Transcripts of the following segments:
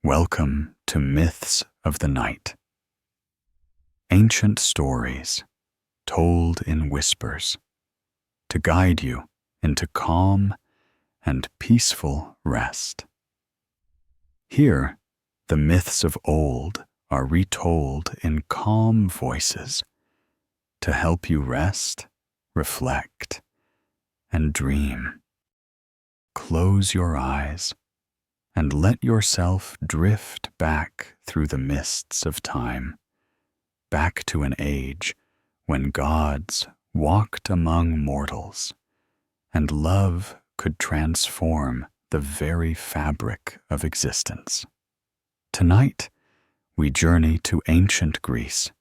Welcome to Myths of the Night. Ancient stories told in whispers to guide you into calm and peaceful rest. Here, the myths of old are retold in calm voices to help you rest, reflect, and dream. Close your eyes and let yourself drift back through the mists of time, back to an age when gods walked among mortals and love could transform the very fabric of existence. Tonight, we journey to ancient Greece,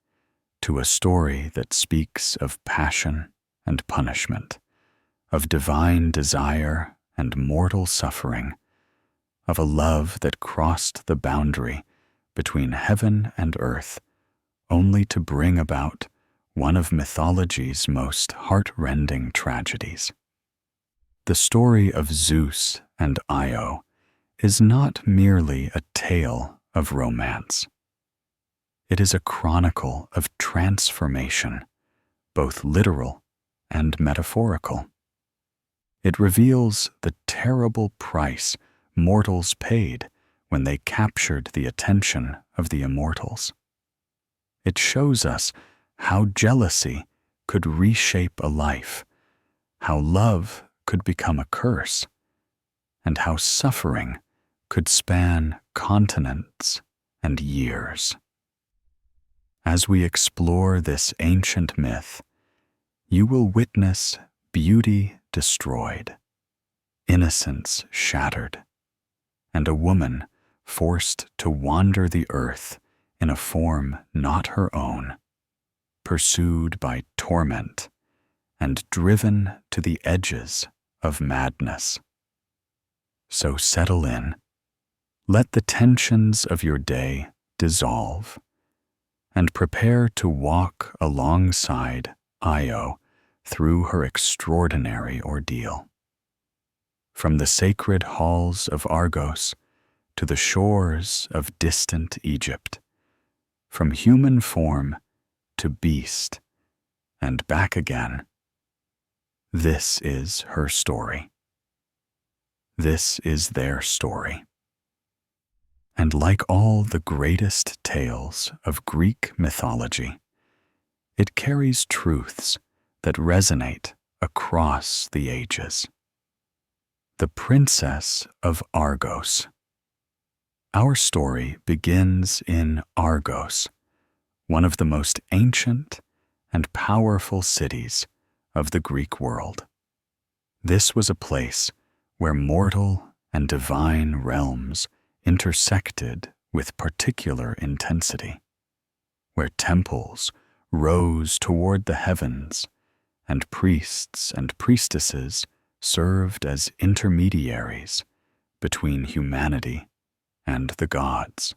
to a story that speaks of passion and punishment, of divine desire and mortal suffering, of a love that crossed the boundary between heaven and earth, only to bring about one of mythology's most heart-rending tragedies. The story of Zeus and Io is not merely a tale of romance. It is a chronicle of transformation, both literal and metaphorical. It reveals the terrible price mortals paid when they captured the attention of the immortals. It shows us how jealousy could reshape a life, how love could become a curse, and how suffering could span continents and years. As we explore this ancient myth, you will witness beauty destroyed, innocence shattered, and a woman forced to wander the earth in a form not her own, pursued by torment and driven to the edges of madness. So settle in, let the tensions of your day dissolve, and prepare to walk alongside Io through her extraordinary ordeal. From the sacred halls of Argos to the shores of distant Egypt, from human form to beast and back again, this is her story. This is their story. And like all the greatest tales of Greek mythology, it carries truths that resonate across the ages. The Princess of Argos. Our story begins in Argos, one of the most ancient and powerful cities of the Greek world. This was a place where mortal and divine realms intersected with particular intensity, where temples rose toward the heavens and priests and priestesses served as intermediaries between humanity and the gods.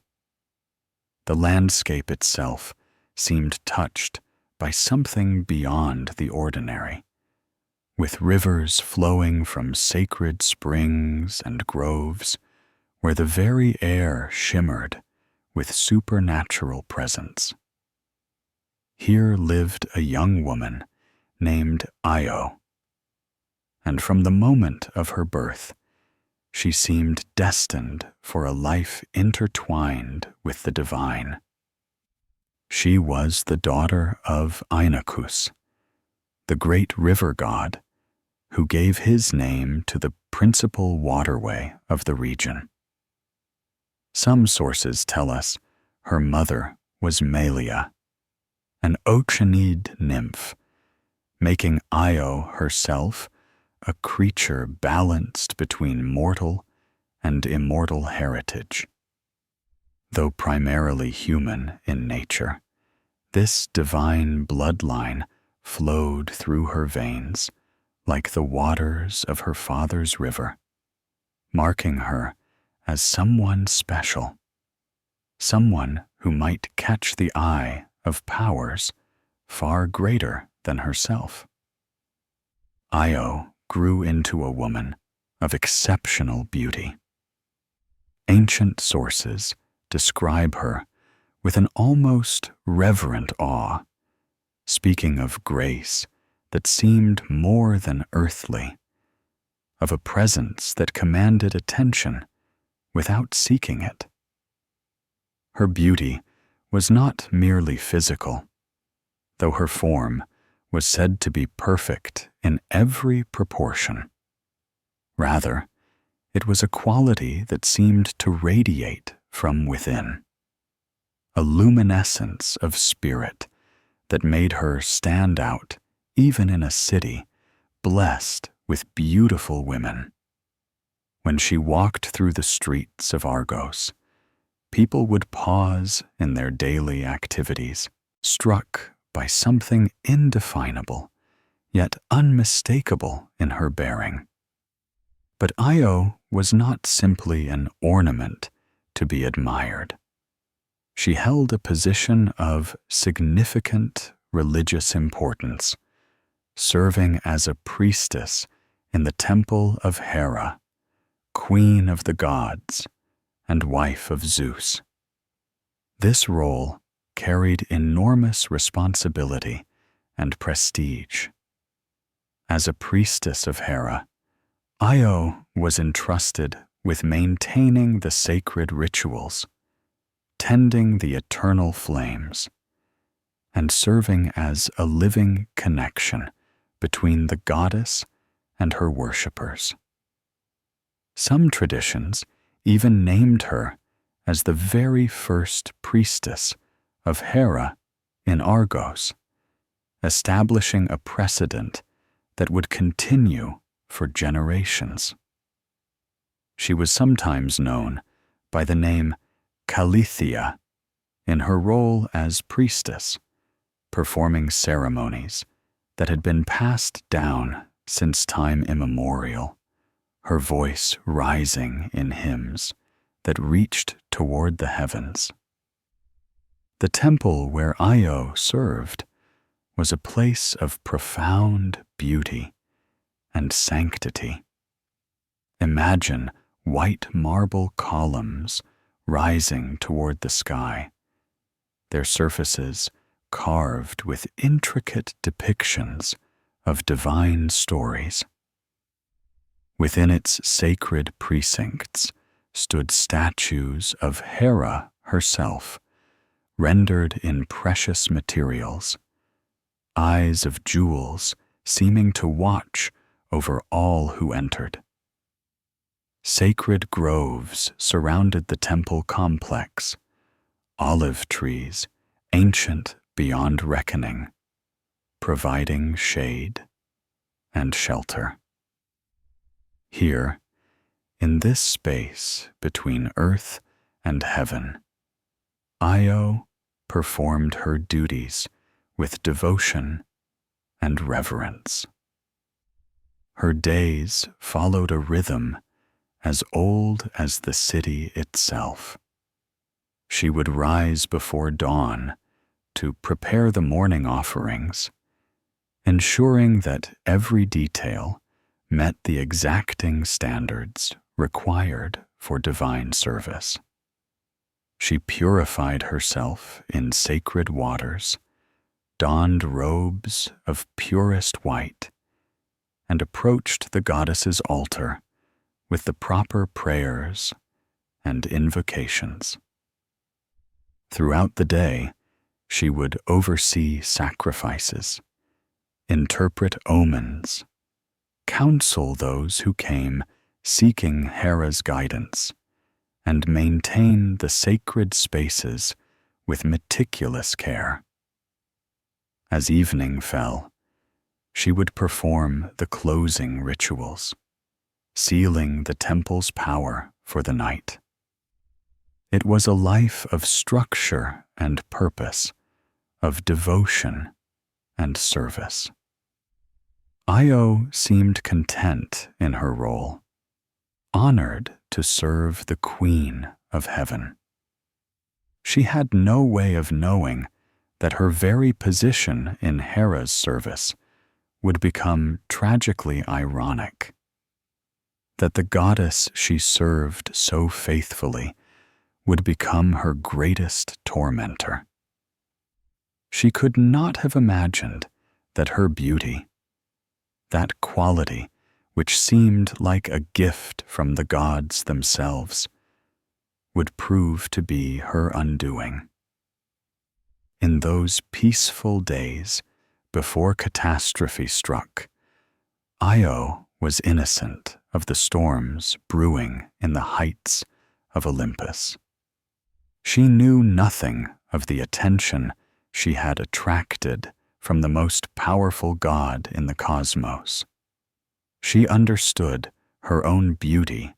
The landscape itself seemed touched by something beyond the ordinary, with rivers flowing from sacred springs and groves where the very air shimmered with supernatural presence. Here lived a young woman named Io, and from the moment of her birth, she seemed destined for a life intertwined with the divine. She was the daughter of Inachus, the great river god, who gave his name to the principal waterway of the region. Some sources tell us her mother was Melia, an Oceanid nymph, making Io herself a creature balanced between mortal and immortal heritage. Though primarily human in nature, this divine bloodline flowed through her veins like the waters of her father's river, marking her as someone special, someone who might catch the eye of powers far greater than herself. Io grew into a woman of exceptional beauty. ancient sources describe her with an almost reverent awe, speaking of grace that seemed more than earthly, of a presence that commanded attention without seeking it. Her beauty was not merely physical, though her form was said to be perfect in every proportion. Rather, it was a quality that seemed to radiate from within, a luminescence of spirit that made her stand out even in a city blessed with beautiful women. When she walked through the streets of Argos, people would pause in their daily activities, struck by something indefinable, yet unmistakable in her bearing. But Io was not simply an ornament to be admired. She held a position of significant religious importance, serving as a priestess in the temple of Hera, queen of the gods and wife of Zeus. This role carried enormous responsibility and prestige. As a priestess of Hera, Io was entrusted with maintaining the sacred rituals, tending the eternal flames, and serving as a living connection between the goddess and her worshippers. Some traditions even named her as the very first priestess of Hera in Argos, establishing a precedent that would continue for generations. She was sometimes known by the name Calithea in her role as priestess, performing ceremonies that had been passed down since time immemorial, her voice rising in hymns that reached toward the heavens. The temple where Io served was a place of profound beauty and sanctity. Imagine white marble columns rising toward the sky, their surfaces carved with intricate depictions of divine stories. Within its sacred precincts stood statues of Hera herself, rendered in precious materials, eyes of jewels seeming to watch over all who entered. Sacred groves surrounded the temple complex, olive trees ancient beyond reckoning, providing shade and shelter. Here, in this space between earth and heaven, Io performed her duties with devotion and reverence. Her days followed a rhythm as old as the city itself. She would rise before dawn to prepare the morning offerings, ensuring that every detail met the exacting standards required for divine service. She purified herself in sacred waters, donned robes of purest white, and approached the goddess's altar with the proper prayers and invocations. Throughout the day, she would oversee sacrifices, interpret omens, counsel those who came seeking Hera's guidance, and maintain the sacred spaces with meticulous care. As evening fell, she would perform the closing rituals, sealing the temple's power for the night. It was a life of structure and purpose, of devotion and service. Io seemed content in her role, honored to serve the Queen of Heaven. She had no way of knowing that her very position in Hera's service would become tragically ironic. that the goddess she served so faithfully would become her greatest tormentor. She could not have imagined that her beauty, that quality which seemed like a gift from the gods themselves, would prove to be her undoing. In those peaceful days before catastrophe struck, Io was innocent of the storms brewing in the heights of Olympus. She knew nothing of the attention she had attracted from the most powerful god in the cosmos. She understood her own beauty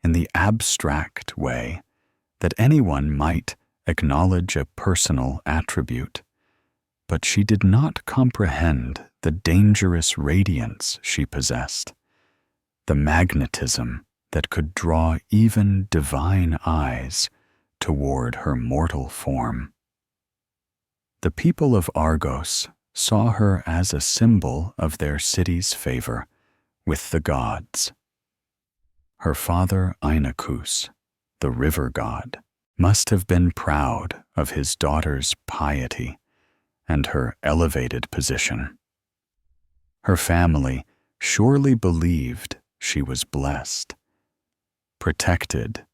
in the abstract way that anyone might acknowledge a personal attribute, but she did not comprehend the dangerous radiance she possessed, the magnetism that could draw even divine eyes toward her mortal form. The people of Argos saw her as a symbol of their city's favor with the gods. Her father Inachus, the river god, must have been proud of his daughter's piety and her elevated position. Her family surely believed she was blessed, protected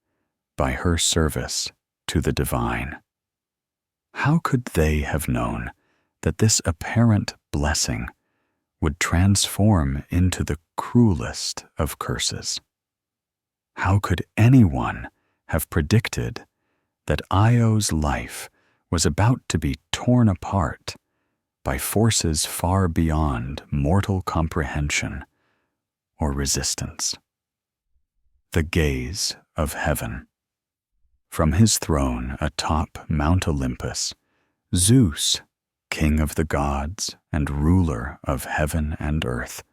by her service to the divine. How could they have known that this apparent blessing would transform into the cruelest of curses? How could anyone have predicted that Io's life was about to be torn apart by forces far beyond mortal comprehension or resistance? The gaze of heaven. From his throne atop Mount Olympus, Zeus, king of the gods and ruler of heaven and earth,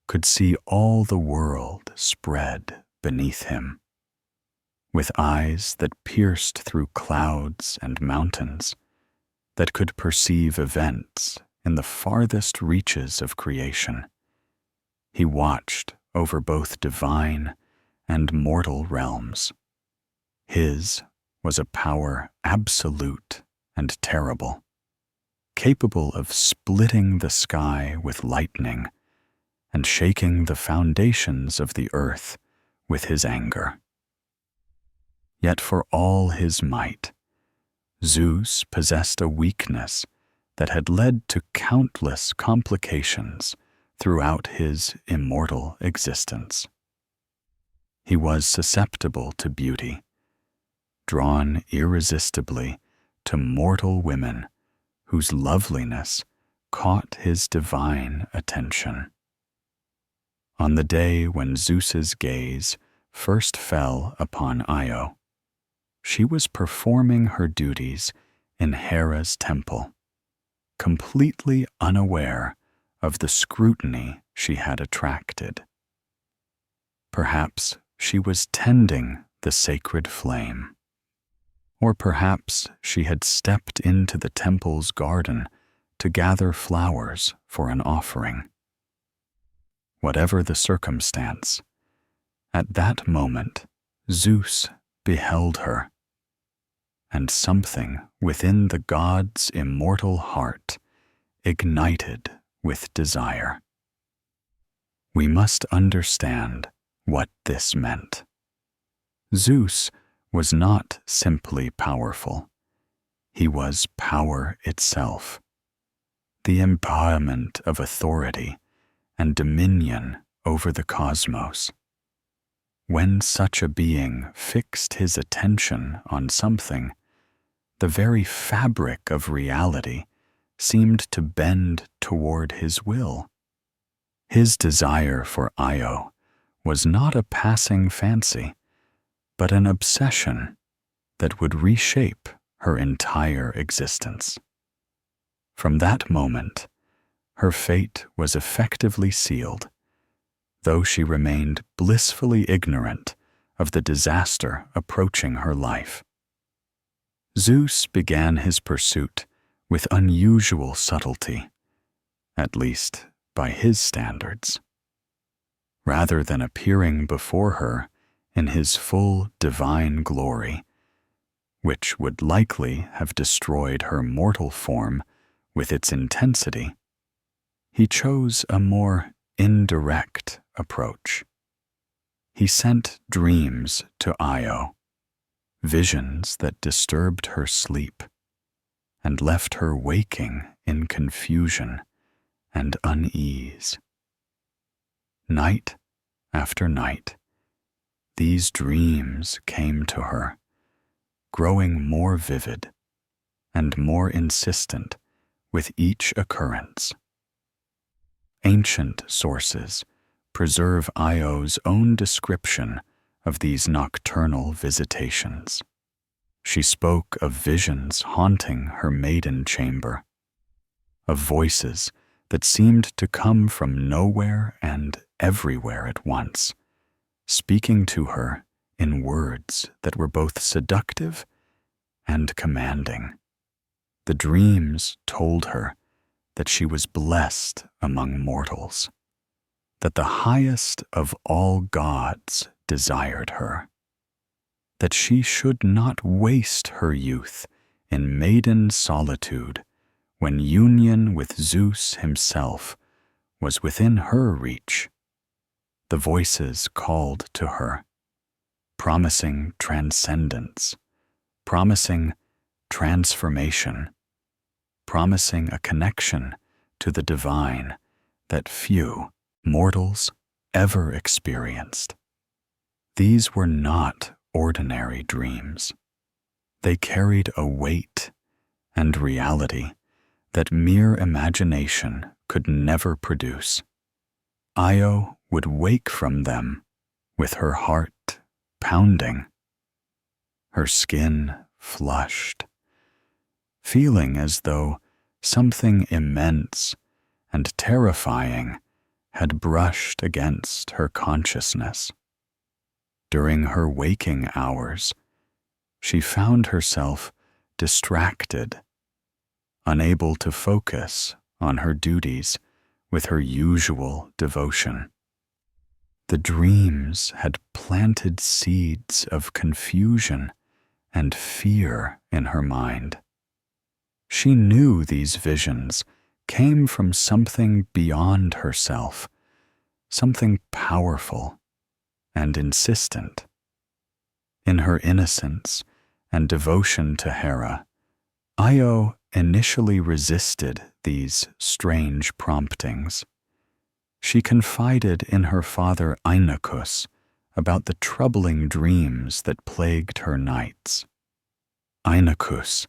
could see all the world spread beneath him. With eyes that pierced through clouds and mountains, that could perceive events in the farthest reaches of creation, he watched over both divine and mortal realms. His was a power absolute and terrible, capable of splitting the sky with lightning and shaking the foundations of the earth with his anger. Yet for all his might, Zeus possessed a weakness that had led to countless complications throughout his immortal existence. He was susceptible to beauty, drawn irresistibly to mortal women whose loveliness caught his divine attention. On the day when Zeus's gaze first fell upon Io, she was performing her duties in Hera's temple, completely unaware of the scrutiny she had attracted. Perhaps she was tending the sacred flame, or perhaps she had stepped into the temple's garden to gather flowers for an offering. Whatever the circumstance, at that moment Zeus beheld her, and something within the god's immortal heart ignited with desire. We must understand what this meant. Zeus was not simply powerful. He was power itself, the embodiment of authority and dominion over the cosmos. When such a being fixed his attention on something, the very fabric of reality seemed to bend toward his will. His desire for Io was not a passing fancy, but an obsession that would reshape her entire existence. From that moment, her fate was effectively sealed, though she remained blissfully ignorant of the disaster approaching her life. Zeus began his pursuit with unusual subtlety, at least by his standards. rather than appearing before her in his full divine glory, which would likely have destroyed her mortal form with its intensity, he chose a more indirect approach. He sent dreams to Io, visions that disturbed her sleep and left her waking in confusion and unease. Night after night, these dreams came to her, growing more vivid and more insistent with each occurrence. Ancient sources preserve Io's own description of these nocturnal visitations. She spoke of visions haunting her maiden chamber, of voices that seemed to come from nowhere and everywhere at once, speaking to her in words that were both seductive and commanding. The dreams told her that she was blessed among mortals, that the highest of all gods desired her, that she should not waste her youth in maiden solitude when union with Zeus himself was within her reach. The voices called to her, promising transcendence, promising transformation, promising a connection to the divine that few mortals ever experienced. These were not ordinary dreams. They carried a weight and reality that mere imagination could never produce. Io would wake from them with her heart pounding, her skin flushed, feeling as though something immense and terrifying had brushed against her consciousness. During her waking hours, she found herself distracted, unable to focus on her duties with her usual devotion. The dreams had planted seeds of confusion and fear in her mind. She knew these visions came from something beyond herself, something powerful and insistent. In her innocence and devotion to Hera, Io initially resisted these strange promptings. She confided in her father Inachus about the troubling dreams that plagued her nights. Inachus,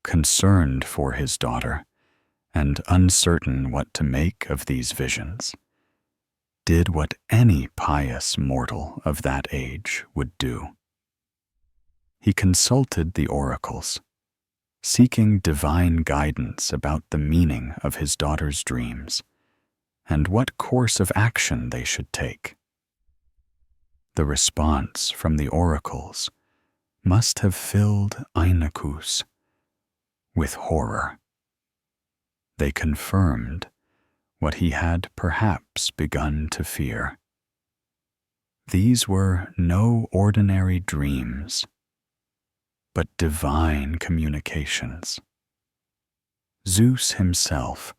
concerned for his daughter and uncertain what to make of these visions, did what any pious mortal of that age would do. He consulted the oracles, seeking divine guidance about the meaning of his daughter's dreams and what course of action they should take. The response from the oracles must have filled Inachus with horror. They confirmed what he had perhaps begun to fear. These were no ordinary dreams, but divine communications. Zeus himself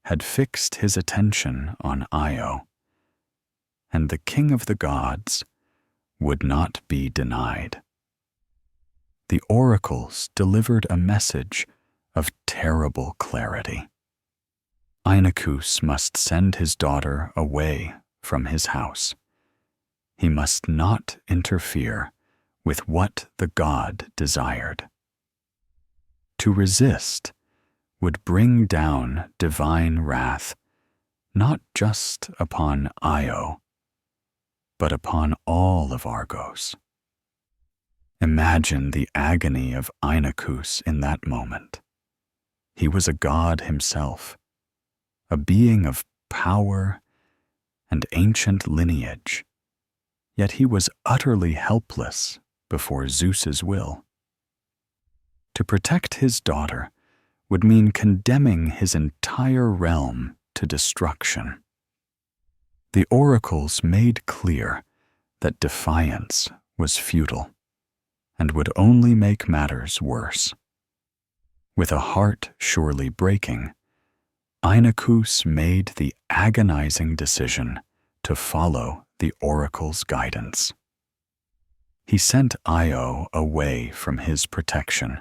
had fixed his attention on Io, and the king of the gods would not be denied. The oracles delivered a message of terrible clarity. Inachus must send his daughter away from his house. He must not interfere with what the god desired. To resist would bring down divine wrath not just upon Io, but upon all of Argos. Imagine the agony of Inachus in that moment. He was a god himself, a being of power and ancient lineage, yet he was utterly helpless before Zeus's will. To protect his daughter would mean condemning his entire realm to destruction. The oracles made clear that defiance was futile and would only make matters worse. With a heart surely breaking, Inachus made the agonizing decision to follow the oracle's guidance. He sent Io away from his protection,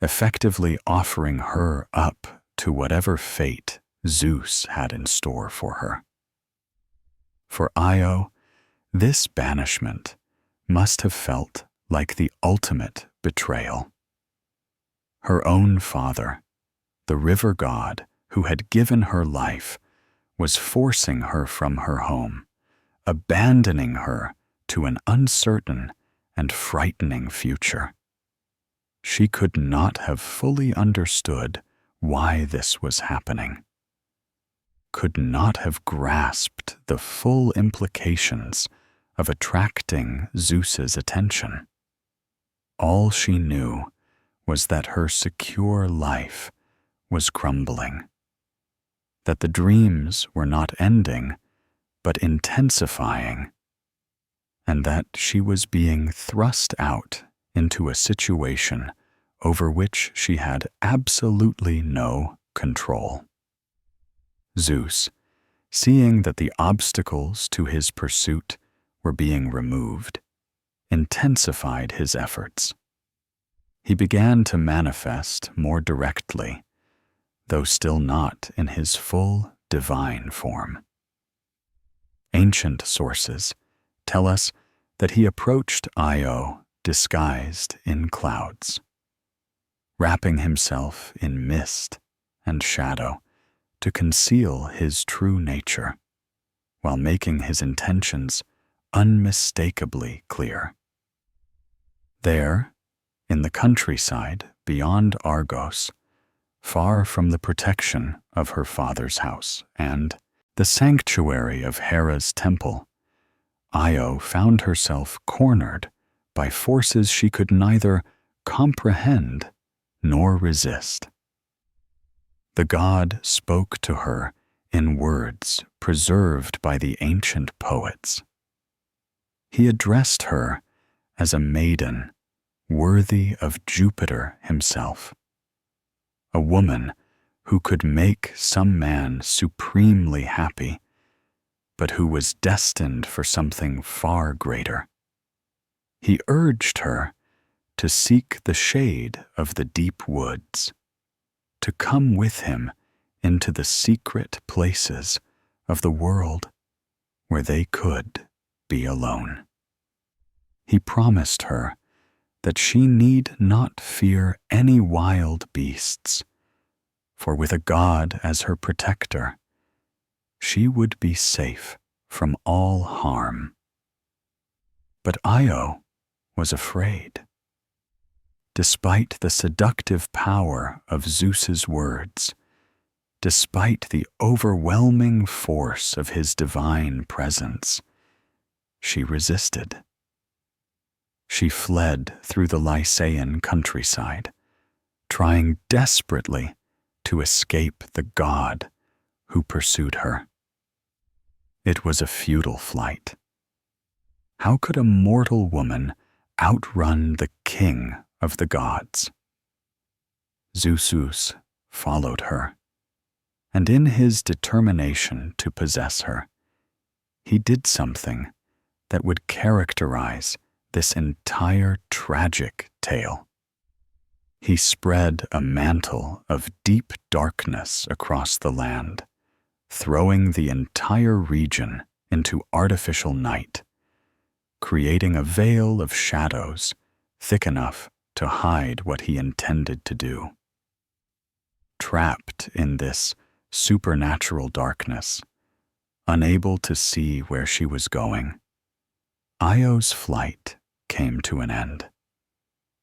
effectively offering her up to whatever fate Zeus had in store for her. For Io, this banishment must have felt like the ultimate betrayal. Her own father, the river god who had given her life, was forcing her from her home, abandoning her to an uncertain and frightening future. She could not have fully understood why this was happening, could not have grasped the full implications of attracting Zeus's attention. All she knew was that her secure life was crumbling, that the dreams were not ending, but intensifying, and that she was being thrust out into a situation over which she had absolutely no control. Zeus, seeing that the obstacles to his pursuit were being removed, intensified his efforts. He began to manifest more directly, though still not in his full divine form. Ancient sources tell us that he approached Io disguised in clouds, wrapping himself in mist and shadow to conceal his true nature, while making his intentions unmistakably clear. There, in the countryside beyond Argos, far from the protection of her father's house and the sanctuary of Hera's temple, Io found herself cornered by forces she could neither comprehend nor resist. The god spoke to her in words preserved by the ancient poets. He addressed her as a maiden worthy of Jupiter himself, a woman who could make some man supremely happy, but who was destined for something far greater. He urged her to seek the shade of the deep woods, to come with him into the secret places of the world where they could be alone. He promised her that she need not fear any wild beasts, for with a god as her protector, she would be safe from all harm. But Io was afraid. Despite the seductive power of Zeus's words, despite the overwhelming force of his divine presence, she resisted. She fled through the Lycaean countryside, trying desperately to escape the god who pursued her. It was a futile flight. How could a mortal woman outrun the king of the gods? Zeus followed her, and in his determination to possess her, he did something that would characterize this entire tragic tale. He spread a mantle of deep darkness across the land, throwing the entire region into artificial night, creating a veil of shadows thick enough to hide what he intended to do. Trapped in this supernatural darkness, unable to see where she was going, Io's flight came to an end.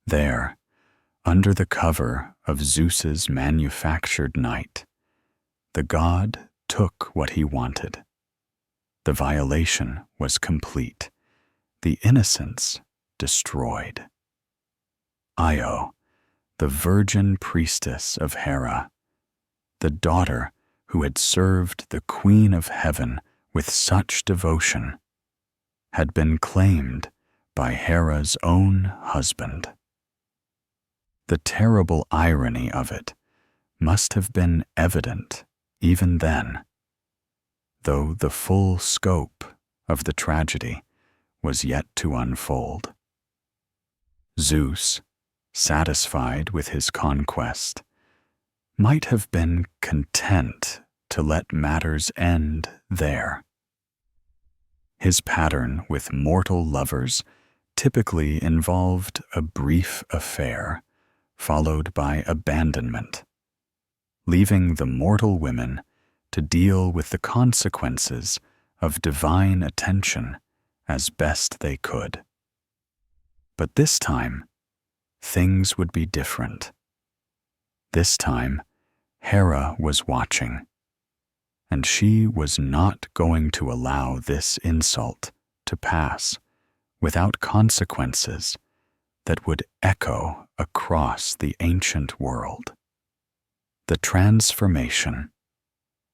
There, under the cover of Zeus's manufactured night, the god took what he wanted. The violation was complete, the innocence destroyed. Io, the virgin priestess of Hera, the daughter who had served the Queen of Heaven with such devotion, had been claimed by Hera's own husband. The terrible irony of it must have been evident even then, though the full scope of the tragedy was yet to unfold. Zeus, satisfied with his conquest, might have been content to let matters end there. His pattern with mortal lovers typically involved a brief affair, followed by abandonment, leaving the mortal women to deal with the consequences of divine attention as best they could. But this time, things would be different. This time, Hera was watching, and she was not going to allow this insult to pass without consequences that would echo across the ancient world. The transformation,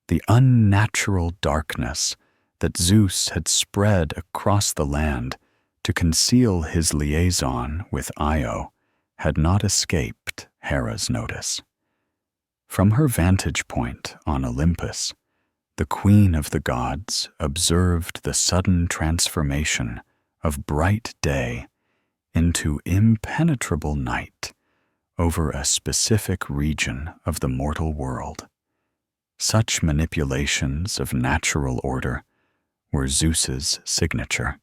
the unnatural darkness that Zeus had spread across the land to conceal his liaison with Io, had not escaped Hera's notice. From her vantage point on Olympus, the queen of the gods observed the sudden transformation of bright day into impenetrable night over a specific region of the mortal world. Such manipulations of natural order were Zeus's signature,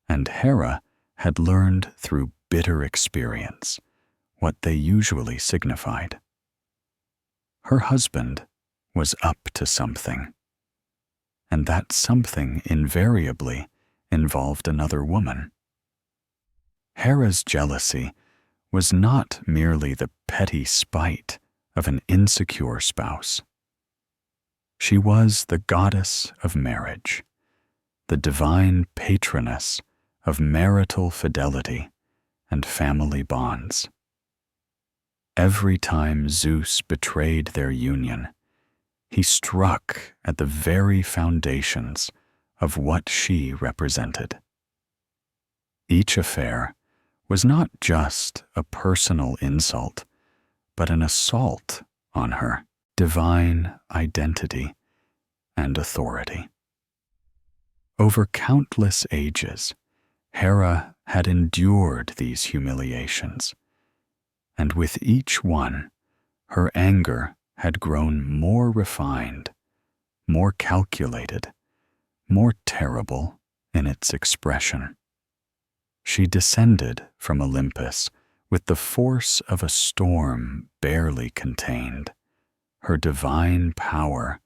and Hera had learned through bitter experience what they usually signified. Her husband was up to something, and that something invariably involved another woman. Hera's jealousy was not merely the petty spite of an insecure spouse. She was the goddess of marriage, the divine patroness of marital fidelity and family bonds. Every time Zeus betrayed their union, he struck at the very foundations of what she represented. Each affair was not just a personal insult, but an assault on her divine identity and authority. Over countless ages, Hera had endured these humiliations, and with each one, her anger had grown more refined, more calculated, more terrible in its expression. She descended from Olympus with the force of a storm barely contained, her divine power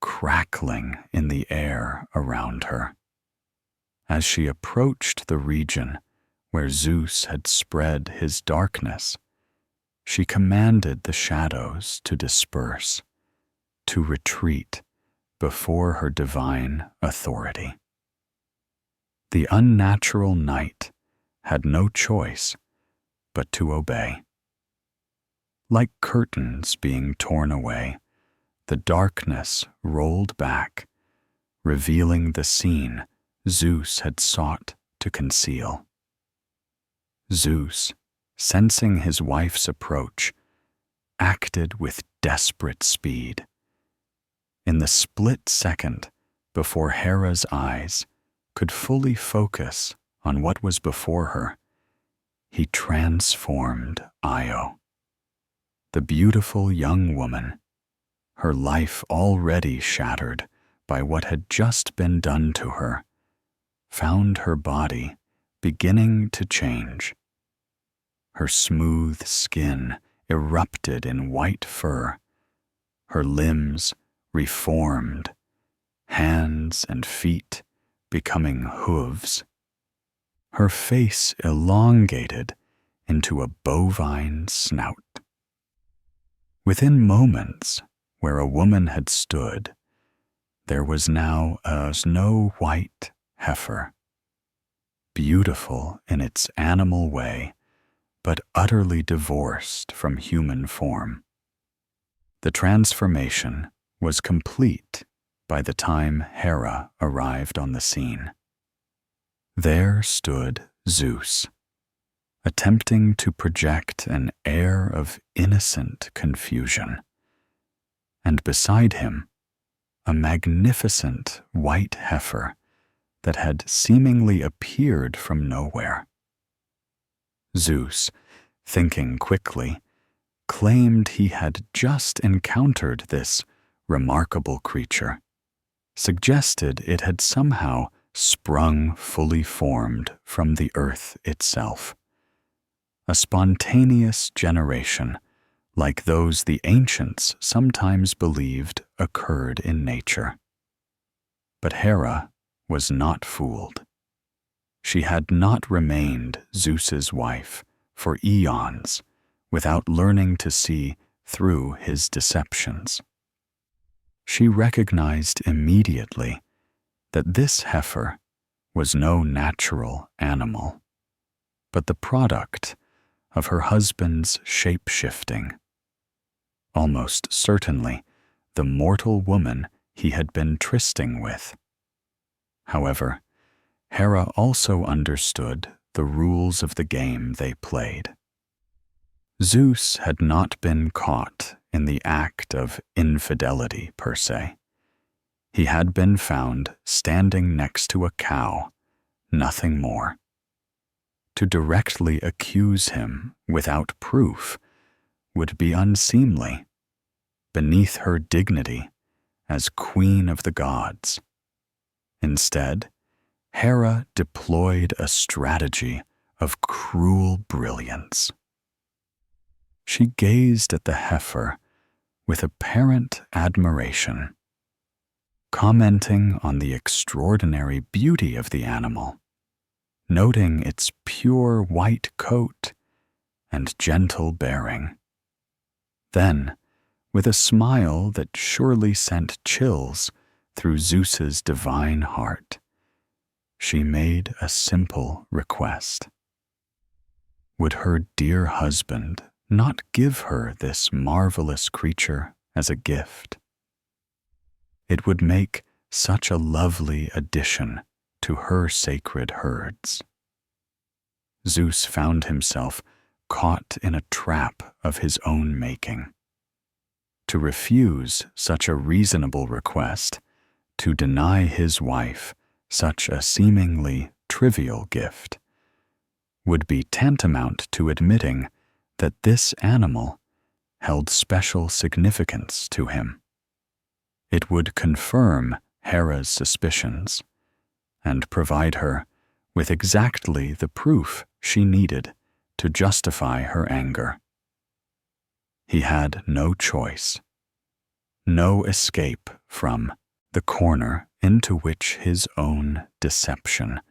crackling in the air around her. As she approached the region where Zeus had spread his darkness, she commanded the shadows to disperse, to retreat before her divine authority. The unnatural night had no choice but to obey. Like curtains being torn away, the darkness rolled back, revealing the scene Zeus had sought to conceal. Zeus, sensing his wife's approach, acted with desperate speed. In the split second before Hera's eyes could fully focus on what was before her, he transformed Io. The beautiful young woman, her life already shattered by what had just been done to her, found her body beginning to change. Her smooth skin erupted in white fur, her limbs reformed, hands and feet becoming hooves, her face elongated into a bovine snout. Within moments, where a woman had stood, there was now a snow-white heifer, beautiful in its animal way, but utterly divorced from human form. The transformation was complete by the time Hera arrived on the scene. There stood Zeus, attempting to project an air of innocent confusion, and beside him, a magnificent white heifer that had seemingly appeared from nowhere. Zeus, thinking quickly, claimed he had just encountered this remarkable creature, suggested it had somehow sprung fully formed from the earth itself. A spontaneous generation, like those the ancients sometimes believed occurred in nature. But Hera was not fooled. She had not remained Zeus's wife for eons without learning to see through his deceptions. She recognized immediately that this heifer was no natural animal, but the product of her husband's shape-shifting. Almost certainly the mortal woman he had been trysting with. However, Hera also understood the rules of the game they played. Zeus had not been caught in the act of infidelity per se. He had been found standing next to a cow, nothing more. To directly accuse him without proof would be unseemly, beneath her dignity as queen of the gods. Instead, Hera deployed a strategy of cruel brilliance. She gazed at the heifer with apparent admiration, commenting on the extraordinary beauty of the animal, noting its pure white coat and gentle bearing. Then, with a smile that surely sent chills through Zeus's divine heart, she made a simple request. Would her dear husband not give her this marvelous creature as a gift? It would make such a lovely addition to her sacred herds. Zeus found himself caught in a trap of his own making. To refuse such a reasonable request, to deny his wife such a seemingly trivial gift, would be tantamount to admitting that this animal held special significance to him. It would confirm Hera's suspicions and provide her with exactly the proof she needed to justify her anger. He had no choice, no escape from the corner into which his own deception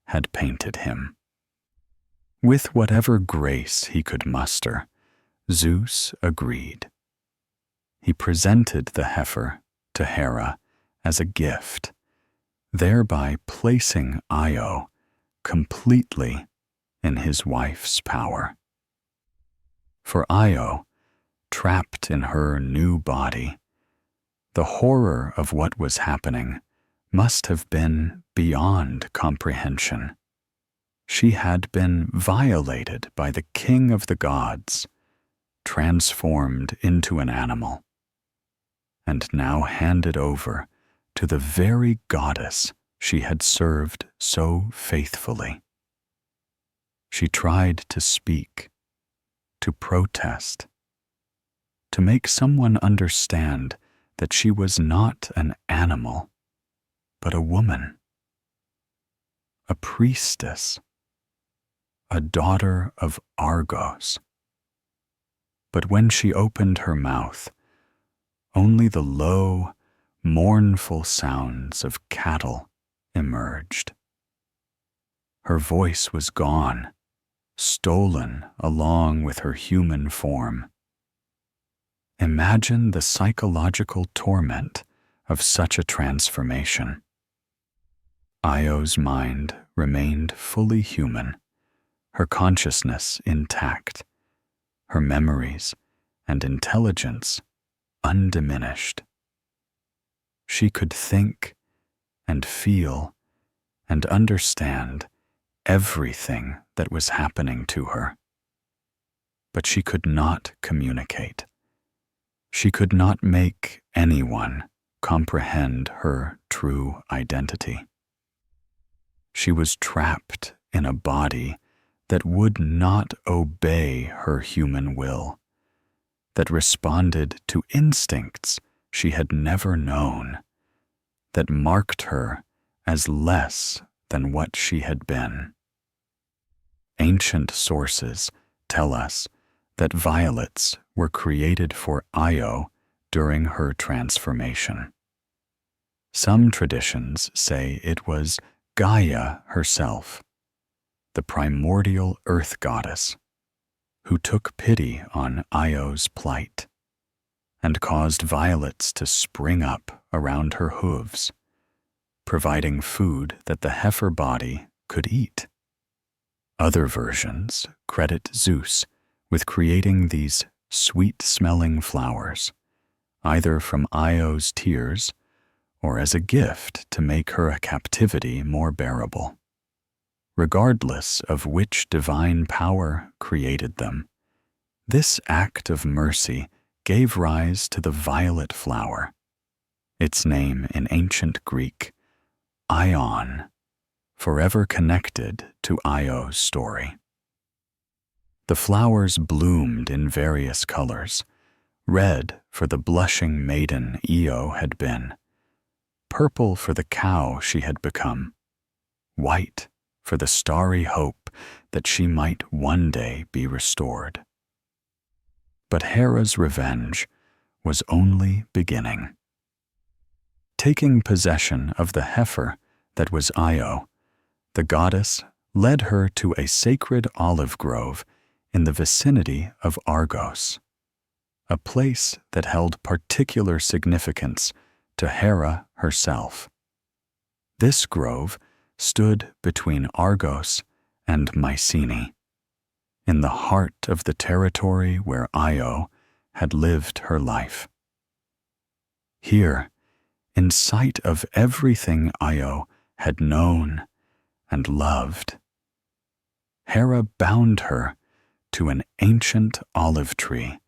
had painted him. With whatever grace he could muster, Zeus agreed. He presented the heifer to Hera as a gift, thereby placing Io completely in his wife's power. For Io, trapped in her new body, the horror of what was happening must have been beyond comprehension. She had been violated by the king of the gods, transformed into an animal, and now handed over to the very goddess she had served so faithfully. She tried to speak, to protest, to make someone understand that she was not an animal, but a woman, a priestess, a daughter of Argos. But when she opened her mouth, only the low, mournful sounds of cattle emerged. Her voice was gone, stolen along with her human form. Imagine the psychological torment of such a transformation. Io's mind remained fully human, her consciousness intact, her memories and intelligence undiminished. she could think and feel and understand everything that was happening to her. But she could not communicate. She could not make anyone comprehend her true identity. She was trapped in a body that would not obey her human will, that responded to instincts she had never known, that marked her as less than what she had been. Ancient sources tell us that violets were created for Io during her transformation. Some traditions say it was Gaia herself, the primordial earth goddess, who took pity on Io's plight and caused violets to spring up around her hooves, providing food that the heifer body could eat. Other versions credit Zeus with creating these sweet-smelling flowers, either from Io's tears or as a gift to make her captivity more bearable. Regardless of which divine power created them, this act of mercy gave rise to the violet flower, its name in ancient Greek, Ion, forever connected to Io's story. The flowers bloomed in various colors: red for the blushing maiden Io had been, purple for the cow she had become, white for the starry hope that she might one day be restored. But Hera's revenge was only beginning. Taking possession of the heifer that was Io, the goddess led her to a sacred olive grove in the vicinity of Argos, a place that held particular significance to Hera herself. This grove stood between Argos and Mycenae, in the heart of the territory where Io had lived her life. Here, in sight of everything Io had known and loved, Hera bound her to an ancient olive tree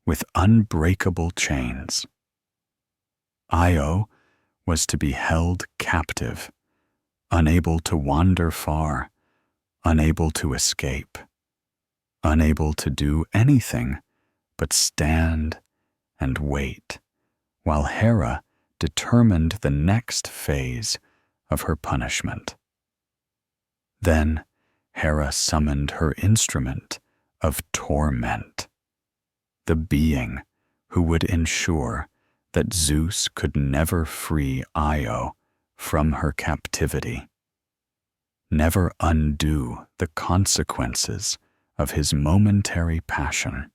with unbreakable chains. Io was to be held captive, unable to wander far, unable to escape, unable to do anything but stand and wait while Hera determined the next phase of her punishment. Then Hera summoned her instrument of torment, the being who would ensure that Zeus could never free Io from her captivity, never undo the consequences of his momentary passion.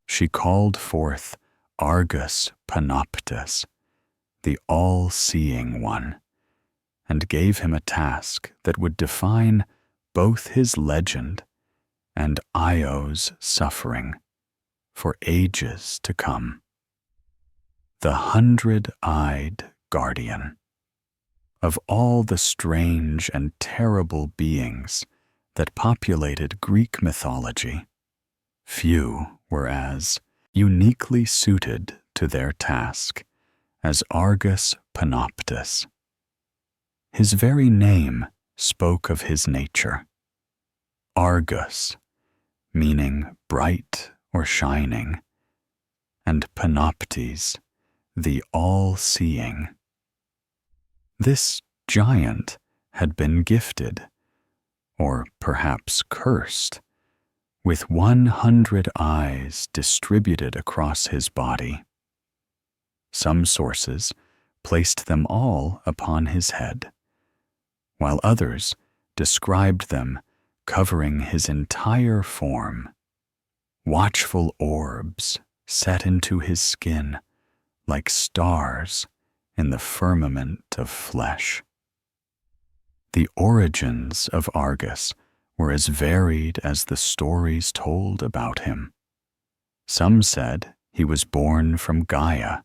She called forth Argus Panoptes, the all-seeing one, and gave him a task that would define both his legend and Io's suffering for ages to come. The 100-eyed guardian. Of all the strange and terrible beings that populated Greek mythology, few were as uniquely suited to their task as Argus Panoptes. His very name spoke of his nature. Argus, meaning bright or shining, and Panoptes, the all-seeing. This giant had been gifted, or perhaps cursed, with 100 eyes distributed across his body. Some sources placed them all upon his head, while others described them covering his entire form, watchful orbs set into his skin like stars in the firmament of flesh. The origins of Argus were as varied as the stories told about him. Some said he was born from Gaia,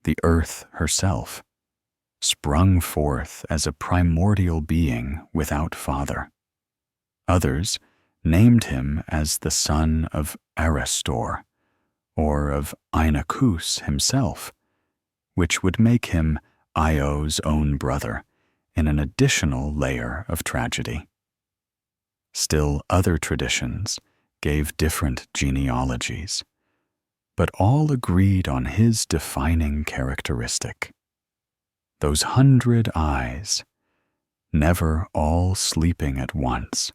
the earth herself, sprung forth as a primordial being without father. Others named him as the son of Aristor, or of Inachus himself, which would make him Io's own brother in an additional layer of tragedy. Still other traditions gave different genealogies, but all agreed on his defining characteristic: those 100 eyes, never all sleeping at once,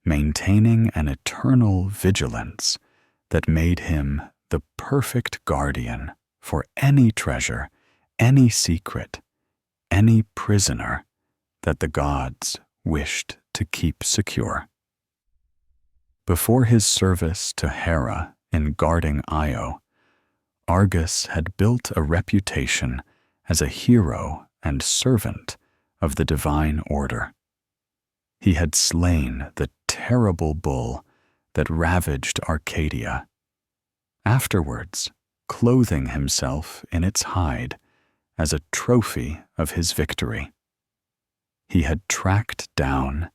maintaining an eternal vigilance that made him the perfect guardian for any treasure, any secret, any prisoner that the gods wished to keep secure. Before his service to Hera in guarding Io, Argus had built a reputation as a hero and servant of the divine order. He had slain the terrible bull that ravaged Arcadia, afterwards clothing himself in its hide as a trophy of his victory. He had tracked down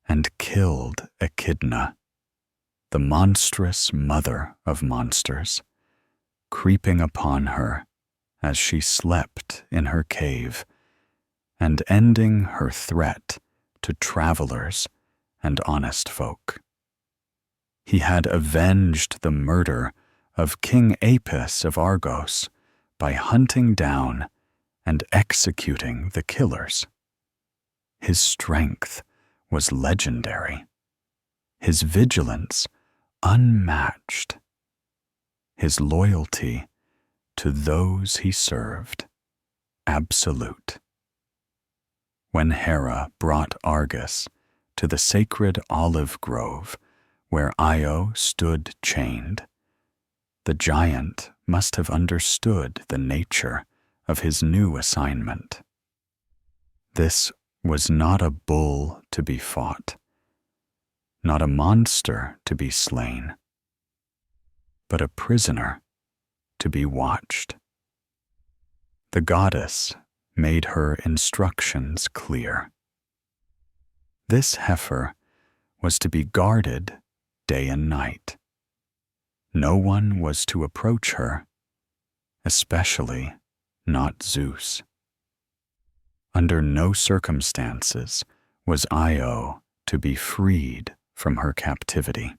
and killed Echidna, the monstrous mother of monsters, creeping upon her as she slept in her cave, and ending her threat to travelers and honest folk. He had avenged the murder of King Apis of Argos by hunting down and executing the killers. His strength was legendary, his vigilance unmatched, his loyalty to those he served absolute. When Hera brought Argus to the sacred olive grove where Io stood chained, the giant must have understood the nature of his new assignment. This was not a bull to be fought, not a monster to be slain, but a prisoner to be watched. The goddess made her instructions clear. This heifer was to be guarded day and night. No one was to approach her, especially not Zeus. Under no circumstances was Io to be freed from her captivity.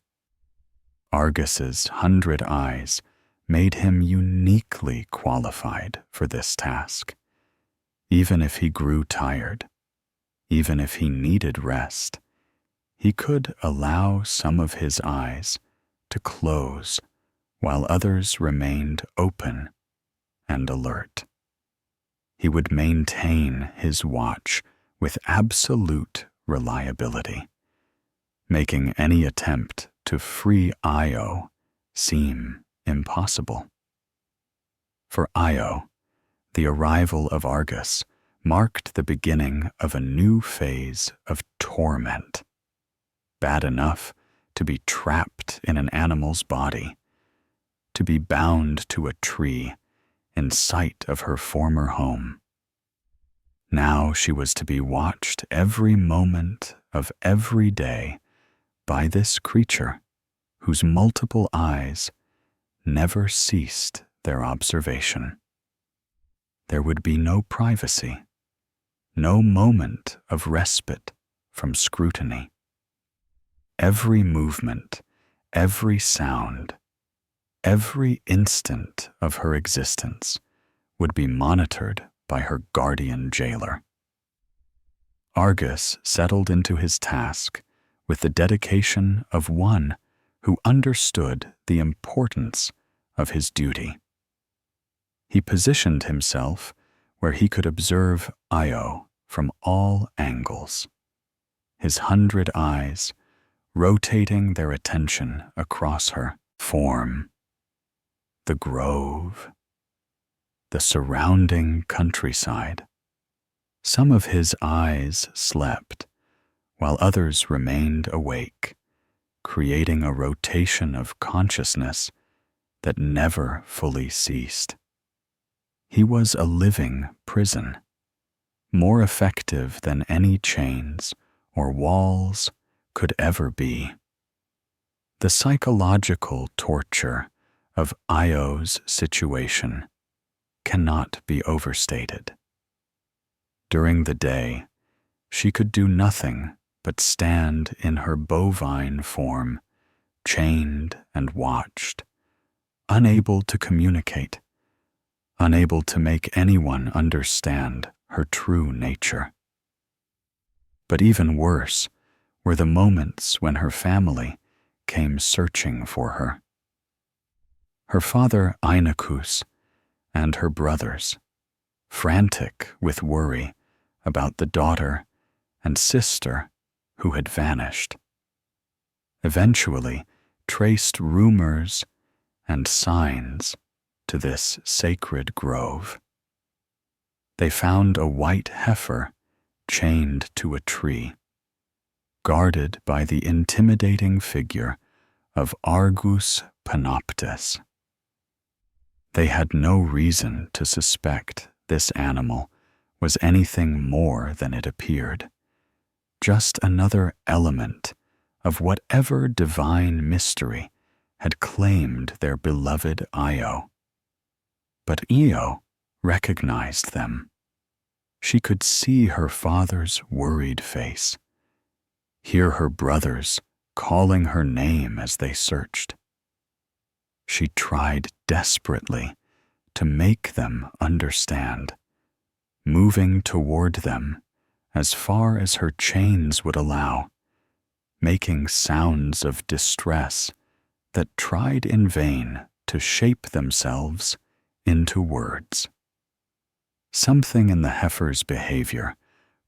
Argus's 100 eyes made him uniquely qualified for this task. Even if he grew tired, even if he needed rest, he could allow some of his eyes to close while others remained open and alert. He would maintain his watch with absolute reliability, making any attempt to free Io seem impossible. For Io, the arrival of Argus marked the beginning of a new phase of torment, bad enough to be trapped in an animal's body, to be bound to a tree in sight of her former home. Now she was to be watched every moment of every day by this creature whose multiple eyes never ceased their observation. There would be no privacy, no moment of respite from scrutiny. Every movement, every sound, every instant of her existence would be monitored by her guardian jailer. Argus settled into his task with the dedication of one who understood the importance of his duty. He positioned himself where he could observe Io from all angles, his 100 eyes rotating their attention across her form, the grove, the surrounding countryside. Some of his eyes slept, while others remained awake, creating a rotation of consciousness that never fully ceased. He was a living prison, more effective than any chains or walls could ever be. The psychological torture of Io's situation cannot be overstated. During the day, she could do nothing but stand in her bovine form, chained and watched, unable to communicate, unable to make anyone understand her true nature. But even worse were the moments when her family came searching for her. Her father Inachus and her brothers, frantic with worry about the daughter and sister who had vanished, eventually traced rumors and signs to this sacred grove. They found a white heifer chained to a tree, guarded by the intimidating figure of Argus Panoptes. They had no reason to suspect this animal was anything more than it appeared, just another element of whatever divine mystery had claimed their beloved Io. But Io recognized them. She could see her father's worried face, hear her brothers calling her name as they searched. She tried desperately to make them understand, moving toward them as far as her chains would allow, making sounds of distress that tried in vain to shape themselves into words. Something in the heifer's behavior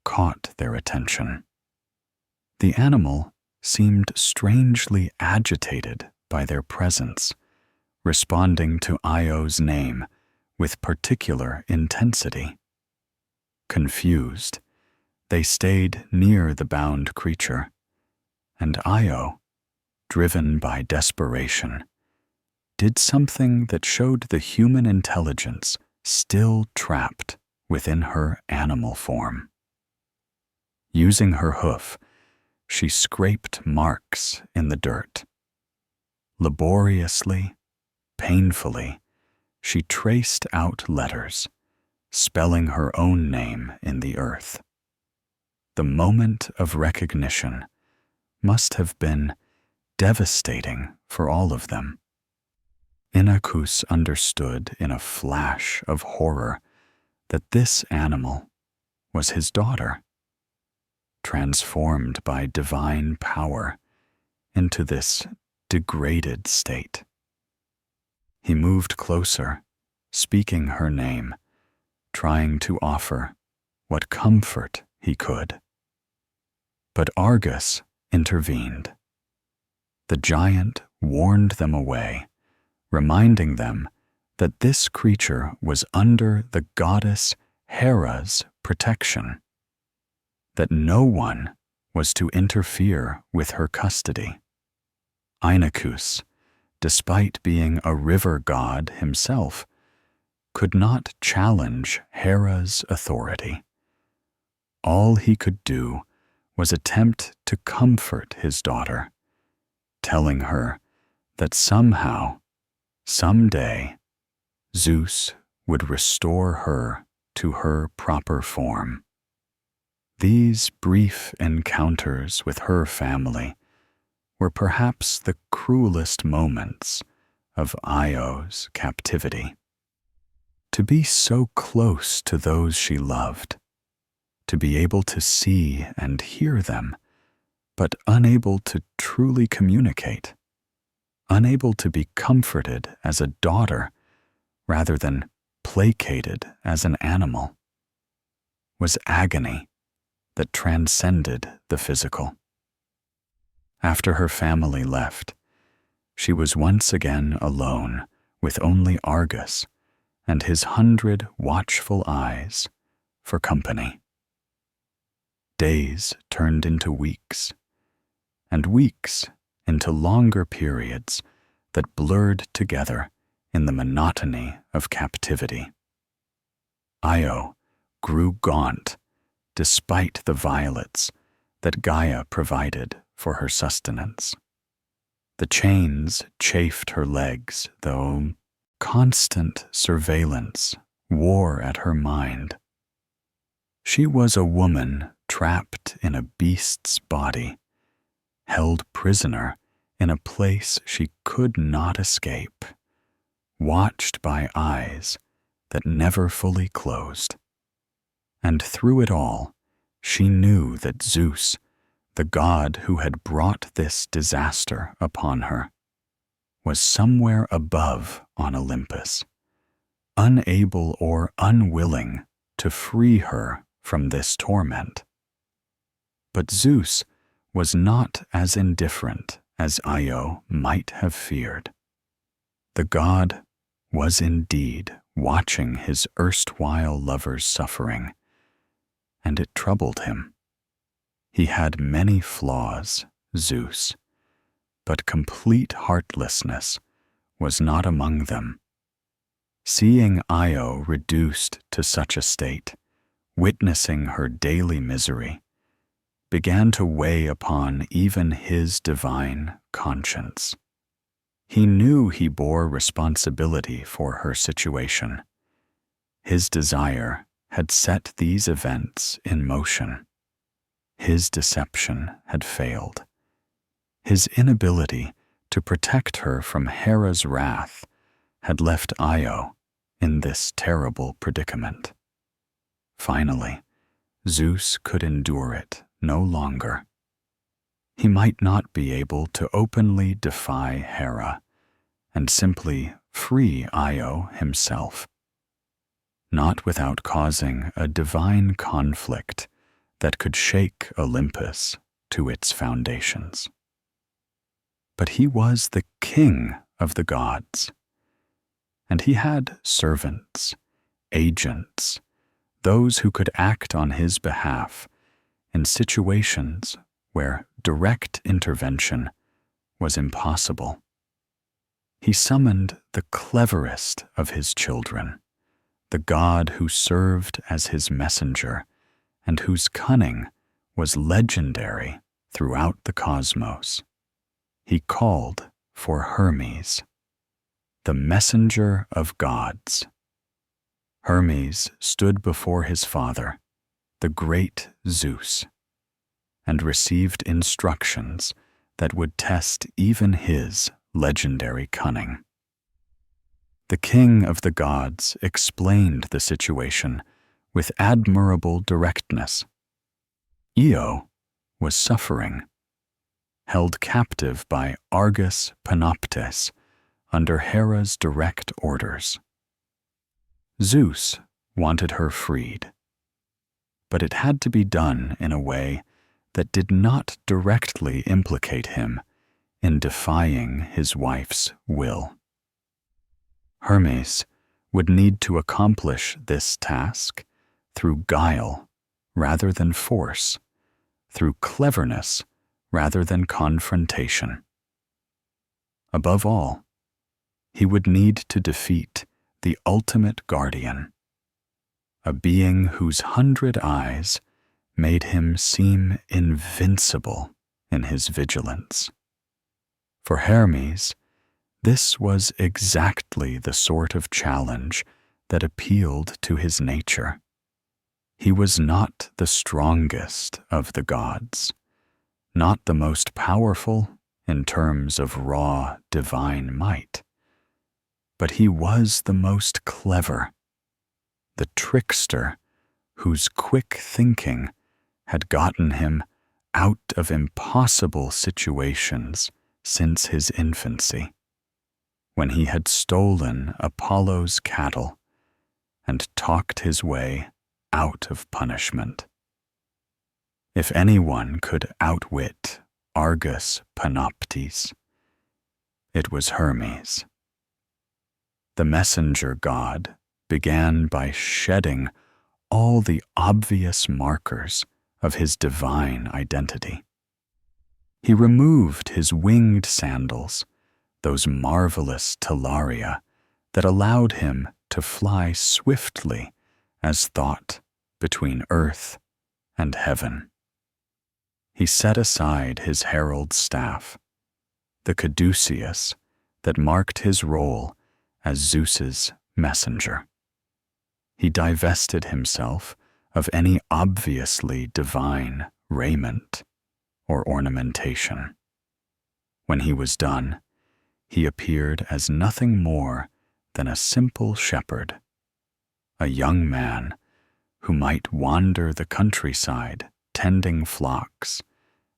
caught their attention. The animal seemed strangely agitated by their presence, responding to Io's name with particular intensity. Confused, they stayed near the bound creature, and Io, driven by desperation, did something that showed the human intelligence still trapped within her animal form. Using her hoof, she scraped marks in the dirt. Laboriously, painfully, she traced out letters, spelling her own name in the earth. The moment of recognition must have been devastating for all of them. Inachus understood in a flash of horror that this animal was his daughter, transformed by divine power into this degraded state. He moved closer, speaking her name, trying to offer what comfort he could. But Argus intervened. The giant warned them away, reminding them that this creature was under the goddess Hera's protection, that no one was to interfere with her custody. Inachus, despite being a river god himself, could not challenge Hera's authority. All he could do was attempt to comfort his daughter, telling her that somehow, someday, Zeus would restore her to her proper form. These brief encounters with her family were perhaps the cruelest moments of Io's captivity. To be so close to those she loved, to be able to see and hear them, but unable to truly communicate, unable to be comforted as a daughter rather than placated as an animal, was agony that transcended the physical. After her family left, she was once again alone with only Argus and his 100 watchful eyes for company. Days turned into weeks, and weeks into longer periods that blurred together in the monotony of captivity. Io grew gaunt despite the violets that Gaia provided for her sustenance. The chains chafed her legs, though constant surveillance wore at her mind. She was a woman trapped in a beast's body, held prisoner in a place she could not escape, watched by eyes that never fully closed. And through it all, she knew that Zeus, the god who had brought this disaster upon her, was somewhere above on Olympus, unable or unwilling to free her from this torment. But Zeus was not as indifferent as Io might have feared. The god was indeed watching his erstwhile lover's suffering, and it troubled him. He had many flaws, Zeus, but complete heartlessness was not among them. Seeing Io reduced to such a state, witnessing her daily misery, began to weigh upon even his divine conscience. He knew he bore responsibility for her situation. His desire had set these events in motion. His deception had failed. His inability to protect her from Hera's wrath had left Io in this terrible predicament. Finally, Zeus could endure it no longer. He might not be able to openly defy Hera and simply free Io himself, not without causing a divine conflict that could shake Olympus to its foundations. But he was the king of the gods, and he had servants, agents, those who could act on his behalf in situations where direct intervention was impossible. He summoned the cleverest of his children, the god who served as his messenger and whose cunning was legendary throughout the cosmos. He called for Hermes, the messenger of gods. Hermes stood before his father, the great Zeus, and received instructions that would test even his legendary cunning. The king of the gods explained the situation with admirable directness. Io was suffering, held captive by Argus Panoptes under Hera's direct orders. Zeus wanted her freed, but it had to be done in a way that did not directly implicate him in defying his wife's will. Hermes would need to accomplish this task through guile rather than force, through cleverness rather than confrontation. Above all, he would need to defeat the ultimate guardian, a being whose 100 eyes made him seem invincible in his vigilance. For Hermes, this was exactly the sort of challenge that appealed to his nature. He was not the strongest of the gods, not the most powerful in terms of raw divine might, but he was the most clever, the trickster whose quick thinking had gotten him out of impossible situations since his infancy, when he had stolen Apollo's cattle and talked his way out of punishment. If anyone could outwit Argus Panoptes, it was Hermes. The messenger god began by shedding all the obvious markers of his divine identity. He removed his winged sandals, those marvelous talaria that allowed him to fly swiftly as thought between earth and heaven. He set aside his herald's staff, the caduceus that marked his role as Zeus's messenger. He divested himself of any obviously divine raiment or ornamentation. When he was done, he appeared as nothing more than a simple shepherd, a young man who might wander the countryside tending flocks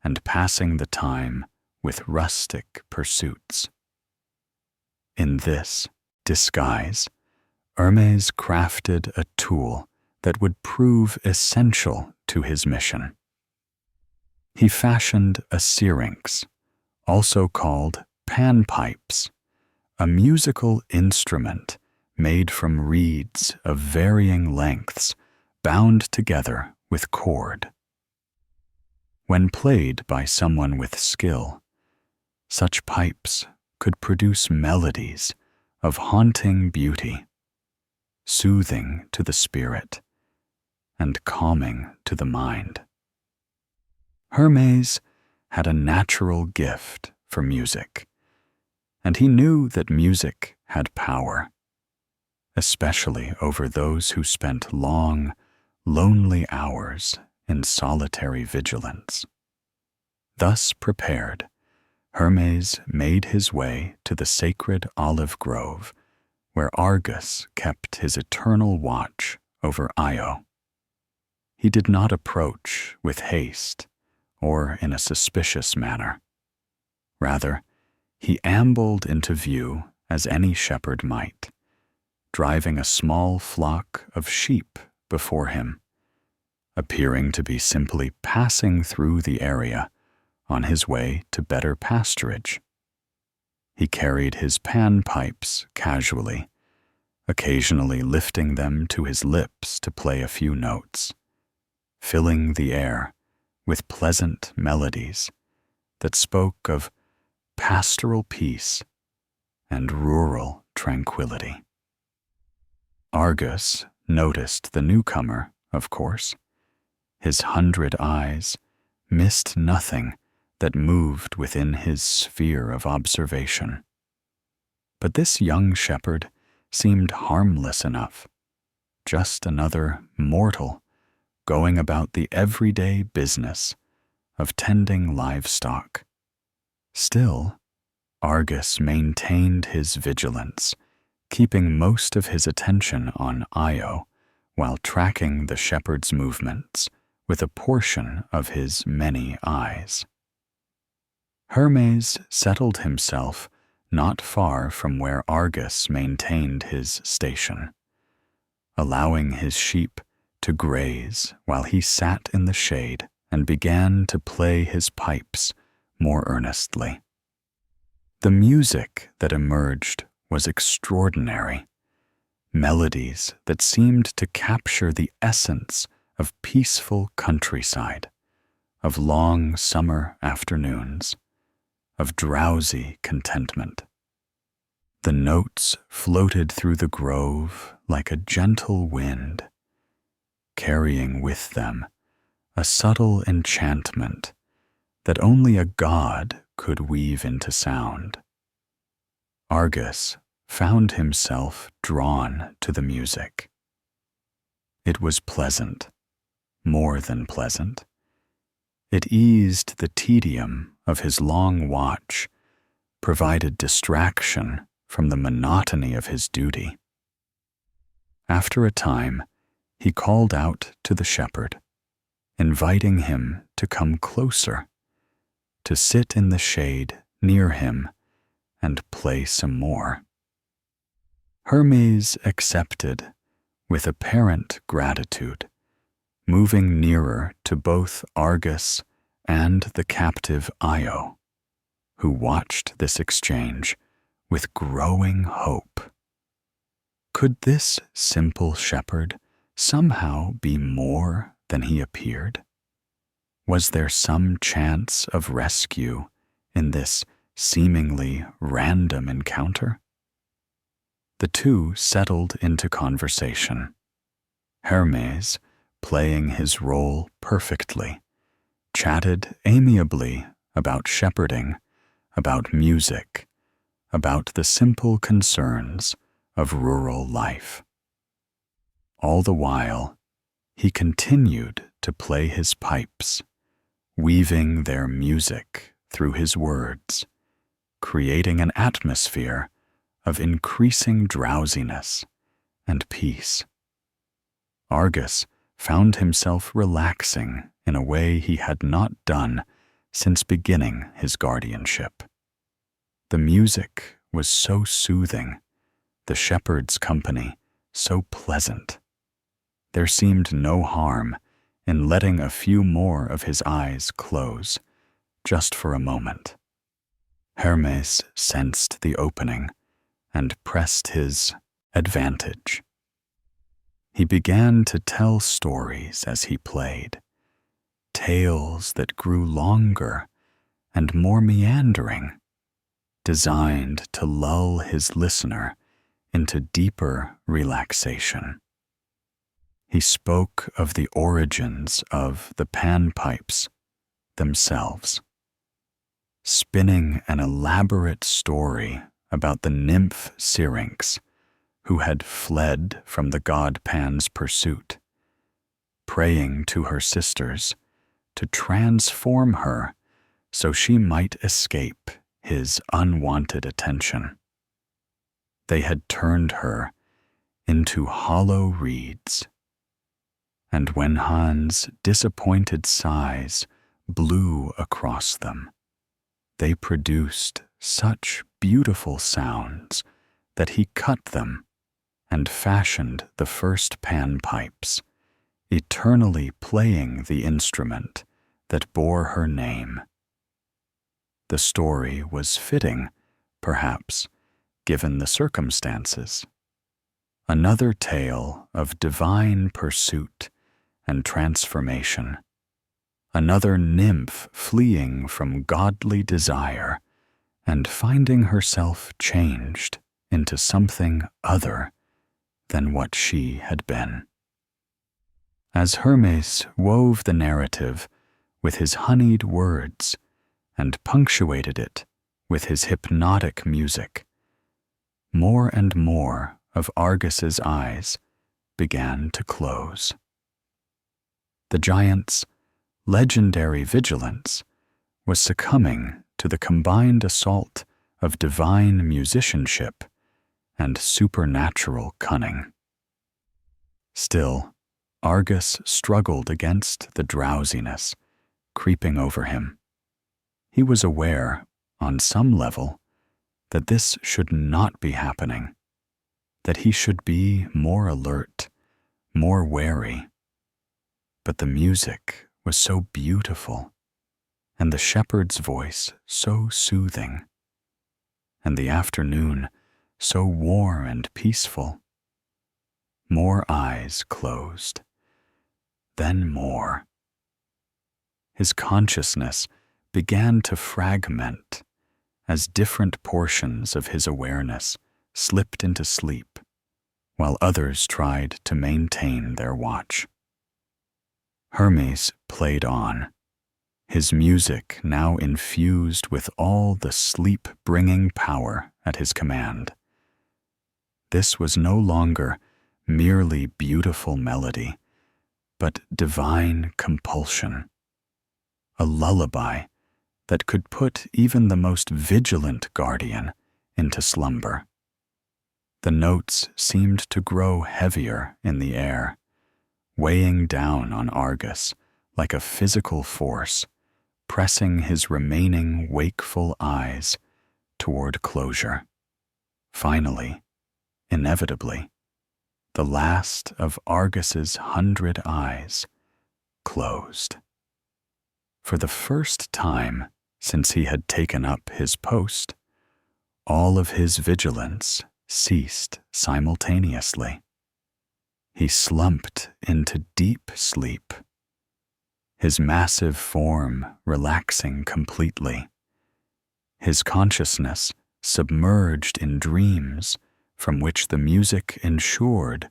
and passing the time with rustic pursuits. In this disguise, Hermes crafted a tool that would prove essential to his mission. He fashioned a syrinx, also called panpipes, a musical instrument made from reeds of varying lengths bound together with cord. When played by someone with skill, such pipes could produce melodies of haunting beauty, soothing to the spirit and calming to the mind. Hermes had a natural gift for music, and he knew that music had power, especially over those who spent long, lonely hours in solitary vigilance. Thus prepared, Hermes made his way to the sacred olive grove where Argus kept his eternal watch over Io. He did not approach with haste or in a suspicious manner. Rather, he ambled into view as any shepherd might, driving a small flock of sheep before him, appearing to be simply passing through the area on his way to better pasturage. He carried his panpipes casually, occasionally lifting them to his lips to play a few notes, filling the air with pleasant melodies that spoke of pastoral peace and rural tranquility. Argus noticed the newcomer, of course. His 100 eyes missed nothing that moved within his sphere of observation. But this young shepherd seemed harmless enough, just another mortal going about the everyday business of tending livestock. Still, Argus maintained his vigilance, keeping most of his attention on Io while tracking the shepherd's movements with a portion of his many eyes. Hermes settled himself not far from where Argus maintained his station, allowing his sheep to graze while he sat in the shade and began to play his pipes more earnestly. The music that emerged was extraordinary, melodies that seemed to capture the essence of peaceful countryside, of long summer afternoons, of drowsy contentment. The notes floated through the grove like a gentle wind, carrying with them a subtle enchantment that only a god could weave into sound. Argus found himself drawn to the music. It was pleasant, more than pleasant. It eased the tedium of his long watch, provided distraction from the monotony of his duty. After a time, he called out to the shepherd, inviting him to come closer, to sit in the shade near him and play some more. Hermes accepted with apparent gratitude, moving nearer to both Argus and the captive Io, who watched this exchange with growing hope. Could this simple shepherd somehow be more than he appeared? Was there some chance of rescue in this seemingly random encounter? The two settled into conversation, Hermes, playing his role perfectly, chatted amiably about shepherding, about music, about the simple concerns of rural life. All the while, he continued to play his pipes, weaving their music through his words, creating an atmosphere of increasing drowsiness and peace. Argus found himself relaxing in a way he had not done since beginning his guardianship. The music was so soothing, the shepherd's company so pleasant. There seemed no harm in letting a few more of his eyes close, just for a moment. Hermes sensed the opening and pressed his advantage. He began to tell stories as he played, tales that grew longer and more meandering, designed to lull his listener into deeper relaxation. He spoke of the origins of the panpipes themselves, spinning an elaborate story about the nymph Syrinx, who had fled from the god Pan's pursuit, praying to her sisters to transform her so she might escape his unwanted attention. They had turned her into hollow reeds, and when Han's disappointed sighs blew across them, they produced such beautiful sounds that he cut them and fashioned the first panpipes, eternally playing the instrument that bore her name. The story was fitting, perhaps, given the circumstances. Another tale of divine pursuit and transformation. Another nymph fleeing from godly desire and finding herself changed into something other than what she had been. As Hermes wove the narrative with his honeyed words and punctuated it with his hypnotic music, more and more of Argus's eyes began to close. The giant's legendary vigilance was succumbing to the combined assault of divine musicianship and supernatural cunning. Still, Argus struggled against the drowsiness creeping over him. He was aware, on some level, that this should not be happening, that he should be more alert, more wary. But the music was so beautiful, and the shepherd's voice so soothing, and the afternoon so warm and peaceful. More eyes closed, then more. His consciousness began to fragment as different portions of his awareness slipped into sleep, while others tried to maintain their watch. Hermes played on, his music now infused with all the sleep-bringing power at his command. This was no longer merely beautiful melody, but divine compulsion, a lullaby that could put even the most vigilant guardian into slumber. The notes seemed to grow heavier in the air, weighing down on Argus like a physical force, pressing his remaining wakeful eyes toward closure. Finally, inevitably, the last of Argus's 100 eyes closed. For the first time since he had taken up his post, all of his vigilance ceased simultaneously. He slumped into deep sleep, his massive form relaxing completely, his consciousness submerged in dreams from which the music ensured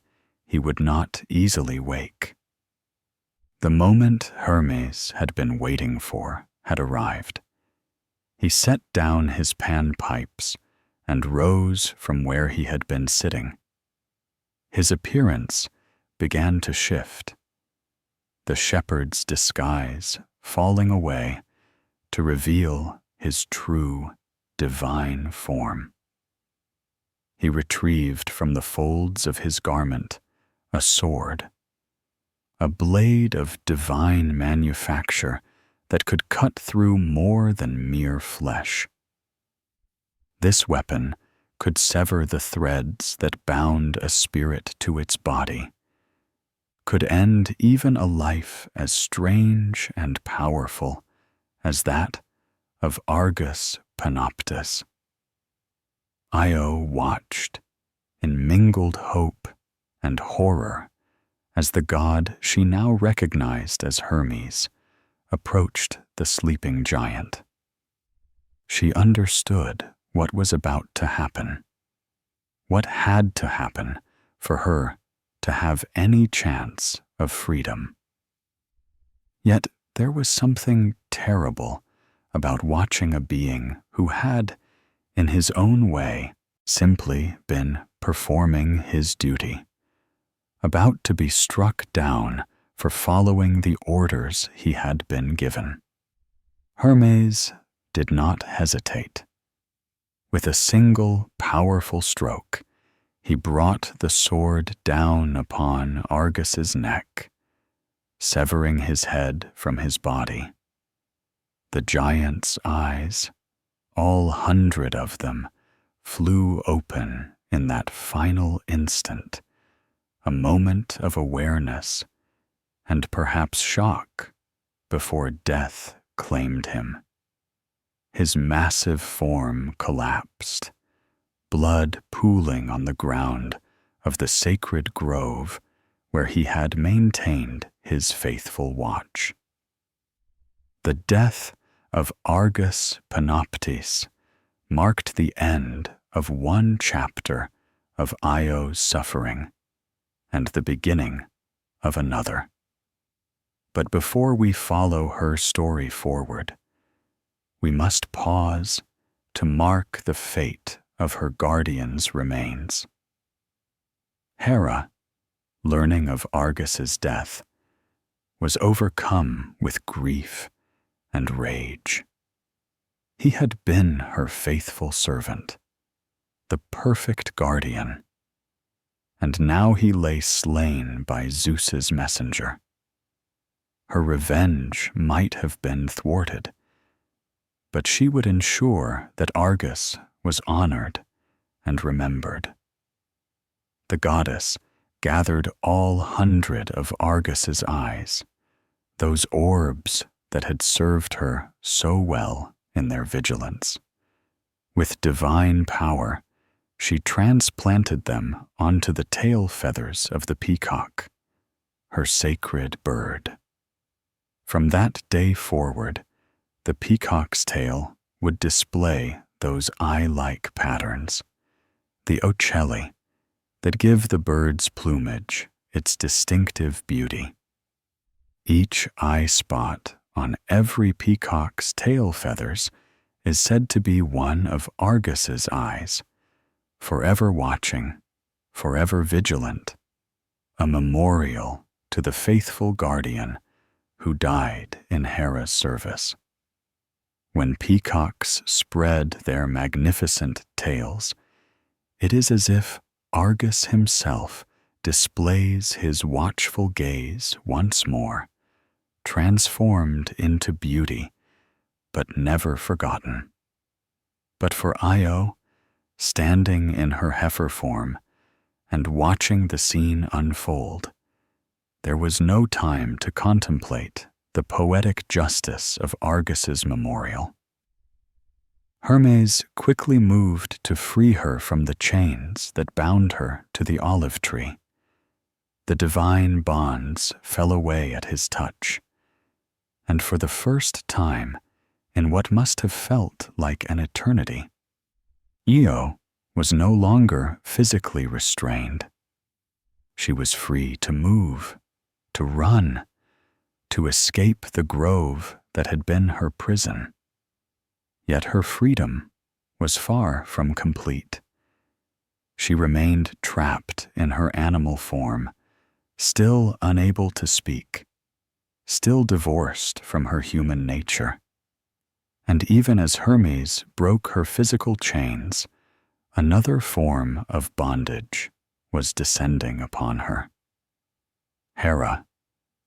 he would not easily wake. The moment Hermes had been waiting for had arrived. He set down his panpipes and rose from where he had been sitting. His appearance began to shift, the shepherd's disguise falling away to reveal his true divine form. He retrieved from the folds of his garment a sword, a blade of divine manufacture that could cut through more than mere flesh. This weapon could sever the threads that bound a spirit to its body, could end even a life as strange and powerful as that of Argus Panoptes. Io watched in mingled hope and horror as the god she now recognized as Hermes approached the sleeping giant. She understood what was about to happen, what had to happen for her to have any chance of freedom. Yet there was something terrible about watching a being who had, in his own way, simply been performing his duty, about to be struck down for following the orders he had been given. Hermes did not hesitate. With a single powerful stroke, he brought the sword down upon Argus's neck, severing his head from his body. The giant's eyes, all 100 of them, flew open in that final instant, a moment of awareness and perhaps shock before death claimed him. His massive form collapsed, blood pooling on the ground of the sacred grove where he had maintained his faithful watch. The death of Argus Panoptes marked the end of one chapter of Io's suffering and the beginning of another. But before we follow her story forward, we must pause to mark the fate of her guardian's remains. Hera, learning of Argus's death, was overcome with grief and rage. He had been her faithful servant, the perfect guardian, and now he lay slain by Zeus's messenger. Her revenge might have been thwarted, but she would ensure that Argus was honored and remembered. The goddess gathered all 100 of Argus's eyes, those orbs that had served her so well in their vigilance. With divine power, she transplanted them onto the tail feathers of the peacock, her sacred bird. From that day forward, the peacock's tail would display those eye-like patterns, the ocelli, that give the bird's plumage its distinctive beauty. Each eye spot on every peacock's tail feathers is said to be one of Argus's eyes, forever watching, forever vigilant, a memorial to the faithful guardian who died in Hera's service. When peacocks spread their magnificent tails, it is as if Argus himself displays his watchful gaze once more, transformed into beauty, but never forgotten. But for Io, standing in her heifer form and watching the scene unfold, there was no time to contemplate the poetic justice of Argus's memorial. Hermes quickly moved to free her from the chains that bound her to the olive tree. The divine bonds fell away at his touch, and for the first time, in what must have felt like an eternity, Io was no longer physically restrained. she was free to move, to run, to escape the grove that had been her prison. Yet her freedom was far from complete. She remained trapped in her animal form, still unable to speak, still divorced from her human nature. And even as Hermes broke her physical chains, another form of bondage was descending upon her. Hera,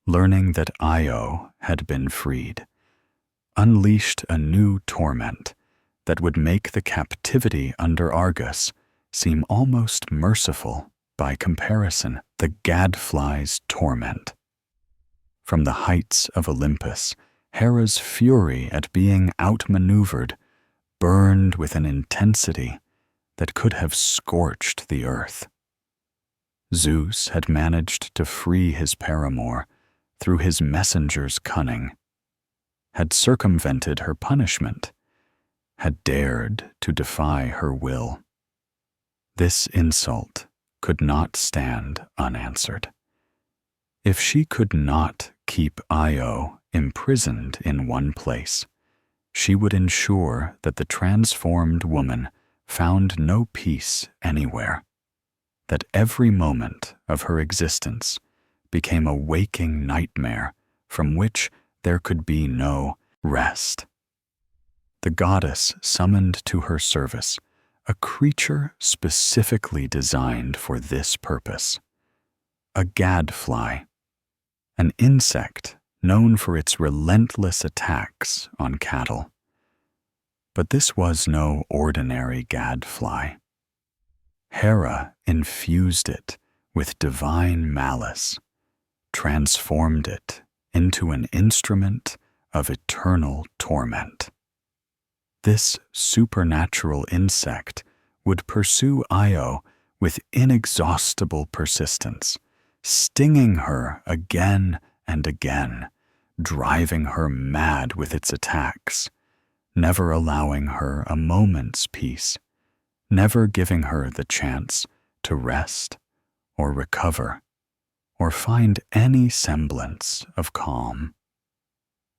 learning that Io had been freed, unleashed a new torment that would make the captivity under Argus seem almost merciful by comparison, the gadfly's torment. From the heights of Olympus, Hera's fury at being outmaneuvered burned with an intensity that could have scorched the earth. Zeus had managed to free his paramour through his messenger's cunning, had circumvented her punishment, had dared to defy her will. This insult could not stand unanswered. If she could not keep Io imprisoned in one place, she would ensure that the transformed woman found no peace anywhere, that every moment of her existence became a waking nightmare from which there could be no rest. The goddess summoned to her service a creature specifically designed for this purpose, a gadfly, an insect known for its relentless attacks on cattle. But this was no ordinary gadfly. Hera infused it with divine malice, transformed it into an instrument of eternal torment. This supernatural insect would pursue Io with inexhaustible persistence, stinging her again and again, driving her mad with its attacks, never allowing her a moment's peace, never giving her the chance to rest or recover or find any semblance of calm.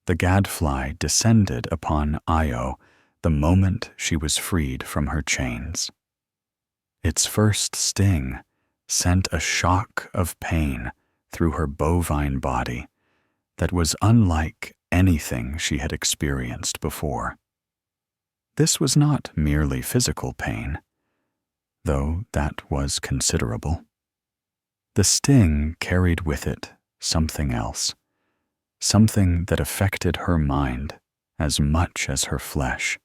The gadfly descended upon Io the moment she was freed from her chains. Its first sting sent a shock of pain through her bovine body that was unlike anything she had experienced before. This was not merely physical pain, though that was considerable. The sting carried with it something else, something that affected her mind as much as her flesh.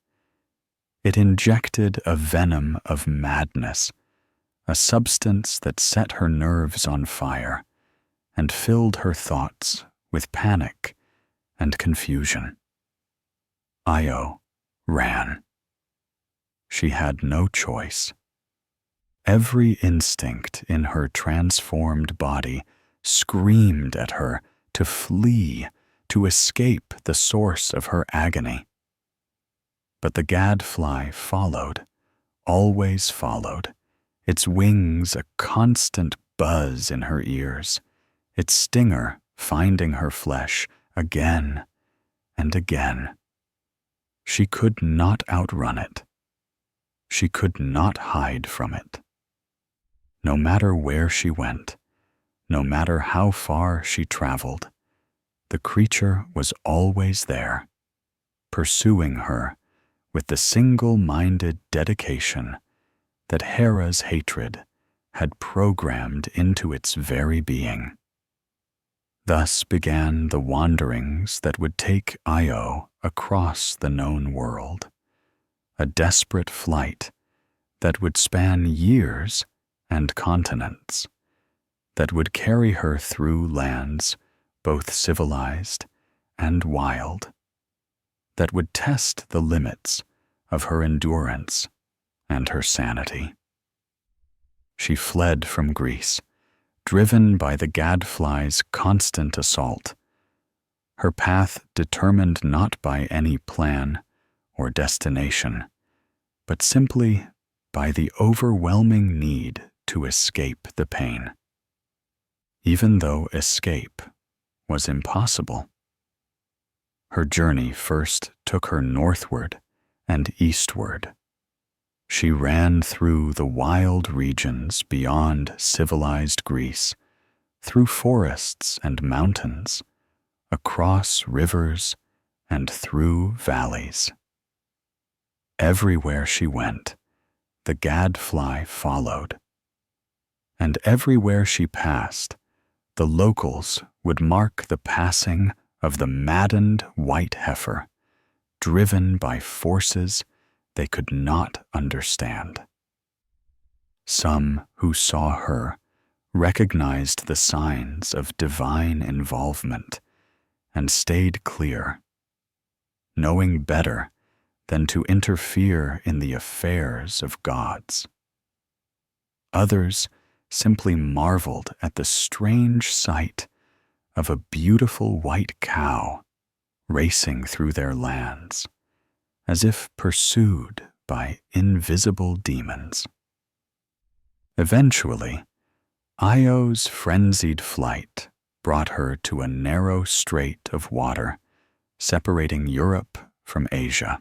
It injected a venom of madness, a substance that set her nerves on fire and filled her thoughts with panic and confusion. Io ran. She had no choice. Every instinct in her transformed body screamed at her to flee, to escape the source of her agony. But the gadfly followed, always followed, its wings a constant buzz in her ears, its stinger finding her flesh again and again. She could not outrun it. She could not hide from it. No matter where she went, no matter how far she traveled, the creature was always there, pursuing her with the single-minded dedication that Hera's hatred had programmed into its very being. Thus began the wanderings that would take Io across the known world, a desperate flight that would span years and continents, that would carry her through lands both civilized and wild, that would test the limits of her endurance and her sanity. She fled from Greece, driven by the gadfly's constant assault, her path determined not by any plan or destination, but simply by the overwhelming need to escape the pain. even though escape was impossible. Her journey first took her northward and eastward. She ran through the wild regions beyond civilized Greece, through forests and mountains, across rivers and through valleys. Everywhere she went, the gadfly followed. And everywhere she passed, the locals would mark the passing of the maddened white heifer, driven by forces they could not understand. Some who saw her recognized the signs of divine involvement and stayed clear, knowing better than to interfere in the affairs of gods. Others simply marveled at the strange sight of a beautiful white cow racing through their lands, as if pursued by invisible demons. Eventually, Io's frenzied flight brought her to a narrow strait of water separating Europe from Asia.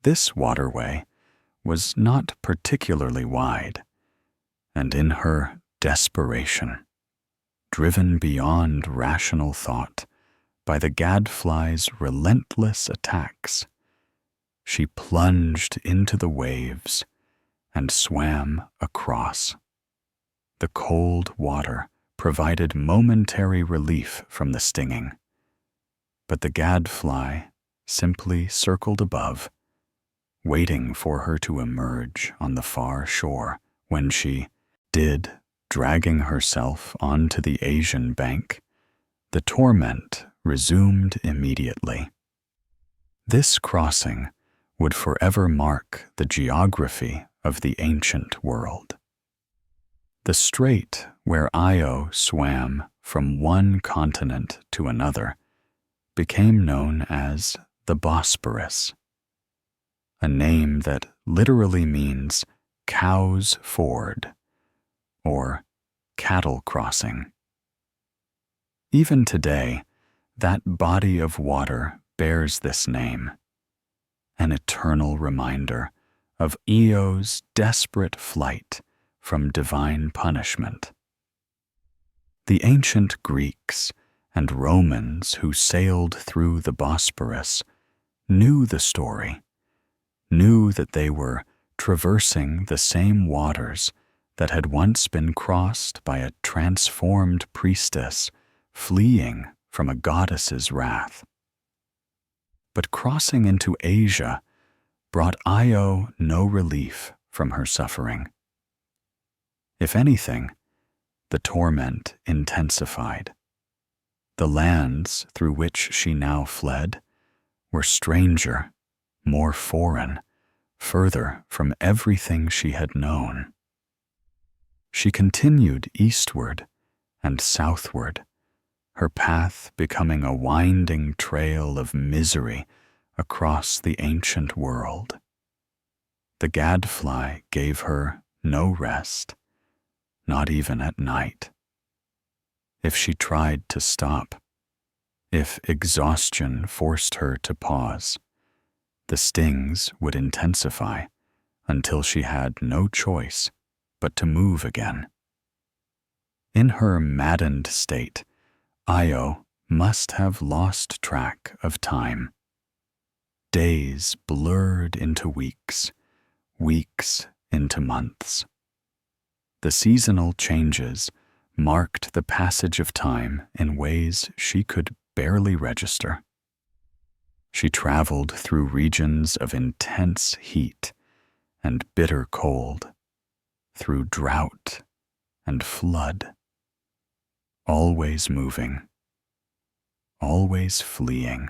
This waterway was not particularly wide, and in her desperation, driven beyond rational thought by the gadfly's relentless attacks, she plunged into the waves and swam across. The cold water provided momentary relief from the stinging, but the gadfly simply circled above, waiting for her to emerge on the far shore. When she did, dragging herself onto the Asian bank, the torment resumed immediately. This crossing would forever mark the geography of the ancient world. The strait where Io swam from one continent to another became known as the Bosporus, a name that literally means cow's ford or cattle crossing. Even today, that body of water bears this name, an eternal reminder of Io's desperate flight from divine punishment. The ancient Greeks and Romans who sailed through the Bosporus knew the story, knew that they were traversing the same waters that had once been crossed by a transformed priestess fleeing from a goddess's wrath. But crossing into Asia brought Io no relief from her suffering. If anything, the torment intensified. The lands through which she now fled were stranger, more foreign, further from everything she had known. She continued eastward and southward, her path becoming a winding trail of misery across the ancient world. The gadfly gave her no rest, not even at night. If she tried to stop, if exhaustion forced her to pause, the stings would intensify until she had no choice but to move again. In her maddened state, Io must have lost track of time. Days blurred into weeks, weeks into months. The seasonal changes marked the passage of time in ways she could barely register. She traveled through regions of intense heat and bitter cold, through drought and flood, always moving, always fleeing,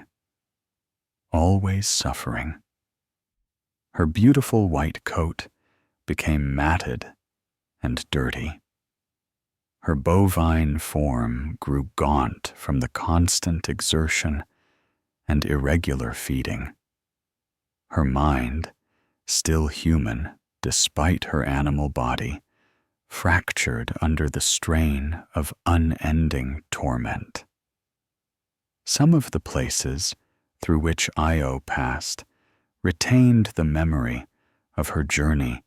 always suffering. Her beautiful white coat became matted and dirty. Her bovine form grew gaunt from the constant exertion and irregular feeding. Her mind, still human despite her animal body, fractured under the strain of unending torment. Some of the places through which Io passed retained the memory of her journey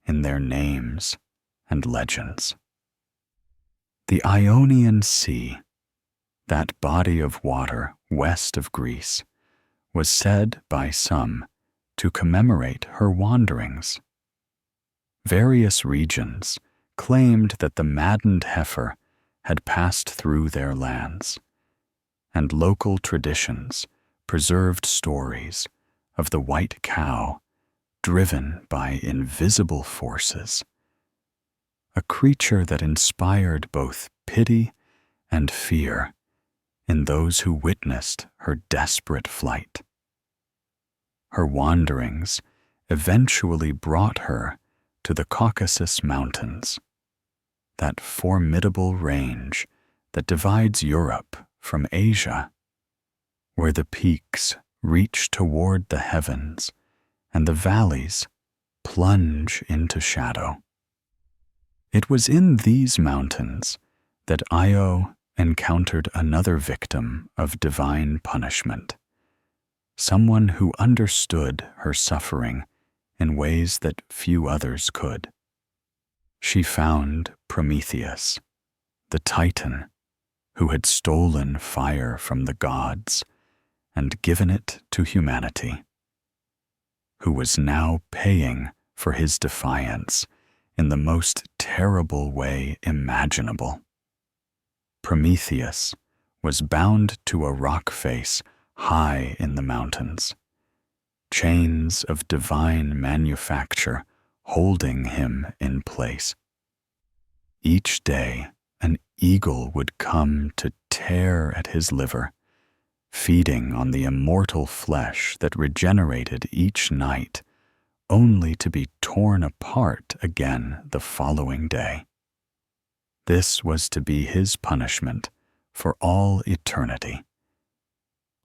in their names and legends. The Ionian Sea, that body of water west of Greece, was said by some to commemorate her wanderings. Various regions claimed that the maddened heifer had passed through their lands, and local traditions preserved stories of the white cow driven by invisible forces, a creature that inspired both pity and fear in those who witnessed her desperate flight. Her wanderings eventually brought her to the Caucasus Mountains, that formidable range that divides Europe from Asia, where the peaks reach toward the heavens and the valleys plunge into shadow. It was in these mountains that Io encountered another victim of divine punishment, someone who understood her suffering in ways that few others could. She found Prometheus, the Titan, who had stolen fire from the gods and given it to humanity, who was now paying for his defiance in the most terrible way imaginable. Prometheus was bound to a rock face high in the mountains, chains of divine manufacture holding him in place. Each day, an eagle would come to tear at his liver, feeding on the immortal flesh that regenerated each night, only to be torn apart again the following day. This was to be his punishment for all eternity,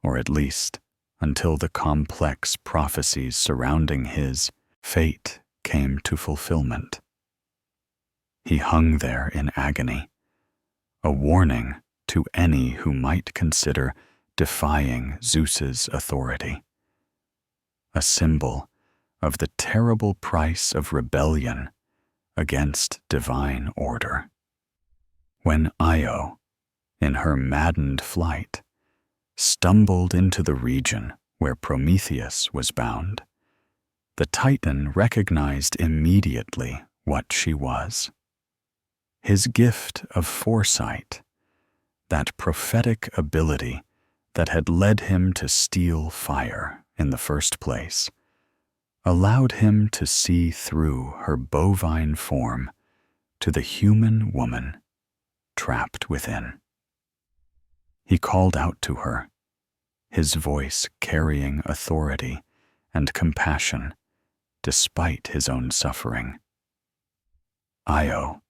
or at least until the complex prophecies surrounding his fate came to fulfillment. He hung there in agony, a warning to any who might consider defying Zeus's authority, a symbol of the terrible price of rebellion against divine order. When Io, in her maddened flight, stumbled into the region where Prometheus was bound, the Titan recognized immediately what she was. His gift of foresight, that prophetic ability that had led him to steal fire in the first place, allowed him to see through her bovine form to the human woman trapped within. He called out to her, his voice carrying authority and compassion despite his own suffering. Io,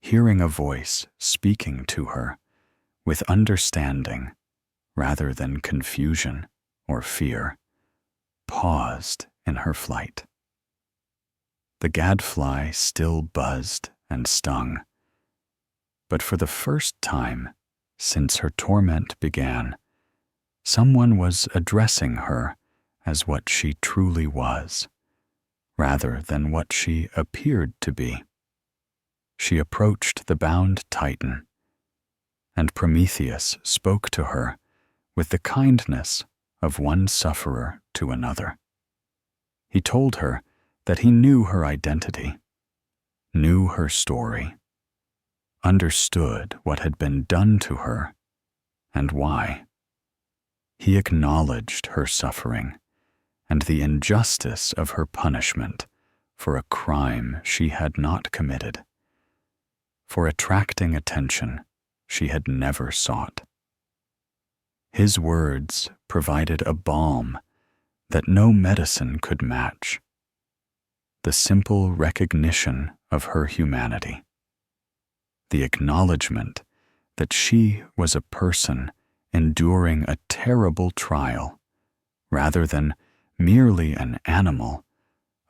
hearing a voice speaking to her with understanding rather than confusion or fear, paused in her flight. The gadfly still buzzed and stung, but for the first time since her torment began, someone was addressing her as what she truly was, rather than what she appeared to be. She approached the bound Titan, and Prometheus spoke to her with the kindness of one sufferer to another. He told her that he knew her identity, knew her story, understood what had been done to her and why. He acknowledged her suffering and the injustice of her punishment for a crime she had not committed, for attracting attention she had never sought. His words provided a balm that no medicine could match, the simple recognition of her humanity, the acknowledgement that she was a person enduring a terrible trial rather than merely an animal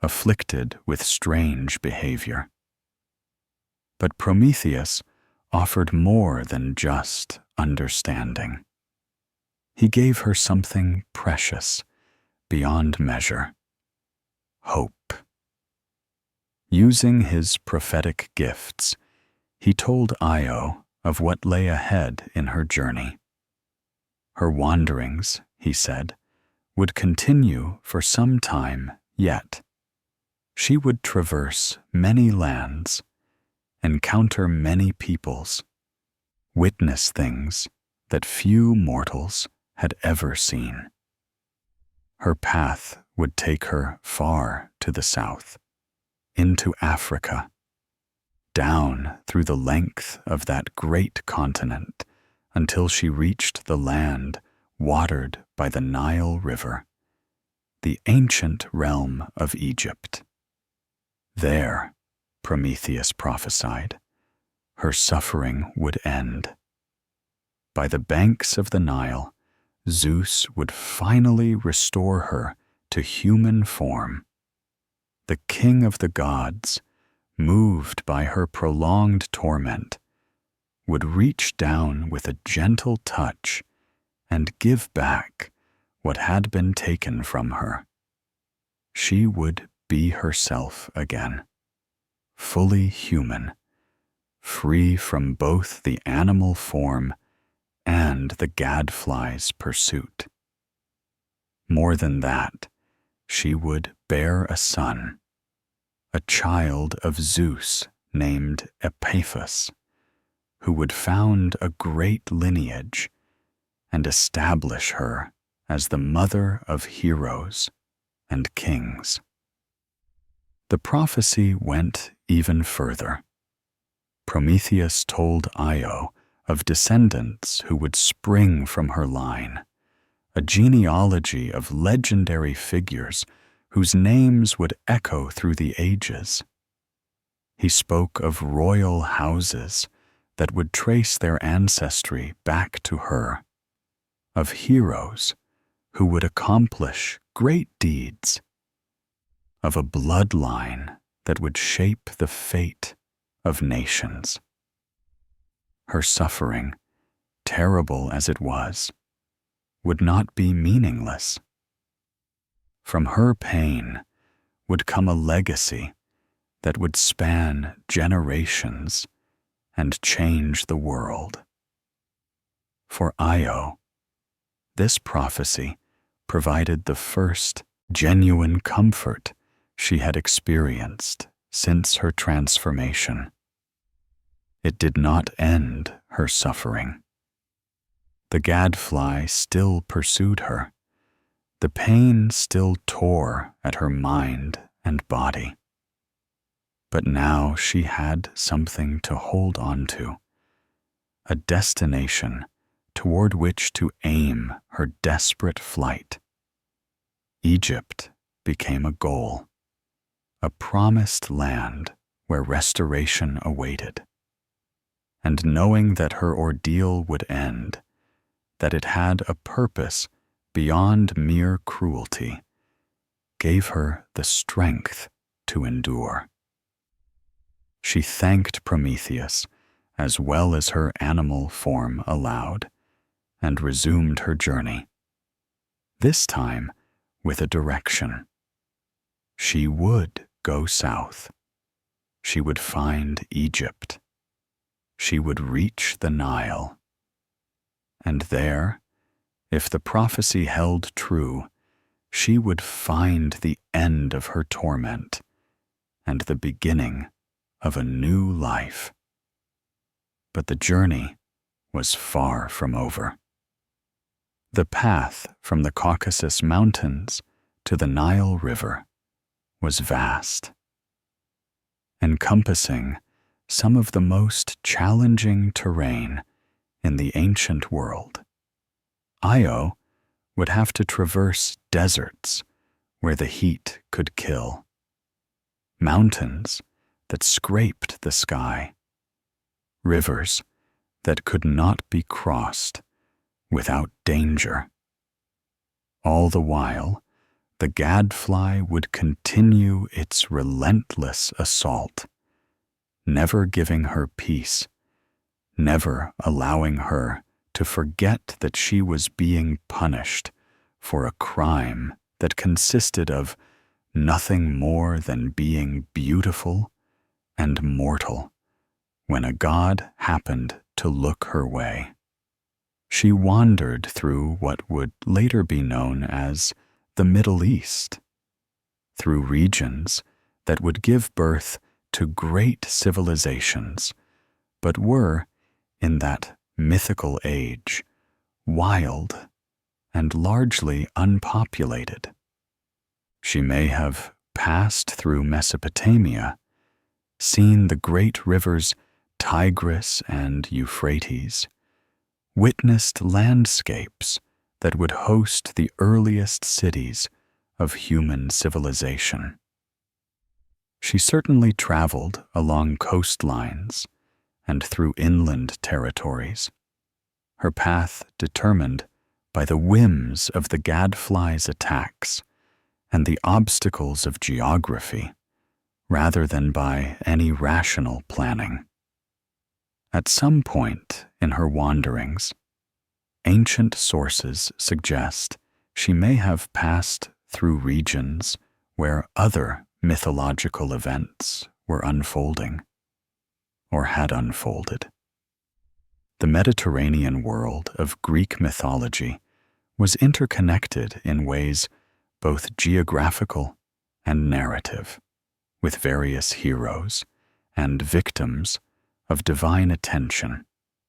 afflicted with strange behavior. But Prometheus offered more than just understanding. He gave her something precious, beyond measure: hope. Using his prophetic gifts, he told Io of what lay ahead in her journey. Her wanderings, he said, would continue for some time yet. She would traverse many lands, encounter many peoples, witness things that few mortals had ever seen. Her path would take her far to the south, into Africa, down through the length of that great continent until she reached the land watered by the Nile River, the ancient realm of Egypt. There, Prometheus prophesied, her suffering would end. By the banks of the Nile, Zeus would finally restore her to human form. The king of the gods, moved by her prolonged torment, would reach down with a gentle touch and give back what had been taken from her. She would be herself again, fully human, free from both the animal form and the gadfly's pursuit. More than that, she would bear a son, a child of Zeus named Epaphus, who would found a great lineage and establish her as the mother of heroes and kings. The prophecy went even further. Prometheus told Io of descendants who would spring from her line, a genealogy of legendary figures whose names would echo through the ages. He spoke of royal houses that would trace their ancestry back to her, of heroes who would accomplish great deeds, of a bloodline that would shape the fate of nations. Her suffering, terrible as it was, would not be meaningless. From her pain would come a legacy that would span generations and change the world. For Io, this prophecy provided the first genuine comfort she had experienced since her transformation. It did not end her suffering. The gadfly still pursued her. The pain still tore at her mind and body. But now she had something to hold on to, a destination toward which to aim her desperate flight. Egypt became a goal, a promised land where restoration awaited. And knowing that her ordeal would end, that it had a purpose beyond mere cruelty, gave her the strength to endure. She thanked Prometheus as well as her animal form allowed, and resumed her journey, this time with a direction. She would go south. She would find Egypt. She would reach the Nile. And there, if the prophecy held true, she would find the end of her torment and the beginning of a new life. But the journey was far from over. The path from the Caucasus Mountains to the Nile River was vast, encompassing some of the most challenging terrain in the ancient world. Io would have to traverse deserts where the heat could kill, mountains that scraped the sky, rivers that could not be crossed without danger. All the while, the gadfly would continue its relentless assault, never giving her peace, never allowing her to forget that she was being punished for a crime that consisted of nothing more than being beautiful and mortal when a god happened to look her way. She wandered through what would later be known as the Middle East, through regions that would give birth to great civilizations, but were, in that mythical age, wild and largely unpopulated. She may have passed through Mesopotamia, seen the great rivers Tigris and Euphrates, witnessed landscapes that would host the earliest cities of human civilization. She certainly traveled along coastlines and through inland territories, her path determined by the whims of the gadfly's attacks and the obstacles of geography, rather than by any rational planning. At some point in her wanderings, ancient sources suggest she may have passed through regions where other mythological events were unfolding, or had unfolded. The Mediterranean world of Greek mythology was interconnected in ways both geographical and narrative, with various heroes and victims of divine attention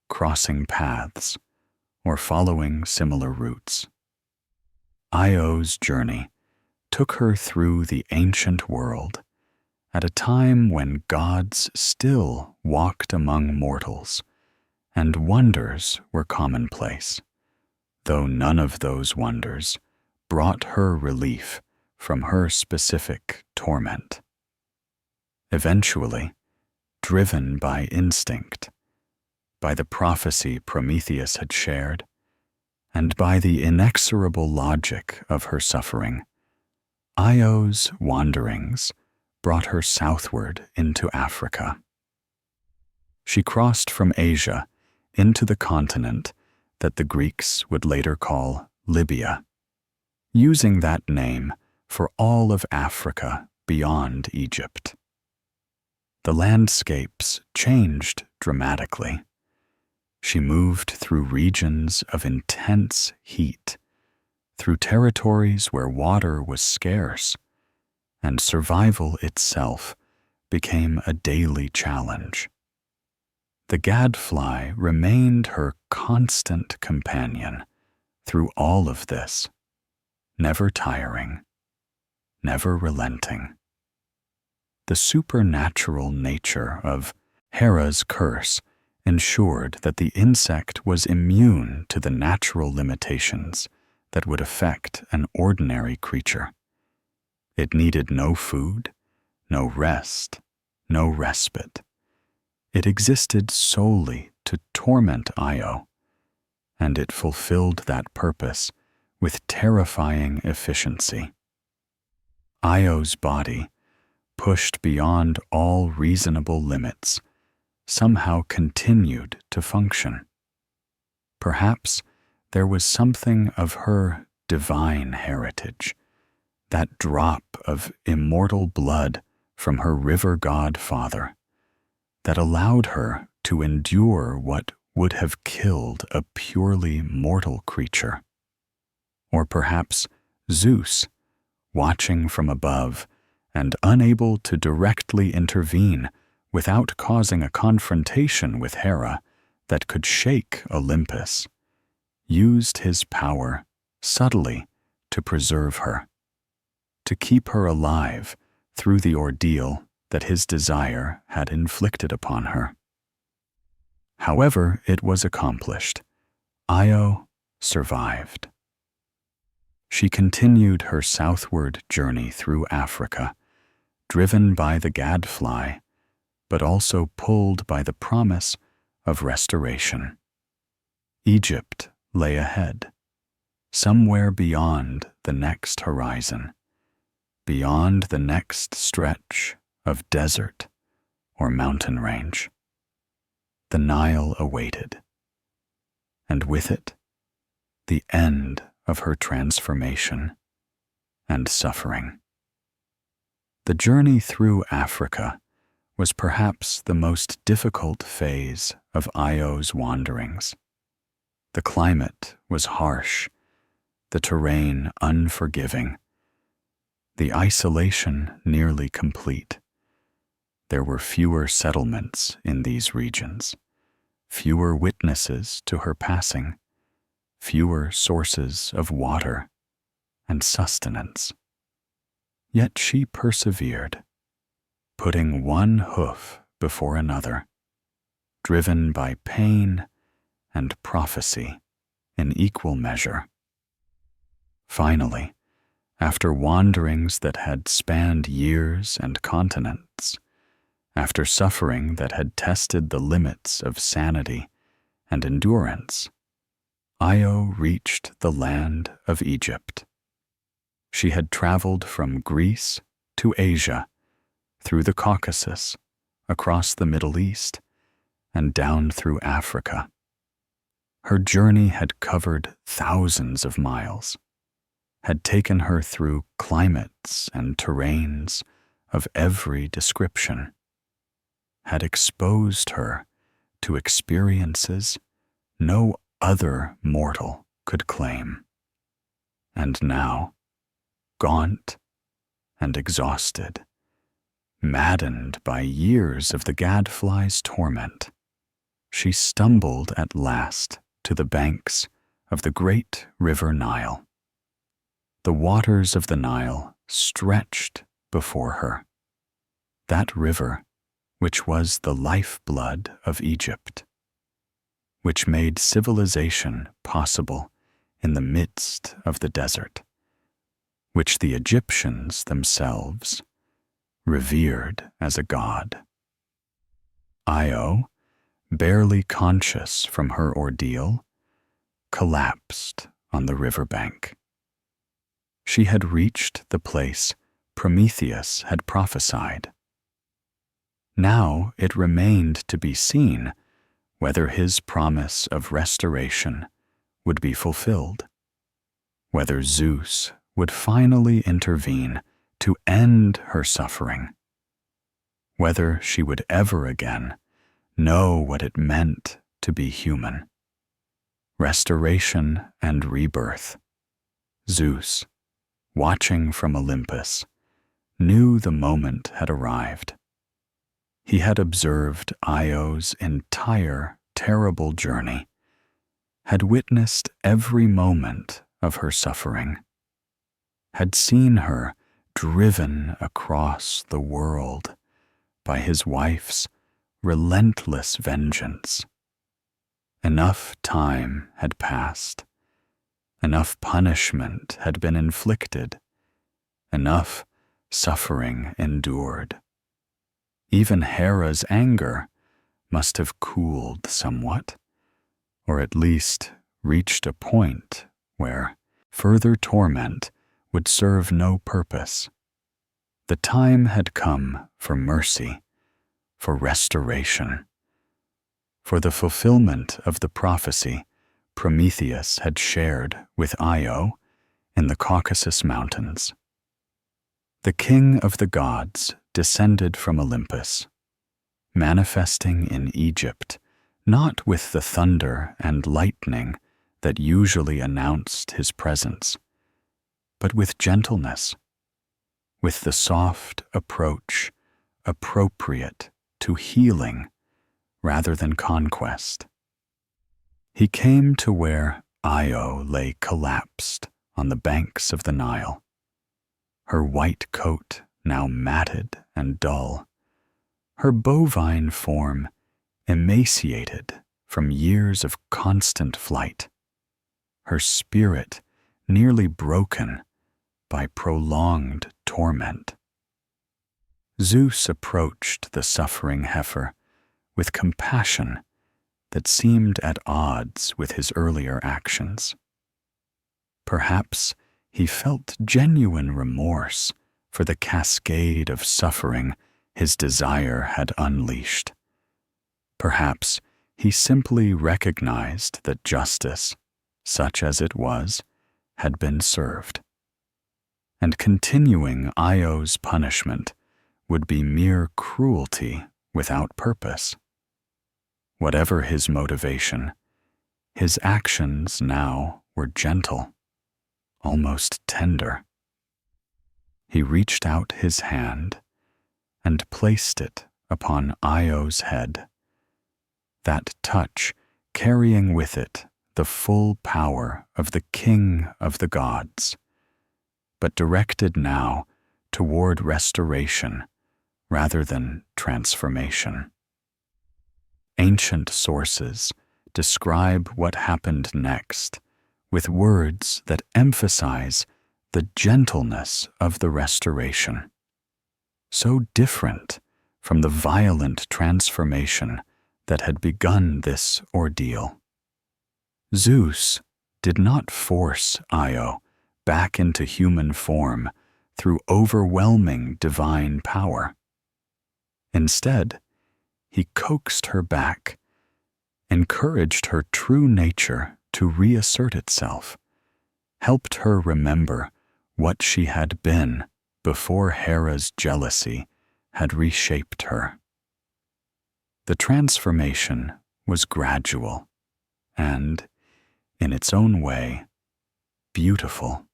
crossing paths or following similar routes. Io's journey took her through the ancient world at a time when gods still walked among mortals and wonders were commonplace, though none of those wonders brought her relief from her specific torment. Eventually, driven by instinct, by the prophecy Prometheus had shared, and by the inexorable logic of her suffering, Io's wanderings brought her southward into Africa. She crossed from Asia into the continent that the Greeks would later call Libya, using that name for all of Africa beyond Egypt. The landscapes changed dramatically. She moved through regions of intense heat, through territories where water was scarce, and survival itself became a daily challenge. The gadfly remained her constant companion through all of this, never tiring, never relenting. The supernatural nature of Hera's curse ensured that the insect was immune to the natural limitations that would affect an ordinary creature. It needed no food, no rest, no respite. It existed solely to torment Io, and it fulfilled that purpose with terrifying efficiency. Io's body, pushed beyond all reasonable limits, somehow continued to function. Perhaps there was something of her divine heritage, that drop of immortal blood from her river god father, that allowed her to endure what would have killed a purely mortal creature. Or perhaps Zeus, watching from above and unable to directly intervene without causing a confrontation with Hera that could shake Olympus, used his power subtly to preserve her, to keep her alive through the ordeal that his desire had inflicted upon her. However it was accomplished, Io survived. She continued her southward journey through Africa, driven by the gadfly, but also pulled by the promise of restoration. Egypt lay ahead, somewhere beyond the next horizon, beyond the next stretch of desert or mountain range. The Nile awaited, and with it, the end of her transformation and suffering. The journey through Africa was perhaps the most difficult phase of Io's wanderings. The climate was harsh, the terrain unforgiving, the isolation nearly complete. There were fewer settlements in these regions, fewer witnesses to her passing, fewer sources of water and sustenance. Yet she persevered, putting one hoof before another, driven by pain and prophecy in equal measure. Finally, after wanderings that had spanned years and continents, after suffering that had tested the limits of sanity and endurance, Io reached the land of Egypt. She had traveled from Greece to Asia, through the Caucasus, across the Middle East, and down through Africa. Her journey had covered thousands of miles, had taken her through climates and terrains of every description, had exposed her to experiences no other mortal could claim. And now, gaunt and exhausted, maddened by years of the gadfly's torment, she stumbled at last to the banks of the great river Nile. The waters of the Nile stretched before her, that river which was the lifeblood of Egypt, which made civilization possible in the midst of the desert, which the Egyptians themselves revered as a god. Io, barely conscious from her ordeal, collapsed on the riverbank. She had reached the place Prometheus had prophesied. Now it remained to be seen whether his promise of restoration would be fulfilled, whether Zeus would finally intervene to end her suffering, whether she would ever again know what it meant to be human. Restoration and rebirth. Zeus, watching from Olympus, knew the moment had arrived. He had observed Io's entire terrible journey, had witnessed every moment of her suffering, had seen her driven across the world by his wife's relentless vengeance. Enough time had passed, enough punishment had been inflicted, enough suffering endured. Even Hera's anger must have cooled somewhat, or at least reached a point where further torment would serve no purpose. The time had come for mercy, for restoration, for the fulfillment of the prophecy Prometheus had shared with Io in the Caucasus Mountains. The king of the gods descended from Olympus, manifesting in Egypt not with the thunder and lightning that usually announced his presence, but with gentleness, with the soft approach appropriate to healing rather than conquest. He came to where Io lay collapsed on the banks of the Nile, her white coat now matted and dull, her bovine form emaciated from years of constant flight, her spirit nearly broken by prolonged torment. Zeus approached the suffering heifer with compassion that seemed at odds with his earlier actions. Perhaps he felt genuine remorse for the cascade of suffering his desire had unleashed. Perhaps he simply recognized that justice, such as it was, had been served, and continuing Io's punishment would be mere cruelty without purpose. Whatever his motivation, his actions now were gentle, almost tender. He reached out his hand and placed it upon Io's head, that touch carrying with it the full power of the king of the gods, but directed now toward restoration rather than transformation. Ancient sources describe what happened next with words that emphasize the gentleness of the restoration, so different from the violent transformation that had begun this ordeal. Zeus did not force Io back into human form through overwhelming divine power. Instead, he coaxed her back, encouraged her true nature to reassert itself, helped her remember what she had been before Hera's jealousy had reshaped her. The transformation was gradual and, in its own way, beautiful.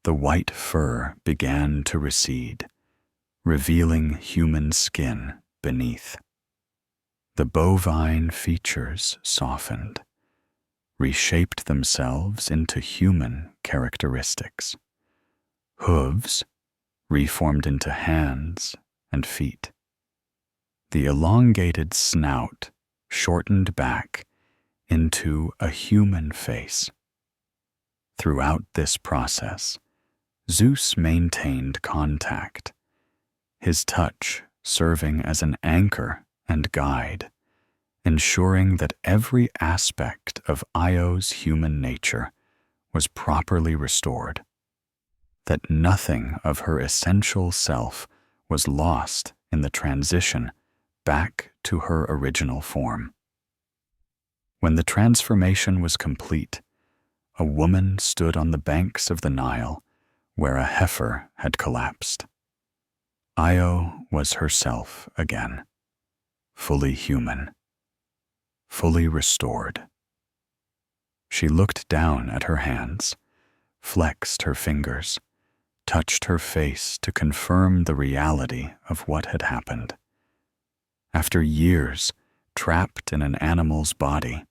The white fur began to recede, revealing human skin beneath. The bovine features softened, reshaped themselves into human characteristics. Hooves reformed into hands and feet. The elongated snout shortened back into a human face. Throughout this process, Zeus maintained contact, his touch serving as an anchor and guide, ensuring that every aspect of Io's human nature was properly restored, that nothing of her essential self was lost in the transition back to her original form. When the transformation was complete, a woman stood on the banks of the Nile where a heifer had collapsed. Io was herself again, fully human, fully restored. She looked down at her hands, flexed her fingers, touched her face to confirm the reality of what had happened. After years trapped in an animal's body,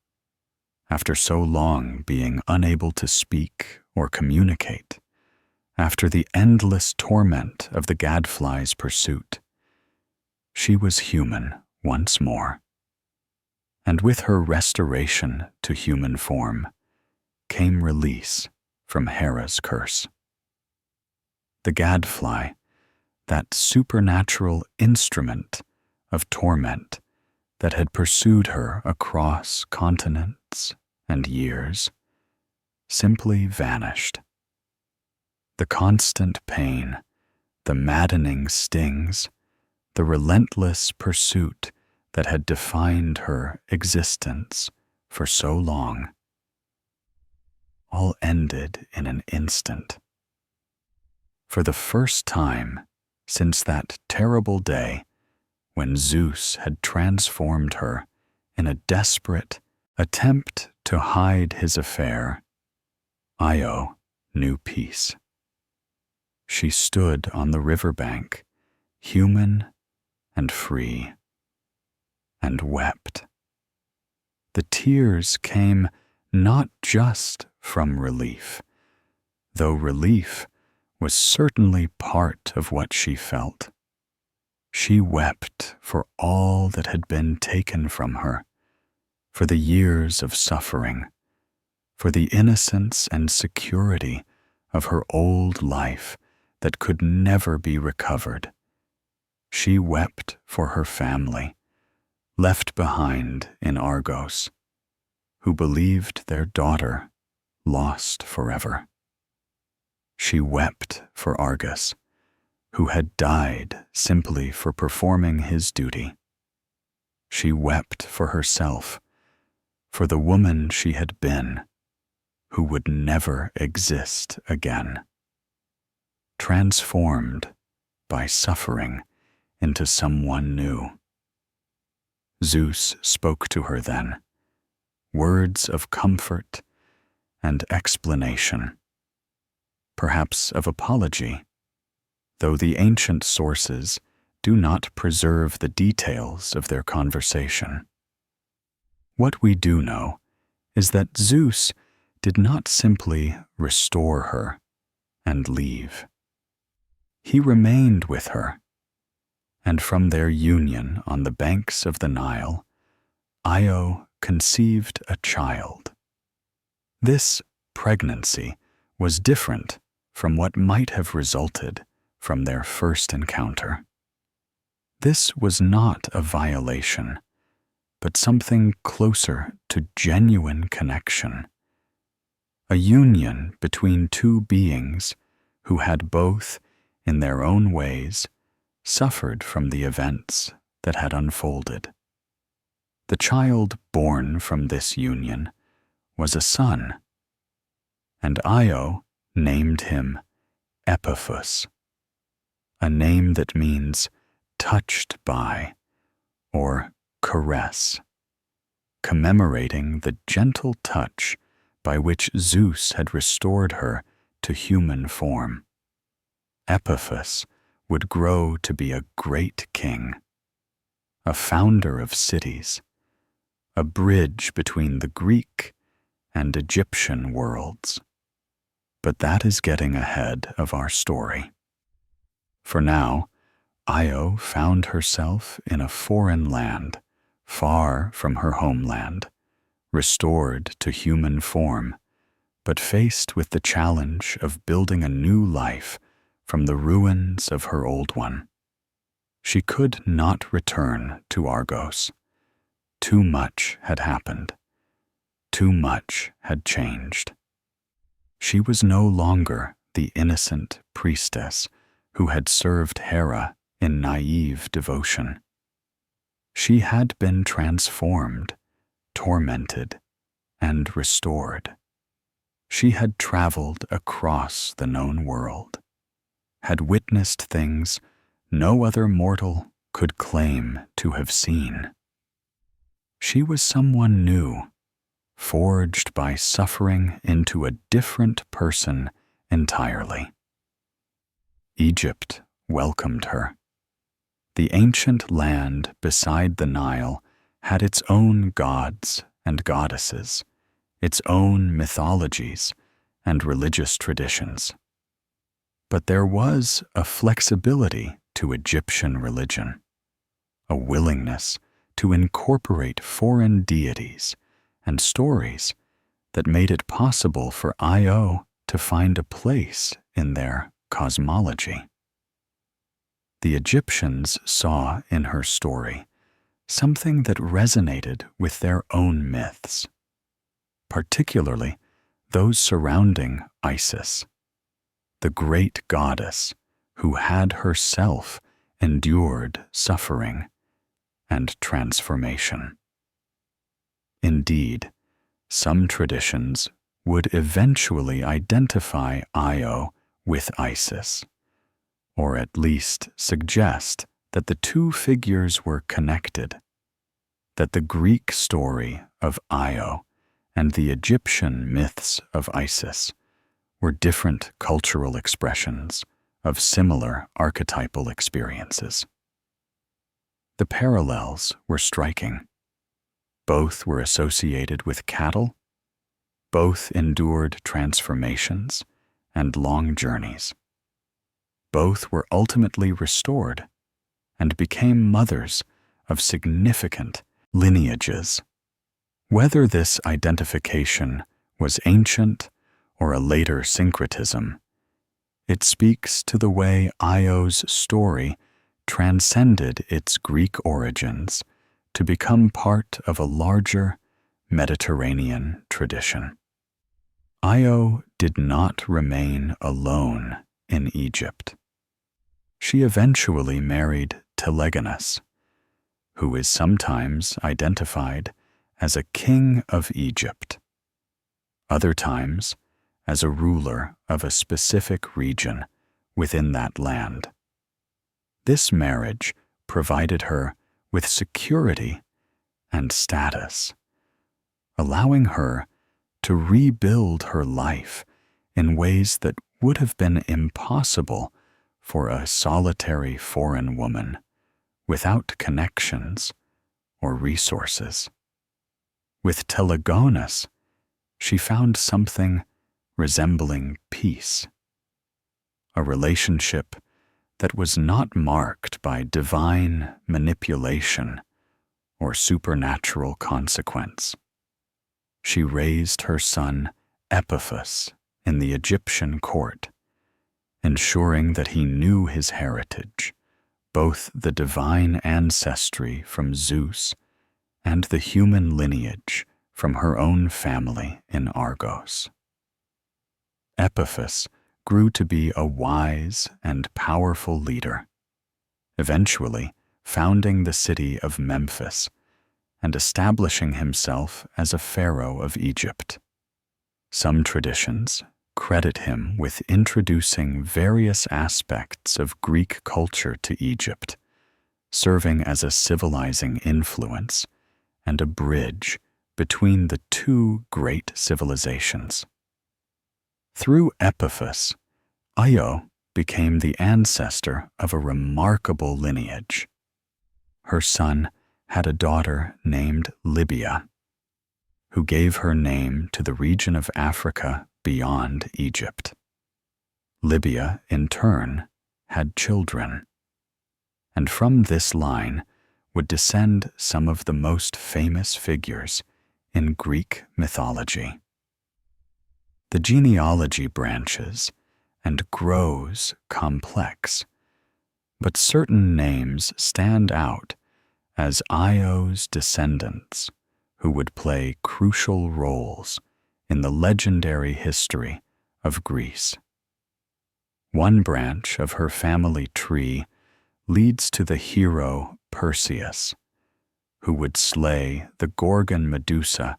after so long being unable to speak or communicate, after the endless torment of the gadfly's pursuit, she was human once more. And with her restoration to human form came release from Hera's curse. The gadfly, that supernatural instrument of torment that had pursued her across continents and years, simply vanished. The constant pain, the maddening stings, the relentless pursuit that had defined her existence for so long, all ended in an instant. For the first time since that terrible day when Zeus had transformed her in a desperate attempt to hide his affair, Io knew peace. She stood on the riverbank, human and free, and wept. The tears came not just from relief, though relief was certainly part of what she felt. She wept for all that had been taken from her, for the years of suffering, for the innocence and security of her old life that could never be recovered. She wept for her family, left behind in Argos, who believed their daughter lost forever. She wept for Argus, who had died simply for performing his duty. She wept for herself, for the woman she had been, who would never exist again. Transformed by suffering into someone new. Zeus spoke to her then, words of comfort and explanation, perhaps of apology, though the ancient sources do not preserve the details of their conversation. What we do know is that Zeus did not simply restore her and leave. He remained with her, and from their union on the banks of the Nile, Io conceived a child. This pregnancy was different from what might have resulted from their first encounter. This was not a violation, but something closer to genuine connection, a union between two beings who had both, in their own ways, suffered from the events that had unfolded. The child born from this union was a son, and Io named him Epiphus, a name that means touched by or caress, commemorating the gentle touch by which Zeus had restored her to human form. Epiphus would grow to be a great king, a founder of cities, a bridge between the Greek and Egyptian worlds. But that is getting ahead of our story. For now, Io found herself in a foreign land, far from her homeland, restored to human form, but faced with the challenge of building a new life from the ruins of her old one. She could not return to Argos. Too much had happened. Too much had changed. She was no longer the innocent priestess who had served Hera in naive devotion. She had been transformed, tormented, and restored. She had traveled across the known world, had witnessed things no other mortal could claim to have seen. She was someone new, forged by suffering into a different person entirely. Egypt welcomed her. The ancient land beside the Nile had its own gods and goddesses, its own mythologies and religious traditions. But there was a flexibility to Egyptian religion, a willingness to incorporate foreign deities and stories that made it possible for Io to find a place in their cosmology. The Egyptians saw in her story something that resonated with their own myths, particularly those surrounding Isis, the great goddess who had herself endured suffering and transformation. Indeed, some traditions would eventually identify Io with Isis, or at least suggest that the two figures were connected, that the Greek story of Io and the Egyptian myths of Isis were different cultural expressions of similar archetypal experiences. The parallels were striking. Both were associated with cattle. Both endured transformations and long journeys. Both were ultimately restored and became mothers of significant lineages. Whether this identification was ancient or a later syncretism, it speaks to the way Io's story transcended its Greek origins to become part of a larger Mediterranean tradition. Io did not remain alone in Egypt. she eventually married Telegonus, who is sometimes identified as a king of Egypt, other times as a ruler of a specific region within that land. This marriage provided her with security and status, allowing her to rebuild her life in ways that would have been impossible for a solitary foreign woman without connections or resources. With Telegonus, she found something resembling peace, a relationship that was not marked by divine manipulation or supernatural consequence. She raised her son Epiphus in the Egyptian court, ensuring that he knew his heritage, both the divine ancestry from Zeus and the human lineage from her own family in Argos. Epiphus grew to be a wise and powerful leader, eventually founding the city of Memphis and establishing himself as a pharaoh of Egypt. Some traditions credit him with introducing various aspects of Greek culture to Egypt, serving as a civilizing influence and a bridge between the two great civilizations. Through Epiphus, Io became the ancestor of a remarkable lineage. Her son had a daughter named Libya, who gave her name to the region of Africa beyond Egypt. Libya, in turn, had children, and from this line would descend some of the most famous figures in Greek mythology. The genealogy branches and grows complex, but certain names stand out as Io's descendants who would play crucial roles in the legendary history of Greece. One branch of her family tree leads to the hero Perseus, who would slay the Gorgon Medusa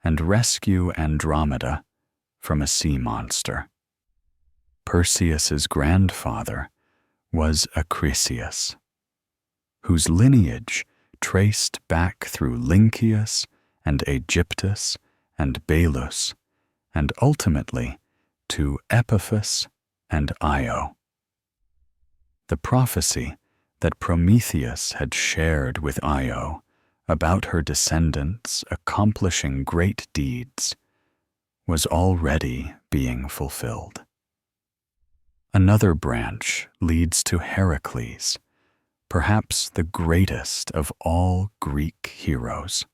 and rescue Andromeda from a sea monster. Perseus's grandfather was Acrisius, whose lineage traced back through Lynceus and Aegyptus and Belus, and ultimately to Epiphus and Io. The prophecy that Prometheus had shared with Io about her descendants accomplishing great deeds was already being fulfilled. Another branch leads to Heracles, perhaps the greatest of all Greek heroes.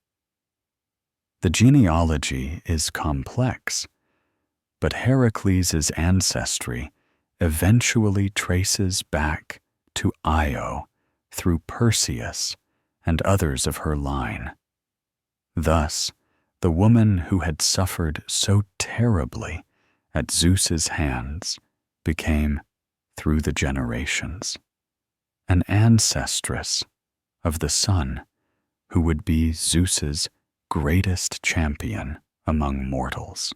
The genealogy is complex, but Heracles' ancestry eventually traces back to Io through Perseus and others of her line. Thus, the woman who had suffered so terribly at Zeus's hands became, through the generations, an ancestress of the sun who would be Zeus's greatest champion among mortals.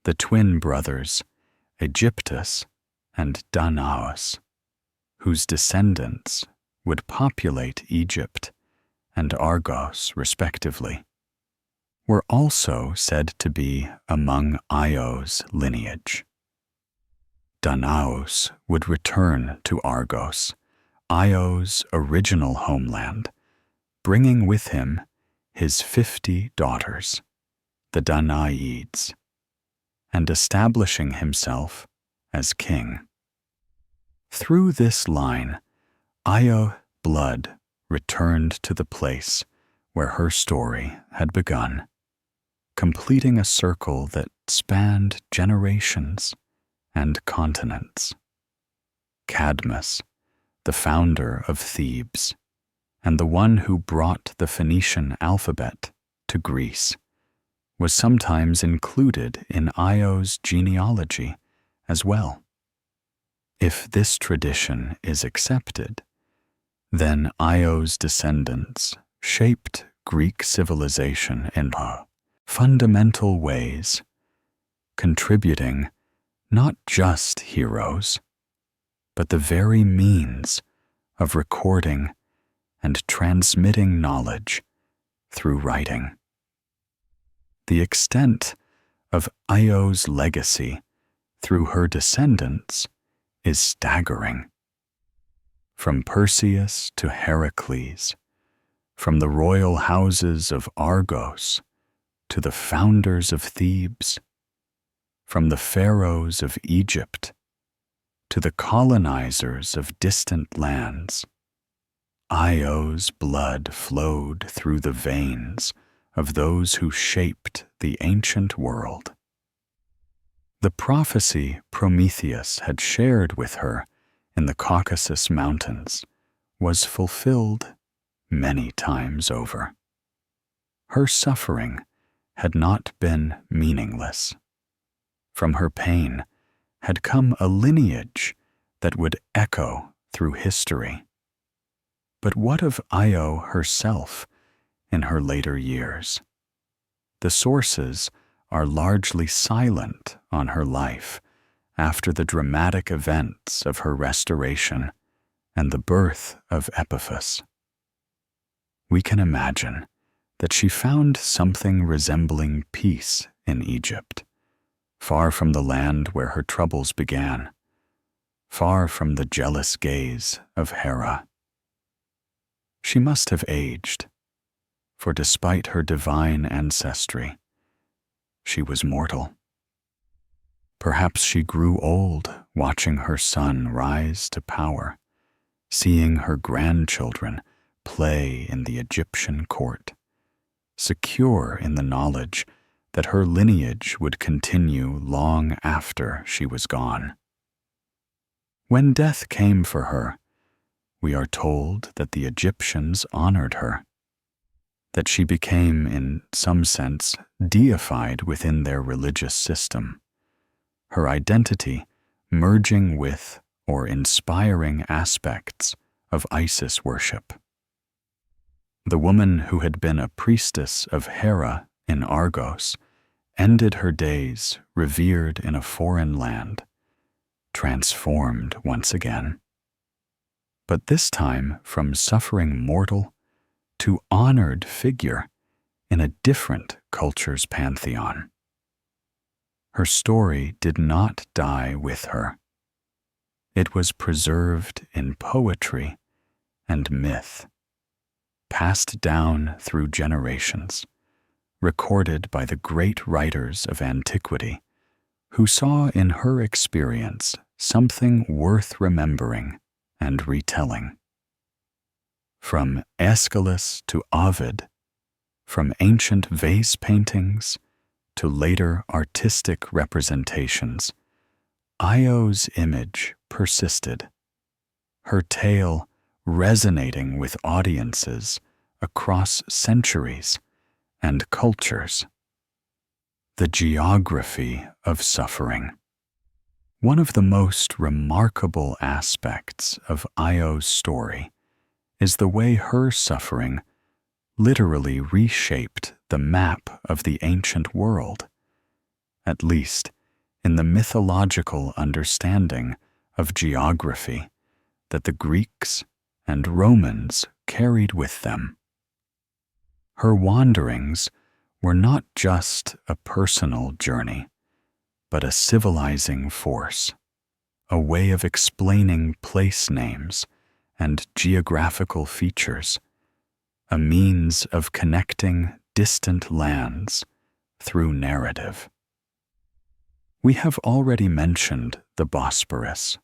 The twin brothers, Aegyptus and Danaus, whose descendants would populate Egypt and Argos respectively, were also said to be among Io's lineage. Danaus would return to Argos, Io's original homeland, bringing with him his 50 daughters, the Danaides, and establishing himself as king. Through this line, Io blood returned to the place where her story had begun, completing a circle that spanned generations and continents. Cadmus, the founder of Thebes, and the one who brought the Phoenician alphabet to Greece, was sometimes included in Io's genealogy as well. If this tradition is accepted, then Io's descendants shaped Greek civilization in fundamental ways, contributing not just heroes, but the very means of recording and transmitting knowledge through writing. The extent of Io's legacy through her descendants is staggering. From Perseus to Heracles, from the royal houses of Argos to the founders of Thebes, from the pharaohs of Egypt to the colonizers of distant lands, Io's blood flowed through the veins of those who shaped the ancient world. The prophecy Prometheus had shared with her in the Caucasus Mountains was fulfilled many times over. Her suffering had not been meaningless. From her pain had come a lineage that would echo through history. But what of Io herself in her later years? The sources are largely silent on her life after the dramatic events of her restoration and the birth of Epiphus. We can imagine that she found something resembling peace in Egypt, far from the land where her troubles began, far from the jealous gaze of Hera. She must have aged, for despite her divine ancestry, she was mortal. Perhaps she grew old watching her son rise to power, seeing her grandchildren play in the Egyptian court, secure in the knowledge that her lineage would continue long after she was gone. When death came for her, we are told that the Egyptians honored her, that she became, in some sense, deified within their religious system, her identity merging with or inspiring aspects of Isis worship. The woman who had been a priestess of Hera in Argos ended her days revered in a foreign land, transformed once again, but this time from suffering mortal to honored figure in a different culture's pantheon. Her story did not die with her. It was preserved in poetry and myth, passed down through generations, recorded by the great writers of antiquity, who saw in her experience something worth remembering and retelling. From Aeschylus to Ovid, from ancient vase paintings to later artistic representations, Io's image persisted, her tale resonating with audiences across centuries and cultures. The geography of suffering. One of the most remarkable aspects of Io's story is the way her suffering literally reshaped the map of the ancient world, at least in the mythological understanding of geography that the Greeks and Romans carried with them. Her wanderings were not just a personal journey, but a civilizing force, a way of explaining place names and geographical features, a means of connecting distant lands through narrative. We have already mentioned the Bosporus,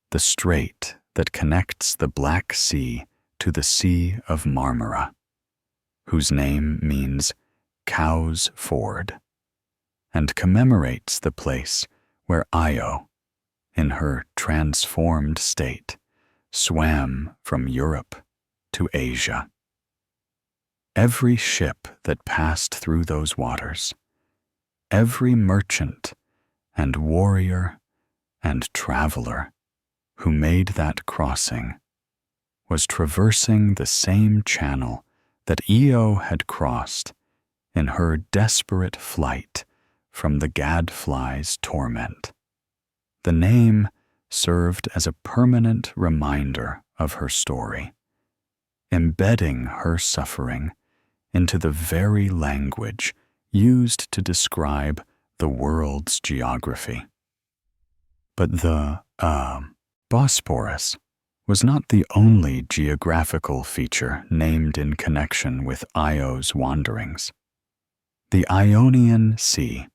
the strait that connects the Black Sea to the Sea of Marmara, whose name means Cow's Ford, and commemorates the place where Io, in her transformed state, swam from Europe to Asia. Every ship that passed through those waters, every merchant and warrior and traveler who made that crossing was traversing the same channel that Io had crossed in her desperate flight from the gadfly's torment. The name served as a permanent reminder of her story, embedding her suffering into the very language used to describe the world's geography. But the Bosporus was not the only geographical feature named in connection with Io's wanderings. The Ionian Sea,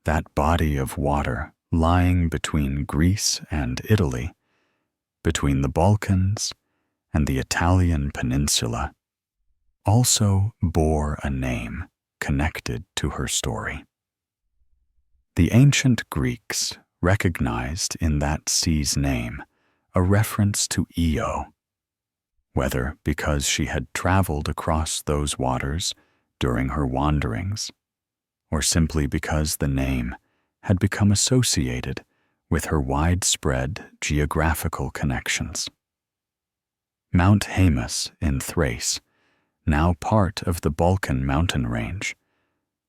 that body of water lying between Greece and Italy, between the Balkans and the Italian peninsula, also bore a name connected to her story. The ancient Greeks recognized in that sea's name a reference to Io, whether because she had traveled across those waters during her wanderings, or simply because the name had become associated with her widespread geographical connections. Mount Hermes in Thrace, now part of the Balkan mountain range,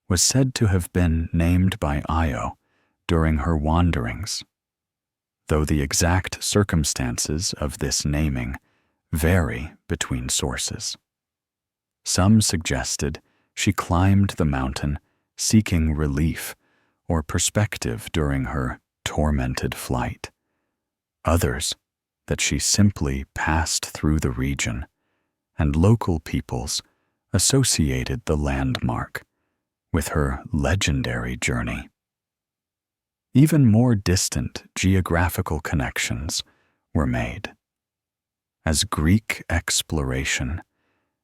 was said to have been named by Io during her wanderings, though the exact circumstances of this naming vary between sources. Some suggested she climbed the mountain seeking relief or perspective during her tormented flight. Others, that she simply passed through the region, and local peoples associated the landmark with her legendary journey. Even more distant geographical connections were made. As Greek exploration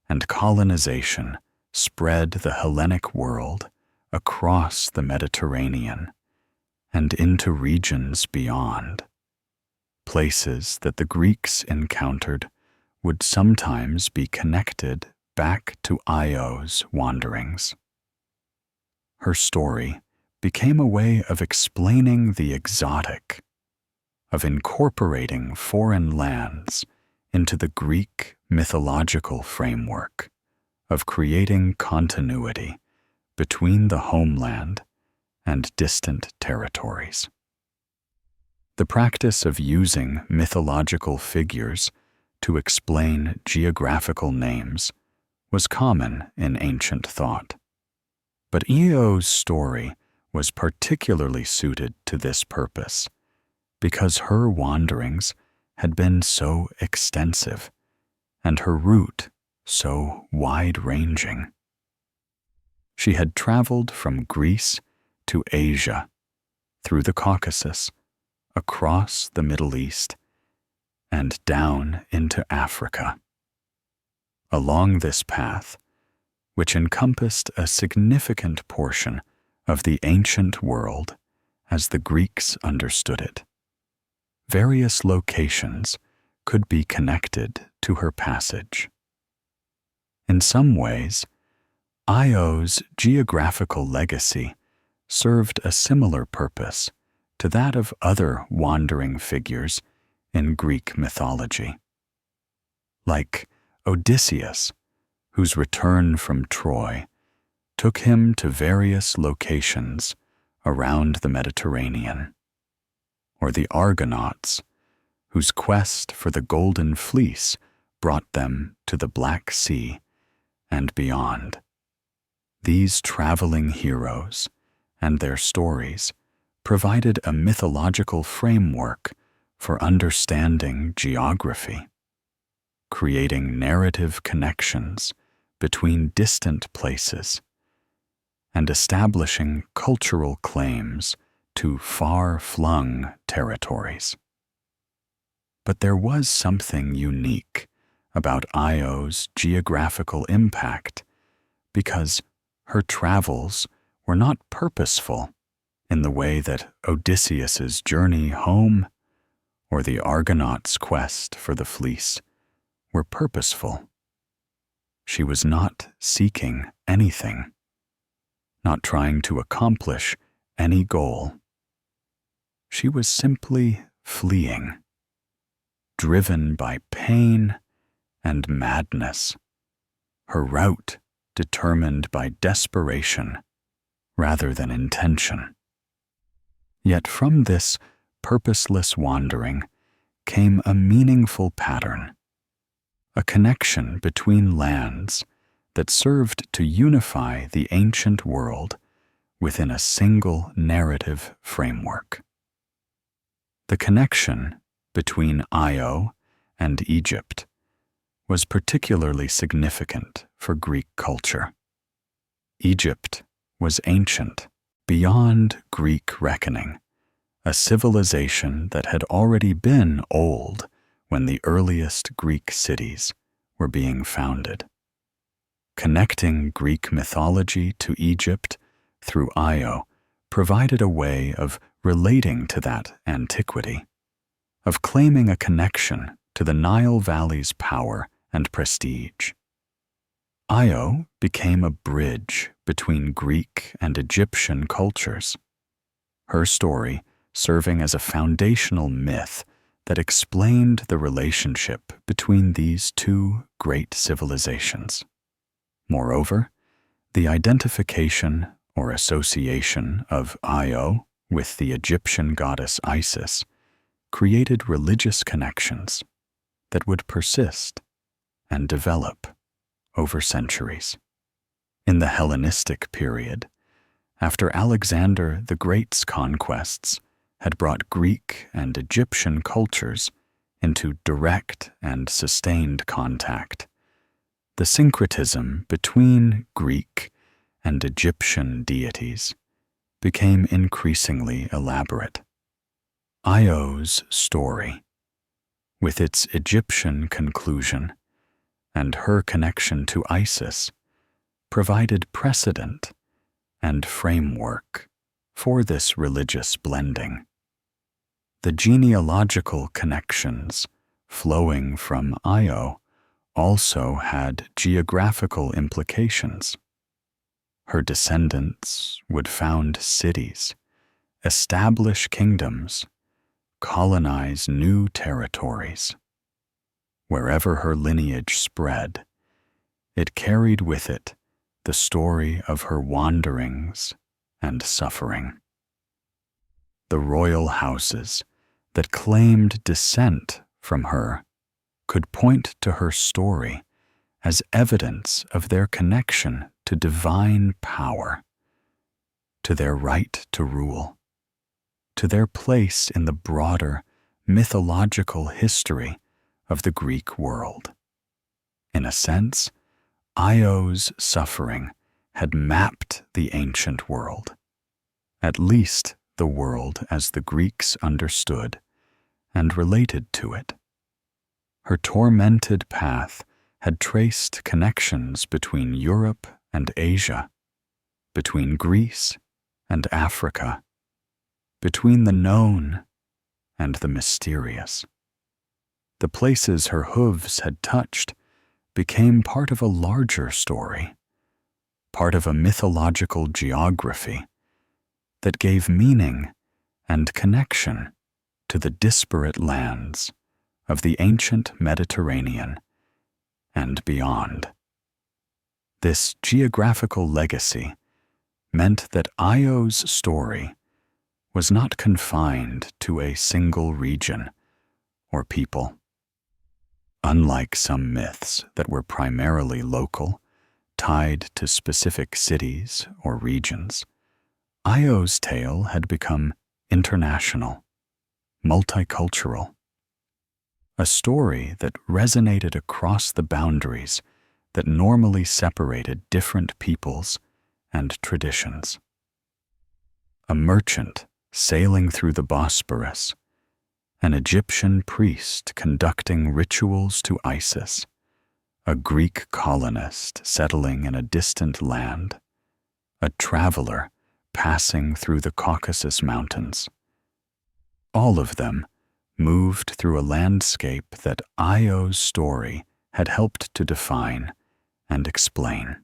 and colonization spread the Hellenic world across the Mediterranean and into regions beyond, places that the Greeks encountered would sometimes be connected back to Io's wanderings. Her story became a way of explaining the exotic, of incorporating foreign lands into the Greek mythological framework, of creating continuity between the homeland and distant territories. The practice of using mythological figures to explain geographical names was common in ancient thought. But Io's story was particularly suited to this purpose because her wanderings had been so extensive and her route so wide-ranging. She had traveled from Greece to Asia, through the Caucasus, across the Middle East, and down into Africa. Along this path, which encompassed a significant portion of the ancient world as the Greeks understood it, various locations could be connected to her passage. In some ways, Io's geographical legacy served a similar purpose to that of other wandering figures in Greek mythology. Like Odysseus, whose return from Troy took him to various locations around the Mediterranean, or the Argonauts, whose quest for the Golden Fleece brought them to the Black Sea and beyond. These traveling heroes and their stories provided a mythological framework for understanding geography, creating narrative connections between distant places, and establishing cultural claims to far-flung territories. But there was something unique about Io's geographical impact because her travels were not purposeful in the way that Odysseus's journey home or the Argonauts' quest for the fleece were purposeful. She was not seeking anything, not trying to accomplish any goal. She was simply fleeing, driven by pain and madness, her route determined by desperation rather than intention. Yet from this purposeless wandering came a meaningful pattern, a connection between lands that served to unify the ancient world within a single narrative framework. The connection between Io and Egypt was particularly significant for Greek culture. Egypt was ancient, beyond Greek reckoning, a civilization that had already been old when the earliest Greek cities were being founded. Connecting Greek mythology to Egypt through Io provided a way of relating to that antiquity, of claiming a connection to the Nile Valley's power and prestige. Io became a bridge between Greek and Egyptian cultures, her story serving as a foundational myth that explained the relationship between these two great civilizations. Moreover, the identification or association of Io with the Egyptian goddess Isis created religious connections that would persist and develop over centuries. In the Hellenistic period, after Alexander the Great's conquests had brought Greek and Egyptian cultures into direct and sustained contact, the syncretism between Greek and Egyptian deities became increasingly elaborate. Io's story, with its Egyptian conclusion and her connection to Isis, provided precedent and framework for this religious blending. The genealogical connections flowing from Io also had geographical implications. Her descendants would found cities, establish kingdoms, colonize new territories. Wherever her lineage spread, it carried with it the story of her wanderings and suffering. The royal houses that claimed descent from her could point to her story as evidence of their connection to divine power, to their right to rule, to their place in the broader mythological history of the Greek world. In a sense, Io's suffering had mapped the ancient world, at least the world as the Greeks understood and related to it. Her tormented path had traced connections between Europe and Asia, between Greece and Africa, between the known and the mysterious. The places her hooves had touched became part of a larger story, part of a mythological geography that gave meaning and connection to the disparate lands of the ancient Mediterranean and beyond. This geographical legacy meant that Io's story was not confined to a single region or people. Unlike some myths that were primarily local, tied to specific cities or regions, Io's tale had become international, multicultural, a story that resonated across the boundaries that normally separated different peoples and traditions. A merchant sailing through the Bosporus, an Egyptian priest conducting rituals to Isis, a Greek colonist settling in a distant land, a traveler passing through the Caucasus Mountains. All of them moved through a landscape that Io's story had helped to define and explain.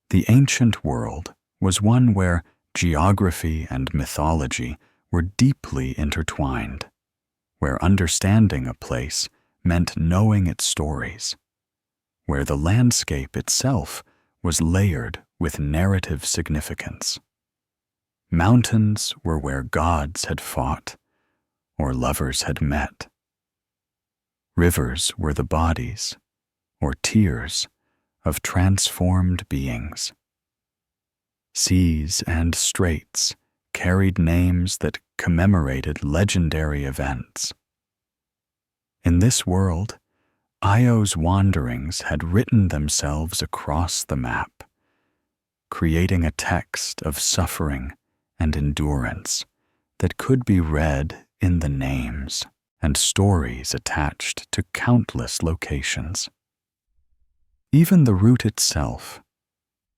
The ancient world was one where geography and mythology were deeply intertwined, where understanding a place meant knowing its stories, where the landscape itself was layered with narrative significance. Mountains were where gods had fought or lovers had met. Rivers were the bodies or tears of transformed beings. Seas and straits carried names that commemorated legendary events. In this world, Io's wanderings had written themselves across the map, creating a text of suffering and endurance that could be read in the names and stories attached to countless locations. Even the route itself,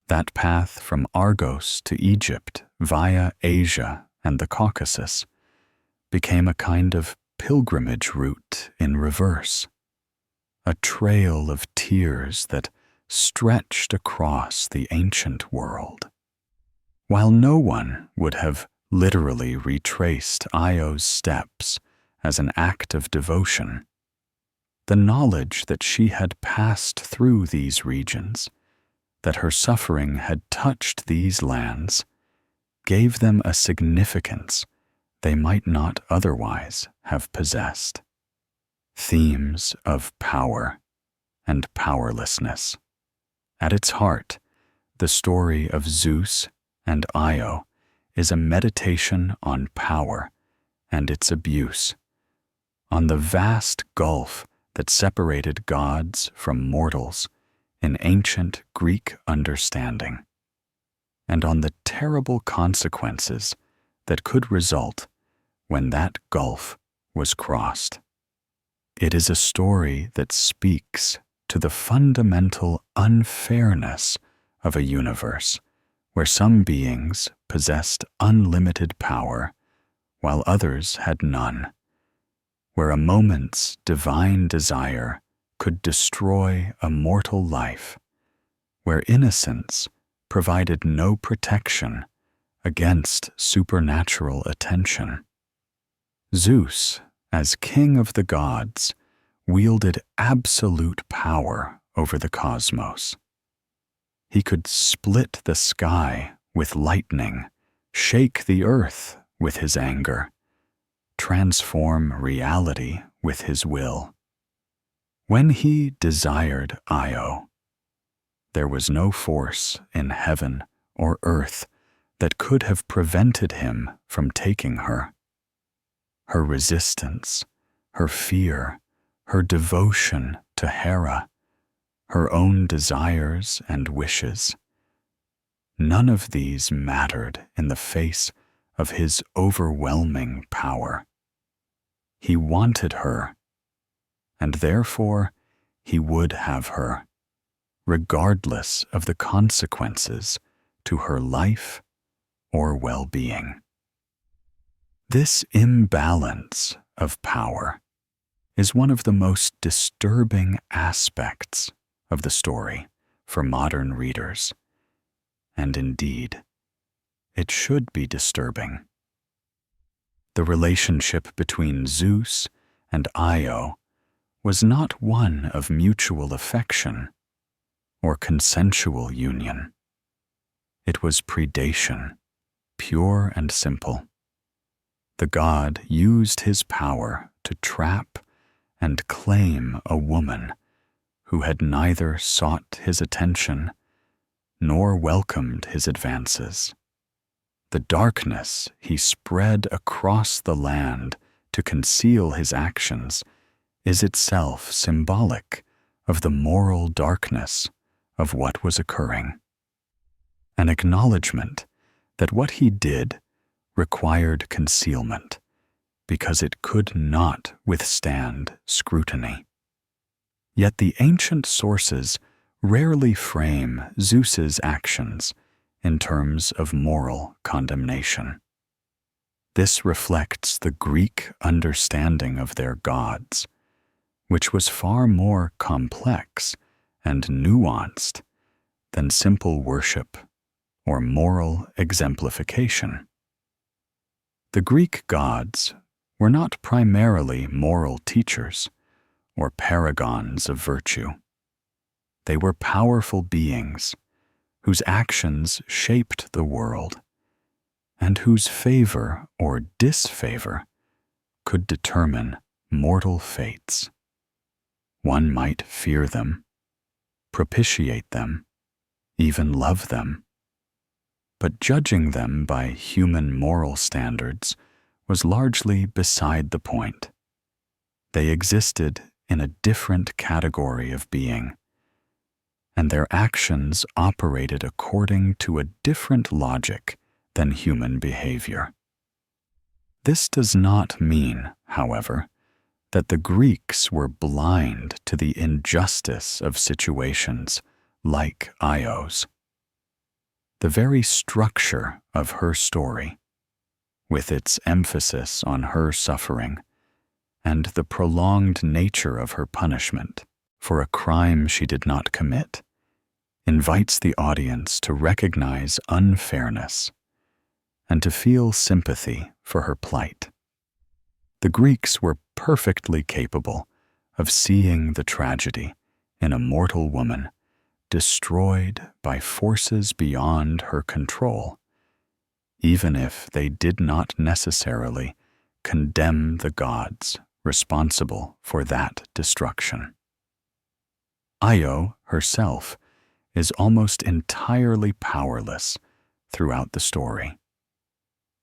that path from Argos to Egypt via Asia and the Caucasus, became a kind of pilgrimage route in reverse, a trail of tears that stretched across the ancient world. While no one would have literally retraced Io's steps as an act of devotion, the knowledge that she had passed through these regions, that her suffering had touched these lands, gave them a significance they might not otherwise have possessed. Themes of power and powerlessness. At its heart, the story of Zeus and Io is a meditation on power and its abuse, on the vast gulf that separated gods from mortals in ancient Greek understanding, and on the terrible consequences that could result when that gulf was crossed. It is a story that speaks to the fundamental unfairness of a universe where some beings possessed unlimited power while others had none, where a moment's divine desire could destroy a mortal life, where innocence provided no protection against supernatural attention. Zeus, as king of the gods, wielded absolute power over the cosmos. He could split the sky with lightning, shake the earth with his anger, transform reality with his will. When he desired Io, there was no force in heaven or earth that could have prevented him from taking her. Her resistance, her fear, her devotion to Hera, her own desires and wishes, none of these mattered in the face of his overwhelming power. He wanted her, and therefore he would have her, regardless of the consequences to her life or well-being. This imbalance of power is one of the most disturbing aspects of the story for modern readers, and indeed, it should be disturbing. The relationship between Zeus and Io was not one of mutual affection or consensual union. It was predation, pure and simple. The god used his power to trap and claim a woman who had neither sought his attention nor welcomed his advances. The darkness he spread across the land to conceal his actions is itself symbolic of the moral darkness of what was occurring. An acknowledgement that what he did required concealment because it could not withstand scrutiny. Yet the ancient sources rarely frame Zeus's actions in terms of moral condemnation. This reflects the Greek understanding of their gods, which was far more complex and nuanced than simple worship or moral exemplification. The Greek gods were not primarily moral teachers or paragons of virtue. They were powerful beings whose actions shaped the world and whose favor or disfavor could determine mortal fates. One might fear them, propitiate them, even love them. But judging them by human moral standards was largely beside the point. They existed in a different category of being, and their actions operated according to a different logic than human behavior. This does not mean, however, that the Greeks were blind to the injustice of situations like Io's. The very structure of her story, with its emphasis on her suffering and the prolonged nature of her punishment for a crime she did not commit, invites the audience to recognize unfairness and to feel sympathy for her plight. The Greeks were perfectly capable of seeing the tragedy in a mortal woman destroyed by forces beyond her control, even if they did not necessarily condemn the gods responsible for that destruction. Io herself is almost entirely powerless throughout the story.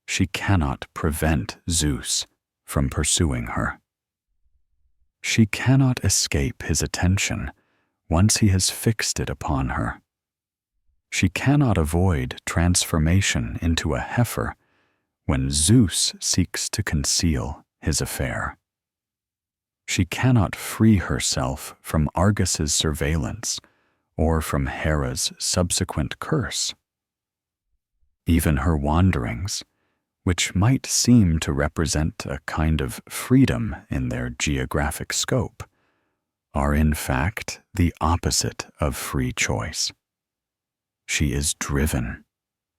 She cannot prevent Zeus from pursuing her. She cannot escape his attention once he has fixed it upon her. She cannot avoid transformation into a heifer when Zeus seeks to conceal his affair. She cannot free herself from Argus's surveillance or from Hera's subsequent curse. Even her wanderings, which might seem to represent a kind of freedom in their geographic scope, are in fact the opposite of free choice. She is driven,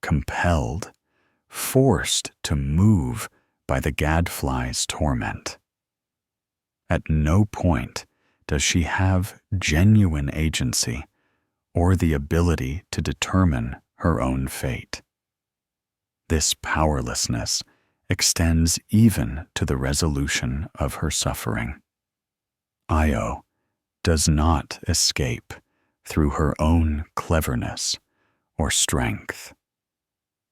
compelled, forced to move by the gadfly's torment. At no point does she have genuine agency or the ability to determine her own fate. This powerlessness extends even to the resolution of her suffering. Io does not escape through her own cleverness or strength.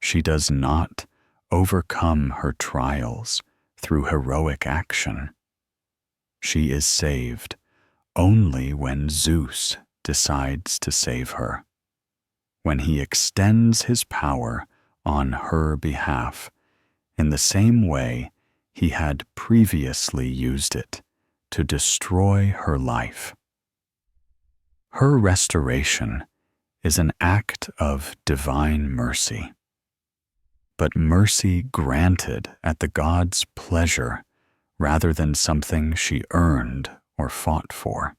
She does not overcome her trials through heroic action. She is saved only when Zeus decides to save her, when he extends his power on her behalf in the same way he had previously used it to destroy her life. Her restoration is an act of divine mercy, but mercy granted at the god's pleasure rather than something she earned or fought for.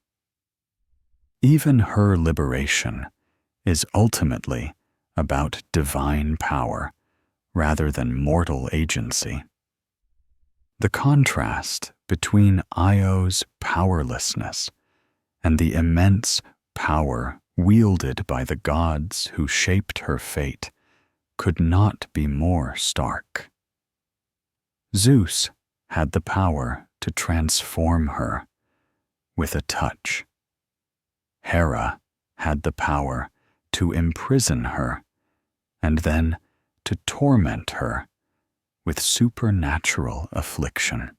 Even her liberation is ultimately about divine power rather than mortal agency. The contrast between Io's powerlessness and the immense power wielded by the gods who shaped her fate could not be more stark. Zeus had the power to transform her with a touch. Hera had the power to imprison her and then to torment her with supernatural affliction.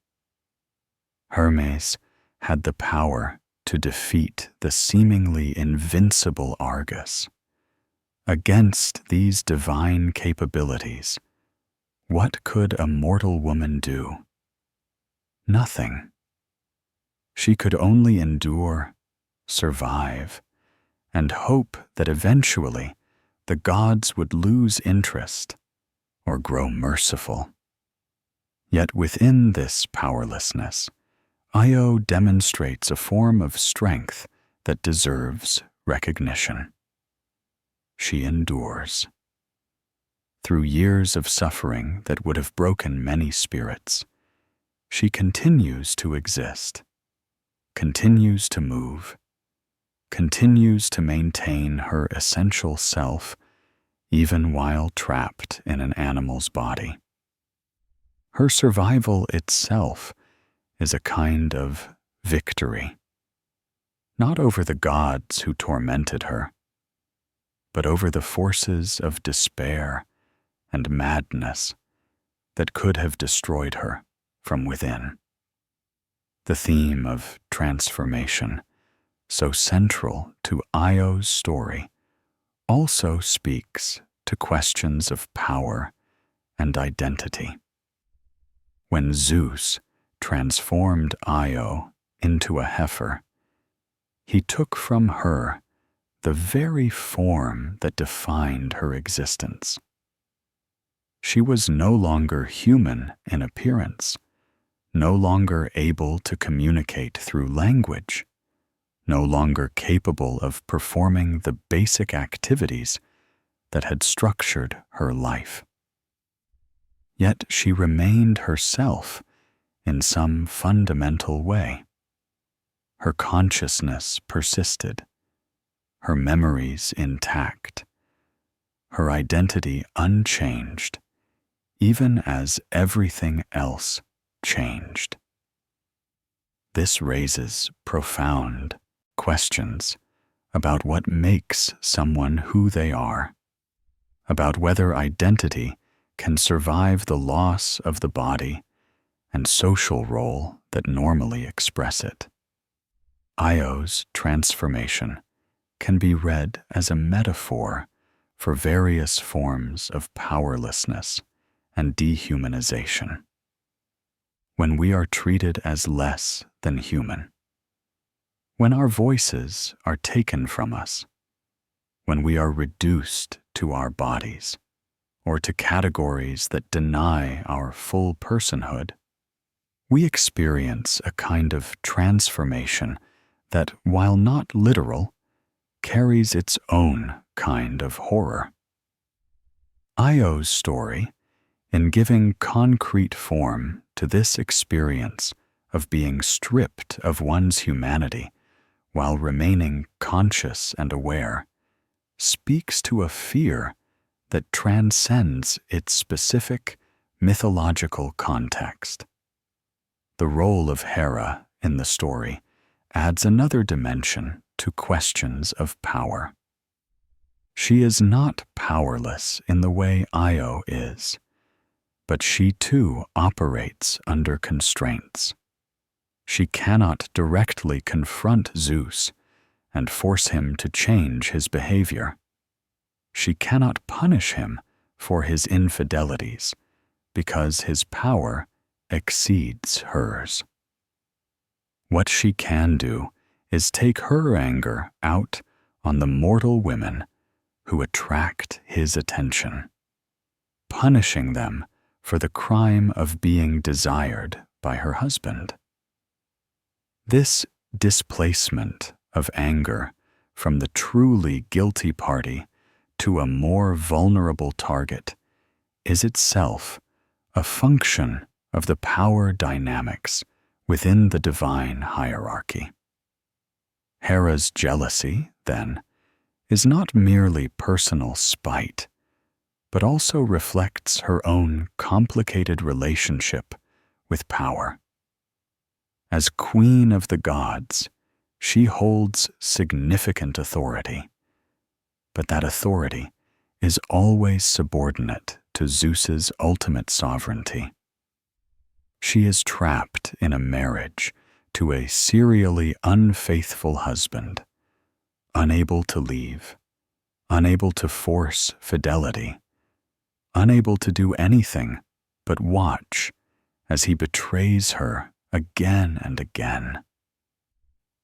Hermes had the power to defeat the seemingly invincible Argus. Against these divine capabilities, what could a mortal woman do? Nothing. She could only endure, survive, and hope that eventually the gods would lose interest or grow merciful. Yet within this powerlessness, Io demonstrates a form of strength that deserves recognition. She endures. Through years of suffering that would have broken many spirits, she continues to exist, continues to move, continues to maintain her essential self even while trapped in an animal's body. Her survival itself is a kind of victory, not over the gods who tormented her, but over the forces of despair and madness that could have destroyed her from within. The theme of transformation, so central to Io's story, also speaks to questions of power and identity. When Zeus transformed Io into a heifer, he took from her the very form that defined her existence. She was no longer human in appearance, no longer able to communicate through language, no longer capable of performing the basic activities that had structured her life. Yet she remained herself in some fundamental way. Her consciousness persisted, her memories intact, her identity unchanged, even as everything else changed. This raises profound questions about what makes someone who they are, about whether identity can survive the loss of the body and social role that normally express it. Io's transformation can be read as a metaphor for various forms of powerlessness and dehumanization. When we are treated as less than human, when our voices are taken from us, when we are reduced to our bodies or to categories that deny our full personhood, we experience a kind of transformation that, while not literal, carries its own kind of horror. Io's story, in giving concrete form to this experience of being stripped of one's humanity while remaining conscious and aware, speaks to a fear that transcends its specific mythological context. The role of Hera in the story adds another dimension to questions of power. She is not powerless in the way Io is, but she too operates under constraints. She cannot directly confront Zeus and force him to change his behavior. She cannot punish him for his infidelities because his power exceeds hers. What she can do is take her anger out on the mortal women who attract his attention, punishing them for the crime of being desired by her husband. This displacement of anger from the truly guilty party to a more vulnerable target is itself a function of the power dynamics within the divine hierarchy. Hera's jealousy, then, is not merely personal spite, but also reflects her own complicated relationship with power. As queen of the gods, she holds significant authority, but that authority is always subordinate to Zeus's ultimate sovereignty. She is trapped in a marriage to a serially unfaithful husband, unable to leave, unable to force fidelity, unable to do anything but watch as he betrays her again and again.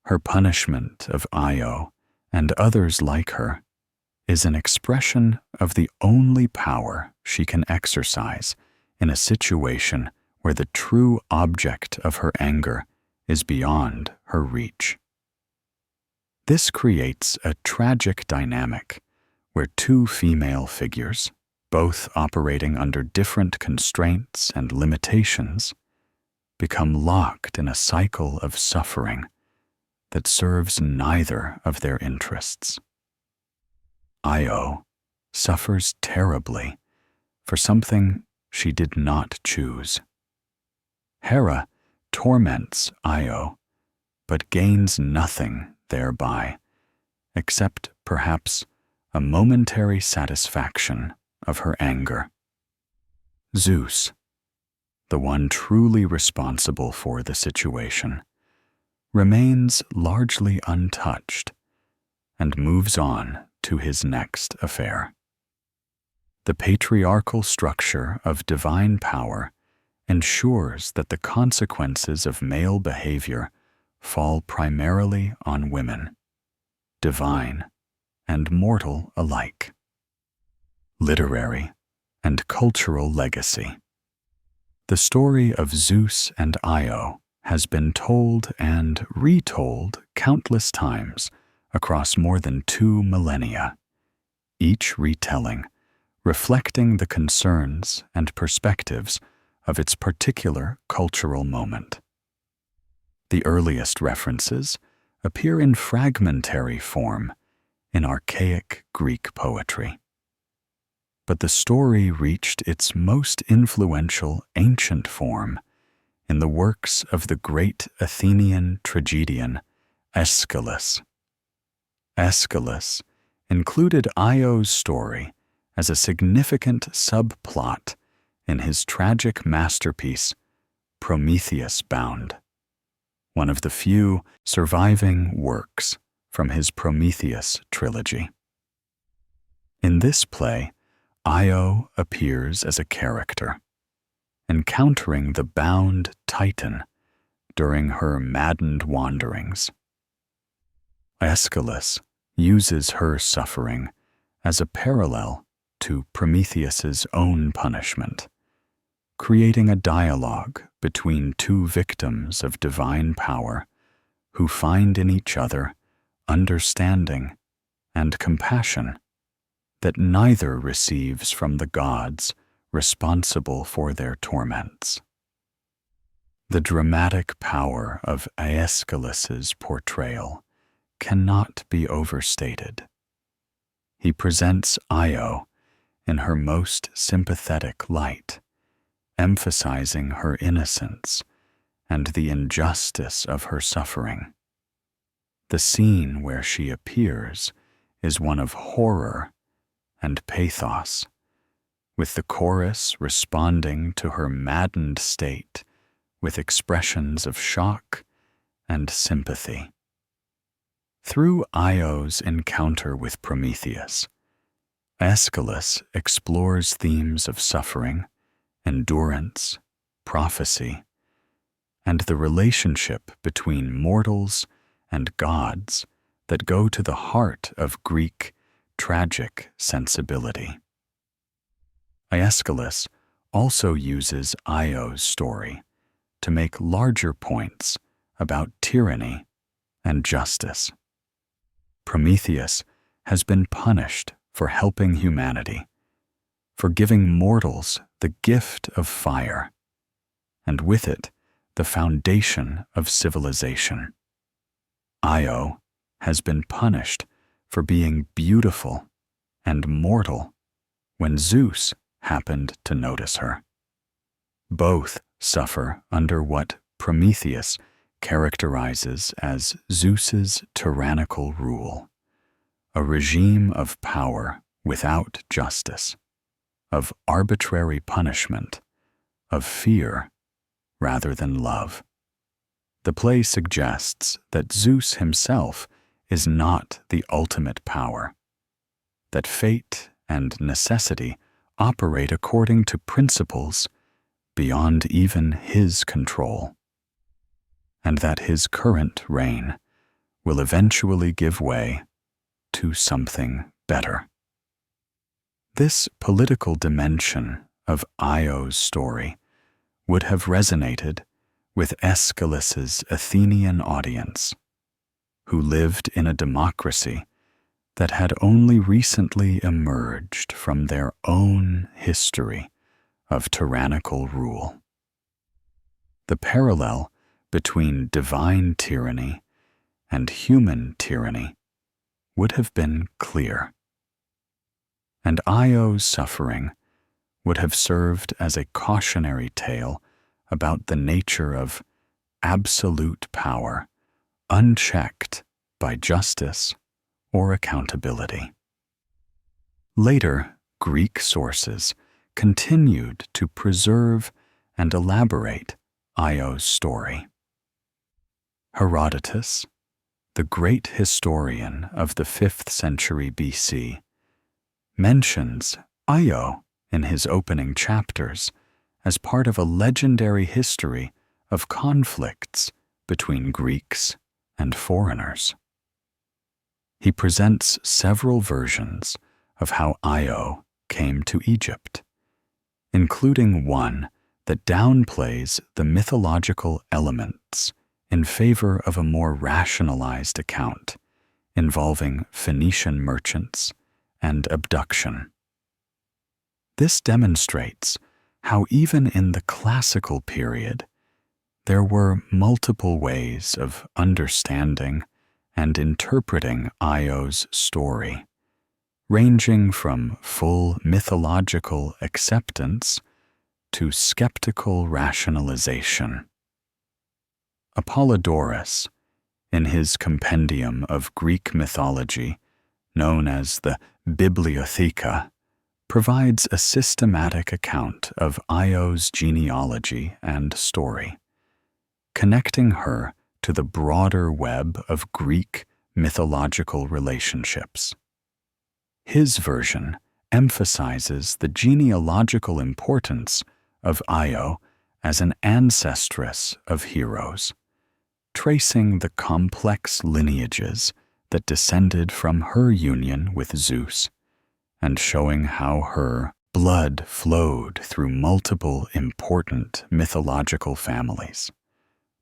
Her punishment of Io and others like her is an expression of the only power she can exercise in a situation where the true object of her anger is beyond her reach. This creates a tragic dynamic where two female figures, both operating under different constraints and limitations, become locked in a cycle of suffering that serves neither of their interests. Io suffers terribly for something she did not choose. Hera torments Io, but gains nothing thereby, except perhaps a momentary satisfaction of her anger. Zeus, the one truly responsible for the situation, remains largely untouched and moves on to his next affair. The patriarchal structure of divine power ensures that the consequences of male behavior fall primarily on women, divine and mortal alike. Literary and cultural legacy. The story of Zeus and Io has been told and retold countless times across more than 2 millennia, each retelling reflecting the concerns and perspectives of its particular cultural moment. The earliest references appear in fragmentary form in archaic Greek poetry. But the story reached its most influential ancient form in the works of the great Athenian tragedian Aeschylus. Aeschylus included Io's story as a significant subplot in his tragic masterpiece, Prometheus Bound, one of the few surviving works from his Prometheus trilogy. In this play, Io appears as a character, encountering the bound Titan during her maddened wanderings. Aeschylus uses her suffering as a parallel to Prometheus's own punishment, creating a dialogue between 2 victims of divine power who find in each other understanding and compassion that neither receives from the gods responsible for their torments. The dramatic power of Aeschylus's portrayal cannot be overstated. He presents Io in her most sympathetic light, emphasizing her innocence and the injustice of her suffering. The scene where she appears is one of horror and pathos, with the chorus responding to her maddened state with expressions of shock and sympathy. Through Io's encounter with Prometheus, Aeschylus explores themes of suffering, endurance, prophecy, and the relationship between mortals and gods that go to the heart of Greek tragic sensibility. Aeschylus also uses Io's story to make larger points about tyranny and justice. Prometheus has been punished for helping humanity, for giving mortals the gift of fire, and with it the foundation of civilization. Io has been punished for being beautiful and mortal when Zeus happened to notice her. Both suffer under what Prometheus characterizes as Zeus's tyrannical rule, a regime of power without justice, of arbitrary punishment, of fear rather than love. The play suggests that Zeus himself is not the ultimate power, that fate and necessity operate according to principles beyond even his control, and that his current reign will eventually give way to something better. This political dimension of Io's story would have resonated with Aeschylus's Athenian audience, who lived in a democracy that had only recently emerged from their own history of tyrannical rule. the parallel between divine tyranny and human tyranny would have been clear. And Io's suffering would have served as a cautionary tale about the nature of absolute power, unchecked by justice or accountability. Later, Greek sources continued to preserve and elaborate Io's story. Herodotus, the great historian of the 5th century BC, mentions Io in his opening chapters as part of a legendary history of conflicts between Greeks and foreigners. He presents several versions of how Io came to Egypt, including one that downplays the mythological elements in favor of a more rationalized account involving Phoenician merchants and abduction. This demonstrates how even in the classical period, there were multiple ways of understanding and interpreting Io's story, ranging from full mythological acceptance to skeptical rationalization. Apollodorus, in his compendium of Greek mythology, known as the Bibliotheca, provides a systematic account of Io's genealogy and story, connecting her to the broader web of Greek mythological relationships. His version emphasizes the genealogical importance of Io as an ancestress of heroes, tracing the complex lineages that descended from her union with Zeus, and showing how her blood flowed through multiple important mythological families.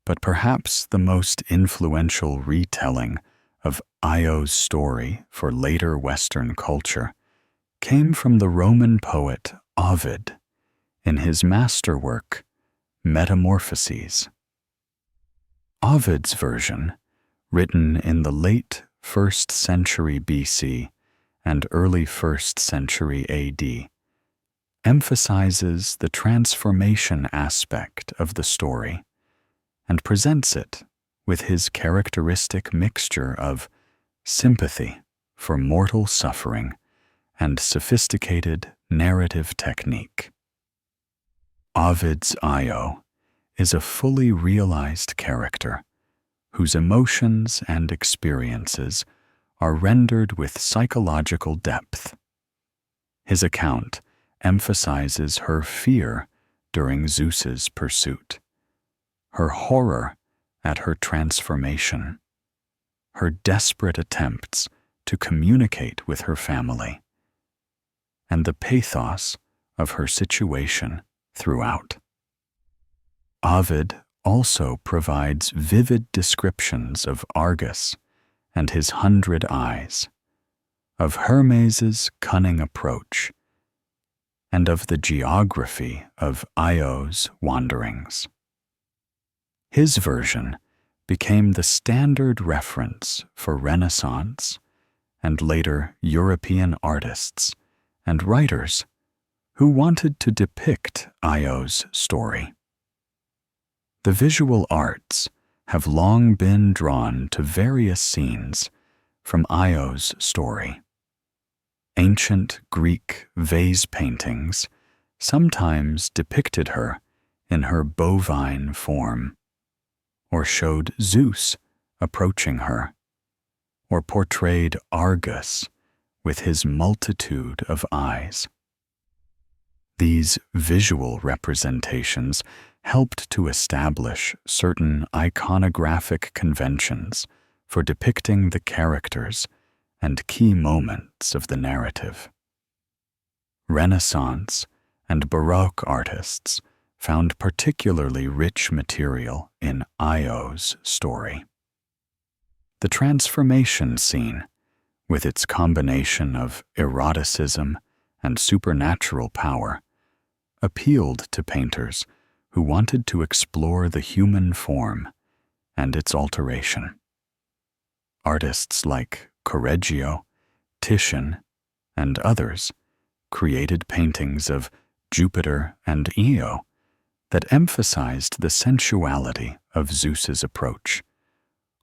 But perhaps the most influential retelling of Io's story for later Western culture came from the Roman poet Ovid in his masterwork, Metamorphoses. Ovid's version, written in the late 1st century BC and early 1st century AD, emphasizes the transformation aspect of the story and presents it with his characteristic mixture of sympathy for mortal suffering and sophisticated narrative technique. Ovid's Io is a fully realized character whose emotions and experiences are rendered with psychological depth. His account emphasizes her fear during Zeus's pursuit, her horror at her transformation, her desperate attempts to communicate with her family, and the pathos of her situation throughout. Ovid also provides vivid descriptions of Argus and his 100 eyes, of Hermes's cunning approach, and of the geography of Io's wanderings. His version became the standard reference for Renaissance and later European artists and writers who wanted to depict Io's story. The visual arts have long been drawn to various scenes from Io's story. Ancient Greek vase paintings sometimes depicted her in her bovine form, or showed Zeus approaching her, or portrayed Argus with his multitude of eyes. These visual representations helped to establish certain iconographic conventions for depicting the characters and key moments of the narrative. Renaissance and Baroque artists found particularly rich material in Io's story. The transformation scene, with its combination of eroticism and supernatural power, appealed to painters who wanted to explore the human form and its alteration. Artists like Correggio, Titian, and others created paintings of Jupiter and Io that emphasized the sensuality of Zeus's approach,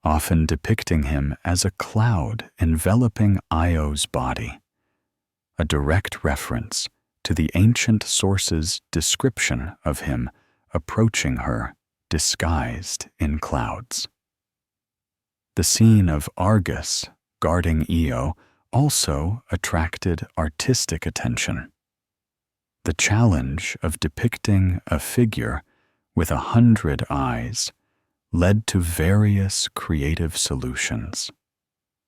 often depicting him as a cloud enveloping Io's body, a direct reference to the ancient source's description of him approaching her disguised in clouds. The scene of Argus guarding Io also attracted artistic attention. The challenge of depicting a figure with 100 eyes led to various creative solutions,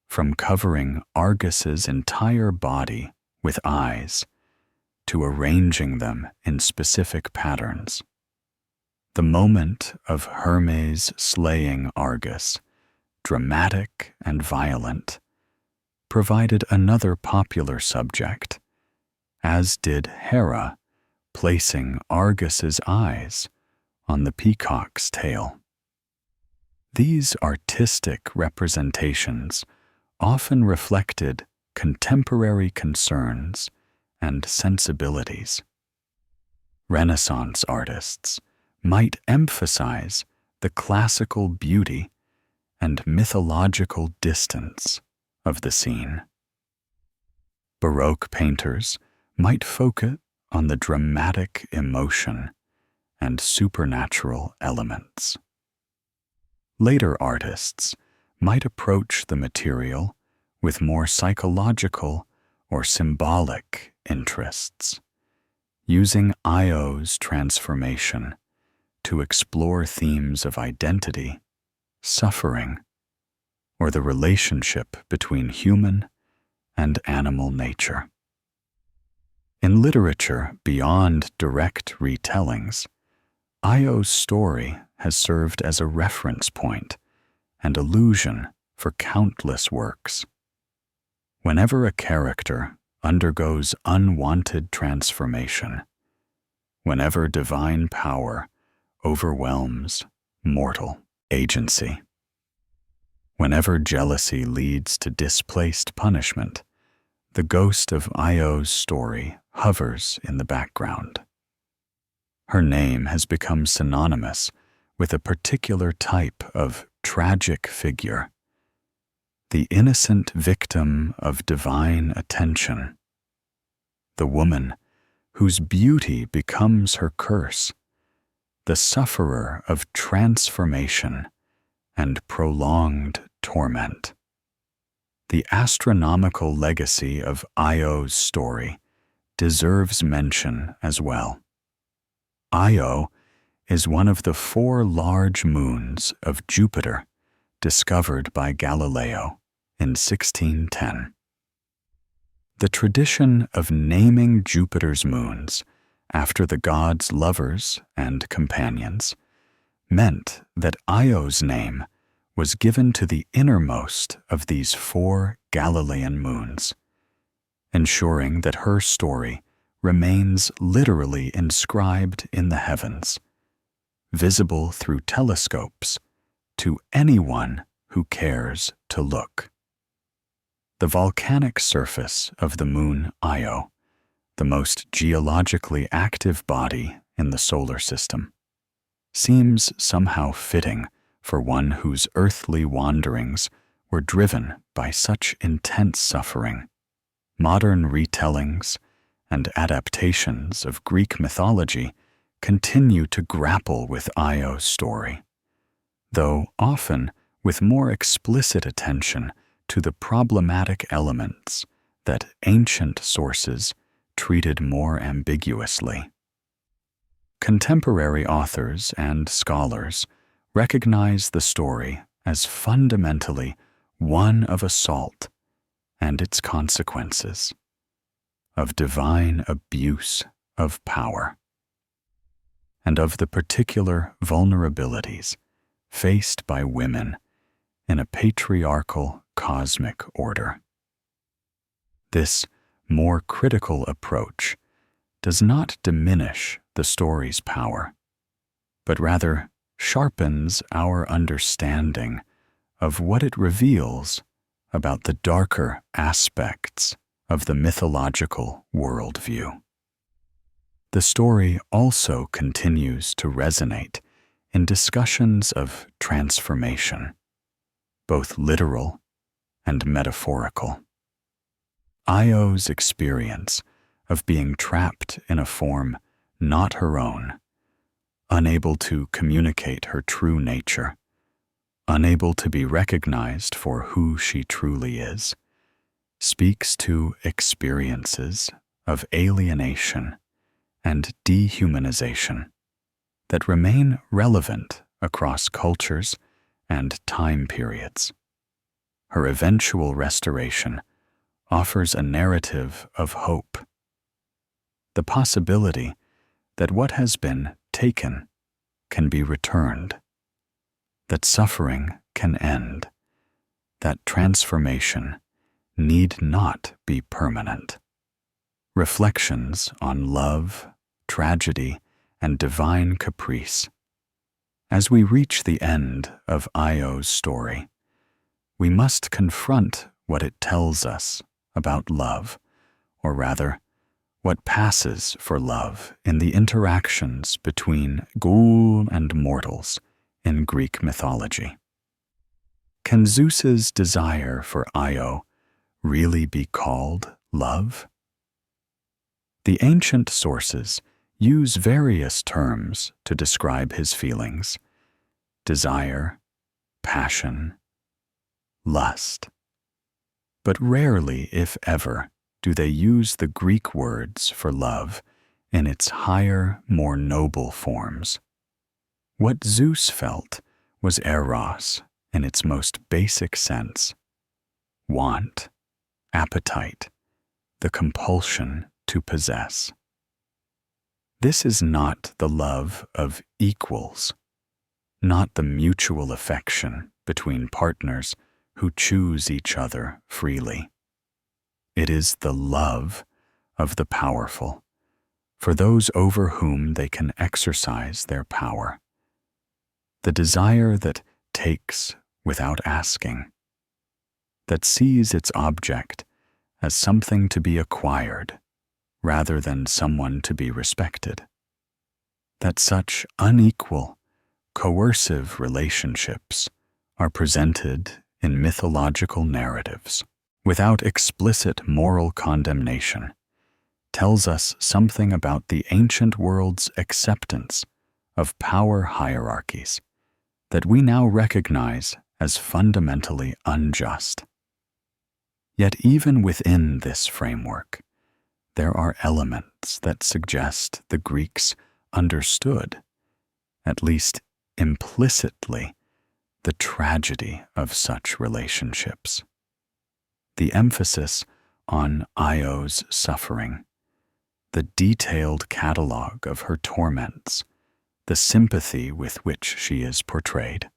from covering Argus's entire body with eyes to arranging them in specific patterns. The moment of Hermes slaying Argus, dramatic and violent, provided another popular subject, as did Hera placing Argus's eyes on the peacock's tail. These artistic representations often reflected contemporary concerns and sensibilities. Renaissance artists might emphasize the classical beauty and mythological distance of the scene. Baroque painters might focus on the dramatic emotion and supernatural elements. Later artists might approach the material with more psychological or symbolic interests, using Io's transformation to explore themes of identity, suffering, or the relationship between human and animal nature. In literature beyond direct retellings, Io's story has served as a reference point and allusion for countless works. Whenever a character undergoes unwanted transformation, whenever divine power overwhelms mortal agency, whenever jealousy leads to displaced punishment, the ghost of Io's story hovers in the background. Her name has become synonymous with a particular type of tragic figure, the innocent victim of divine attention, the woman whose beauty becomes her curse, the sufferer of transformation and prolonged torment. The astronomical legacy of Io's story deserves mention as well. Io is one of the 4 large moons of Jupiter discovered by Galileo in 1610. The tradition of naming Jupiter's moons after the god's lovers and companions meant that Io's name was given to the innermost of these 4 Galilean moons, ensuring that her story remains literally inscribed in the heavens, visible through telescopes to anyone who cares to look. The volcanic surface of the moon Io, the most geologically active body in the solar system, seems somehow fitting for one whose earthly wanderings were driven by such intense suffering. Modern retellings and adaptations of Greek mythology continue to grapple with Io's story, though often with more explicit attention to the problematic elements that ancient sources treated more ambiguously. Contemporary authors and scholars recognize the story as fundamentally one of assault and its consequences, of divine abuse of power, and of the particular vulnerabilities faced by women in a patriarchal cosmic order. This more critical approach does not diminish the story's power, but rather sharpens our understanding of what it reveals about the darker aspects of the mythological worldview. The story also continues to resonate in discussions of transformation, both literal and metaphorical. Io's experience of being trapped in a form not her own, unable to communicate her true nature, unable to be recognized for who she truly is, speaks to experiences of alienation and dehumanization that remain relevant across cultures and time periods. Her eventual restoration offers a narrative of hope, the possibility that what has been taken can be returned, that suffering can end, that transformation need not be permanent. Reflections on love, tragedy, and divine caprice. As we reach the end of Io's story, we must confront what it tells us about love, or rather, what passes for love in the interactions between ghoul and mortals in Greek mythology. Can Zeus's desire for Io really be called love? The ancient sources use various terms to describe his feelings: desire, passion, lust. But rarely, if ever, do they use the Greek words for love in its higher, more noble forms. What Zeus felt was eros in its most basic sense: want, appetite, the compulsion to possess. This is not the love of equals, not the mutual affection between partners who choose each other freely. It is the love of the powerful, for those over whom they can exercise their power. The desire that takes without asking, that sees its object as something to be acquired rather than someone to be respected. That such unequal, coercive relationships are presented in mythological narratives without explicit moral condemnation tells us something about the ancient world's acceptance of power hierarchies that we now recognize as fundamentally unjust. Yet even within this framework, there are elements that suggest the Greeks understood, at least implicitly, the tragedy of such relationships. The emphasis on Io's suffering, the detailed catalogue of her torments, the sympathy with which she is portrayed.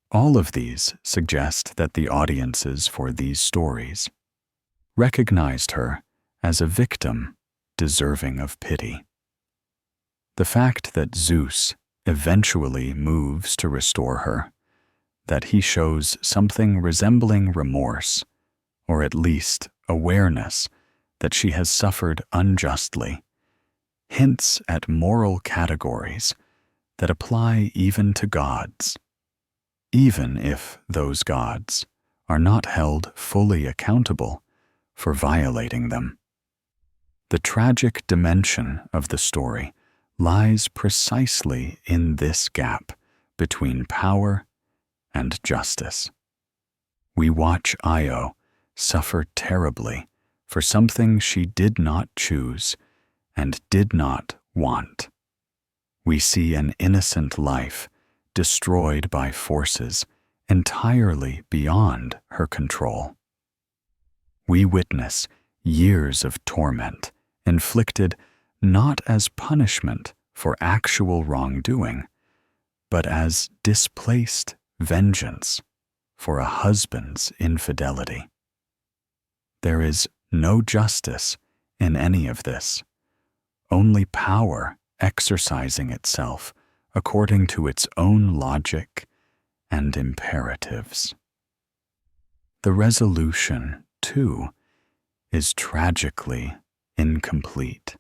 All of these suggest that the audiences for these stories recognized her as a victim deserving of pity. The fact that Zeus eventually moves to restore her, that he shows something resembling remorse, or at least awareness that she has suffered unjustly, hints at moral categories that apply even to gods, even if those gods are not held fully accountable for violating them. The tragic dimension of the story lies precisely in this gap between power and justice. We watch Io suffer terribly for something she did not choose and did not want. We see an innocent life destroyed by forces entirely beyond her control. We witness years of torment inflicted not as punishment for actual wrongdoing, but as displaced vengeance for a husband's infidelity. There is no justice in any of this, only power exercising itself according to its own logic and imperatives. The resolution, too, is tragically incomplete.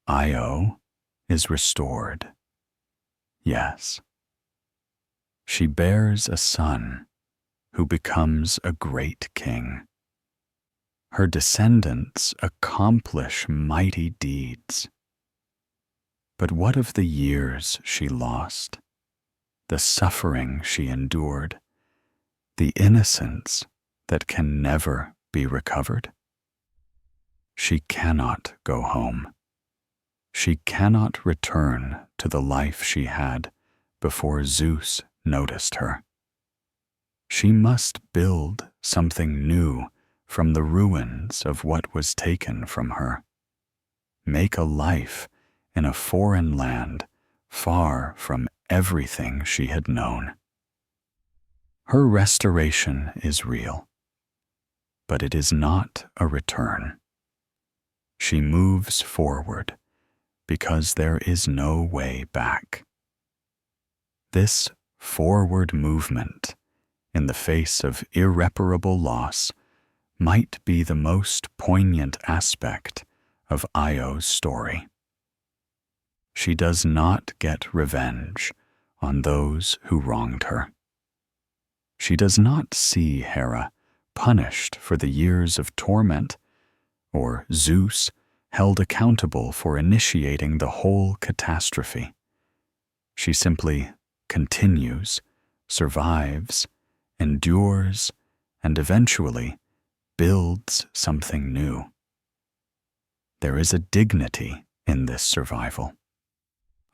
Io is restored. Yes. She bears a son who becomes a great king. Her descendants accomplish mighty deeds. But what of the years she lost, the suffering she endured, the innocence that can never be recovered? She cannot go home. She cannot return to the life she had before Zeus noticed her. She must build something new from the ruins of what was taken from her. Make a life in a foreign land far from everything she had known. Her restoration is real, but it is not a return. She moves forward because there is no way back. This forward movement in the face of irreparable loss might be the most poignant aspect of Io's story. She does not get revenge on those who wronged her. She does not see Hera punished for the years of torment, or Zeus held accountable for initiating the whole catastrophe. She simply continues, survives, endures, and eventually builds something new. There is a dignity in this survival,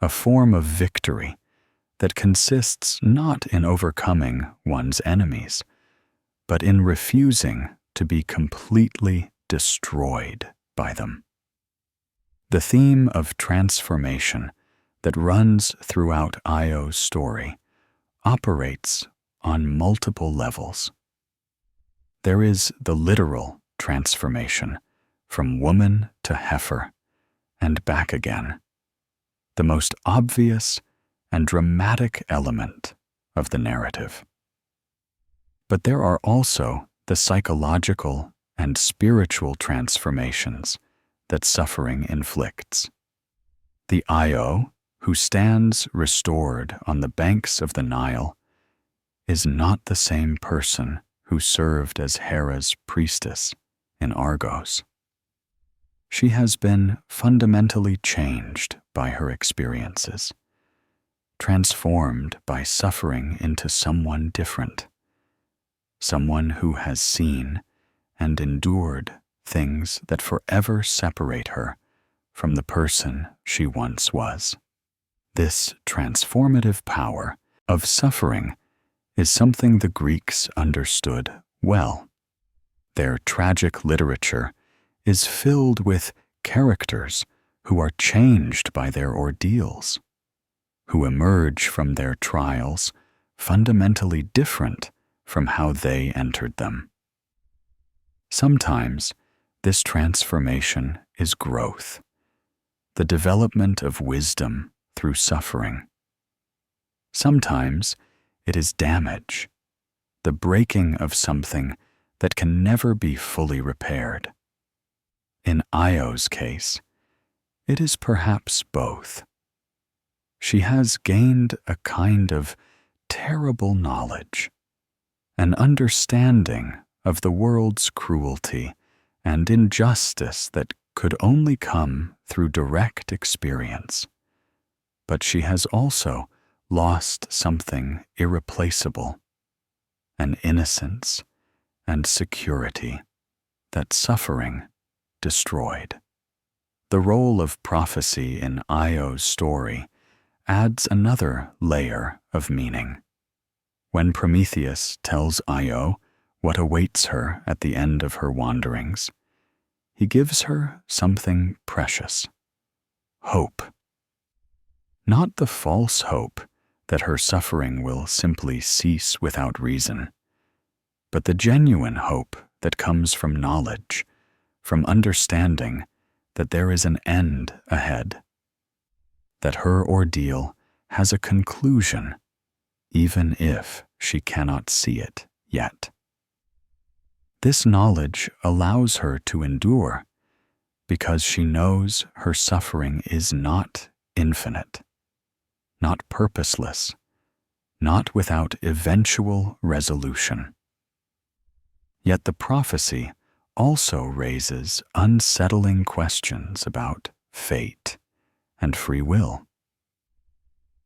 a form of victory that consists not in overcoming one's enemies, but in refusing to be completely destroyed by them. The theme of transformation that runs throughout Io's story operates on multiple levels. There is the literal transformation from woman to heifer and back again, the most obvious and dramatic element of the narrative. But there are also the psychological and spiritual transformations that suffering inflicts. The Io, who stands restored on the banks of the Nile, is not the same person who served as Hera's priestess in Argos. She has been fundamentally changed by her experiences, transformed by suffering into someone different, someone who has seen and endured things that forever separate her from the person she once was. This transformative power of suffering is something the Greeks understood well. Their tragic literature is filled with characters who are changed by their ordeals, who emerge from their trials fundamentally different from how they entered them. Sometimes this transformation is growth, the development of wisdom through suffering. Sometimes it is damage, the breaking of something that can never be fully repaired. In Io's case, it is perhaps both. She has gained a kind of terrible knowledge, an understanding of the world's cruelty and injustice that could only come through direct experience. But she has also lost something irreplaceable, an innocence and security that suffering destroyed. The role of prophecy in Io's story adds another layer of meaning. When Prometheus tells Io what awaits her at the end of her wanderings, he gives her something precious: hope. Not the false hope that her suffering will simply cease without reason, but the genuine hope that comes from knowledge, from understanding that there is an end ahead, that her ordeal has a conclusion, even if she cannot see it yet. This knowledge allows her to endure because she knows her suffering is not infinite, not purposeless, not without eventual resolution. Yet the prophecy also raises unsettling questions about fate and free will.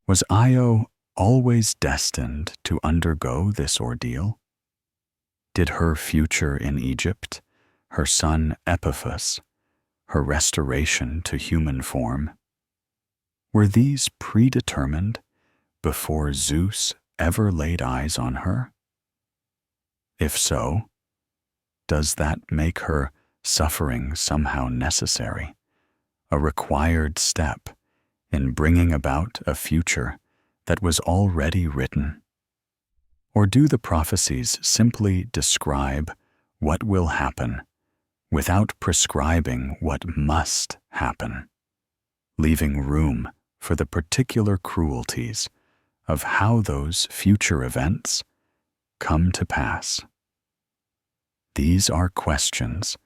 Was Io always destined to undergo this ordeal? Did her future in Egypt, her son Epiphus, her restoration to human form, were these predetermined before Zeus ever laid eyes on her? If so, does that make her suffering somehow necessary, a required step in bringing about a future that was already written? Or do the prophecies simply describe what will happen without prescribing what must happen, leaving room for the particular cruelties of how those future events come to pass? These are questions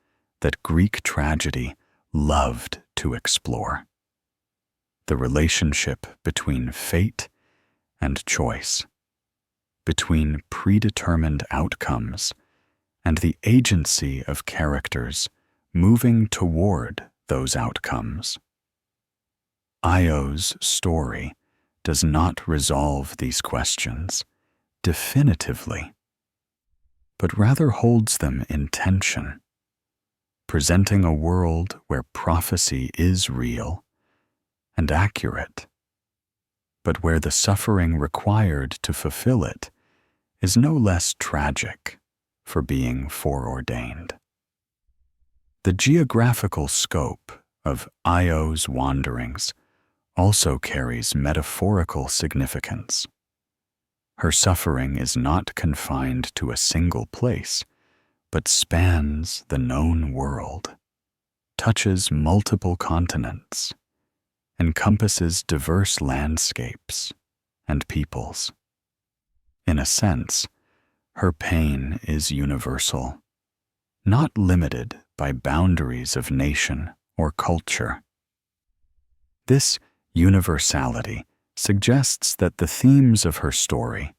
that Greek tragedy loved to explore. The relationship between fate and choice, between predetermined outcomes and the agency of characters moving toward those outcomes. Io's story does not resolve these questions definitively, but rather holds them in tension, presenting a world where prophecy is real and accurate, but where the suffering required to fulfill it is no less tragic for being foreordained. The geographical scope of Io's wanderings also carries metaphorical significance. Her suffering is not confined to a single place, but spans the known world, touches multiple continents, encompasses diverse landscapes and peoples. In a sense, her pain is universal, not limited by boundaries of nation or culture. This universality suggests that the themes of her story,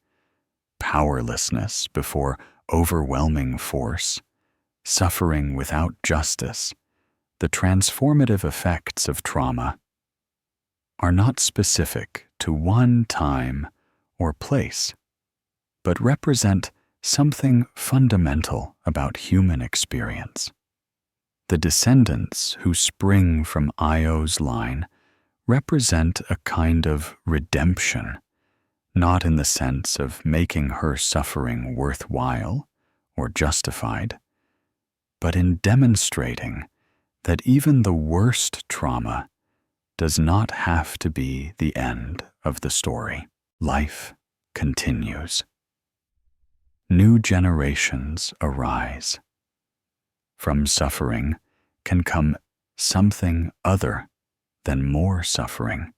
powerlessness before overwhelming force, suffering without justice, the transformative effects of trauma, are not specific to one time or place, but represent something fundamental about human experience. The descendants who spring from Io's line represent a kind of redemption, not in the sense of making her suffering worthwhile or justified, but in demonstrating that even the worst trauma does not have to be the end of the story. Life continues. New generations arise. From suffering can come something other than more suffering,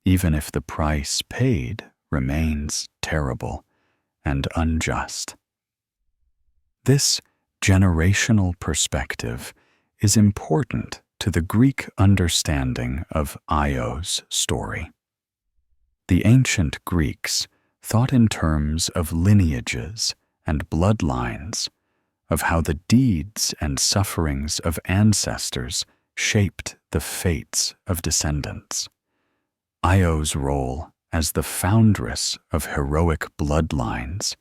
even if the price paid remains terrible and unjust. This generational perspective is important to the Greek understanding of Io's story. The ancient Greeks thought in terms of lineages and bloodlines, of how the deeds and sufferings of ancestors shaped the fates of descendants. Io's role as the foundress of heroic bloodlines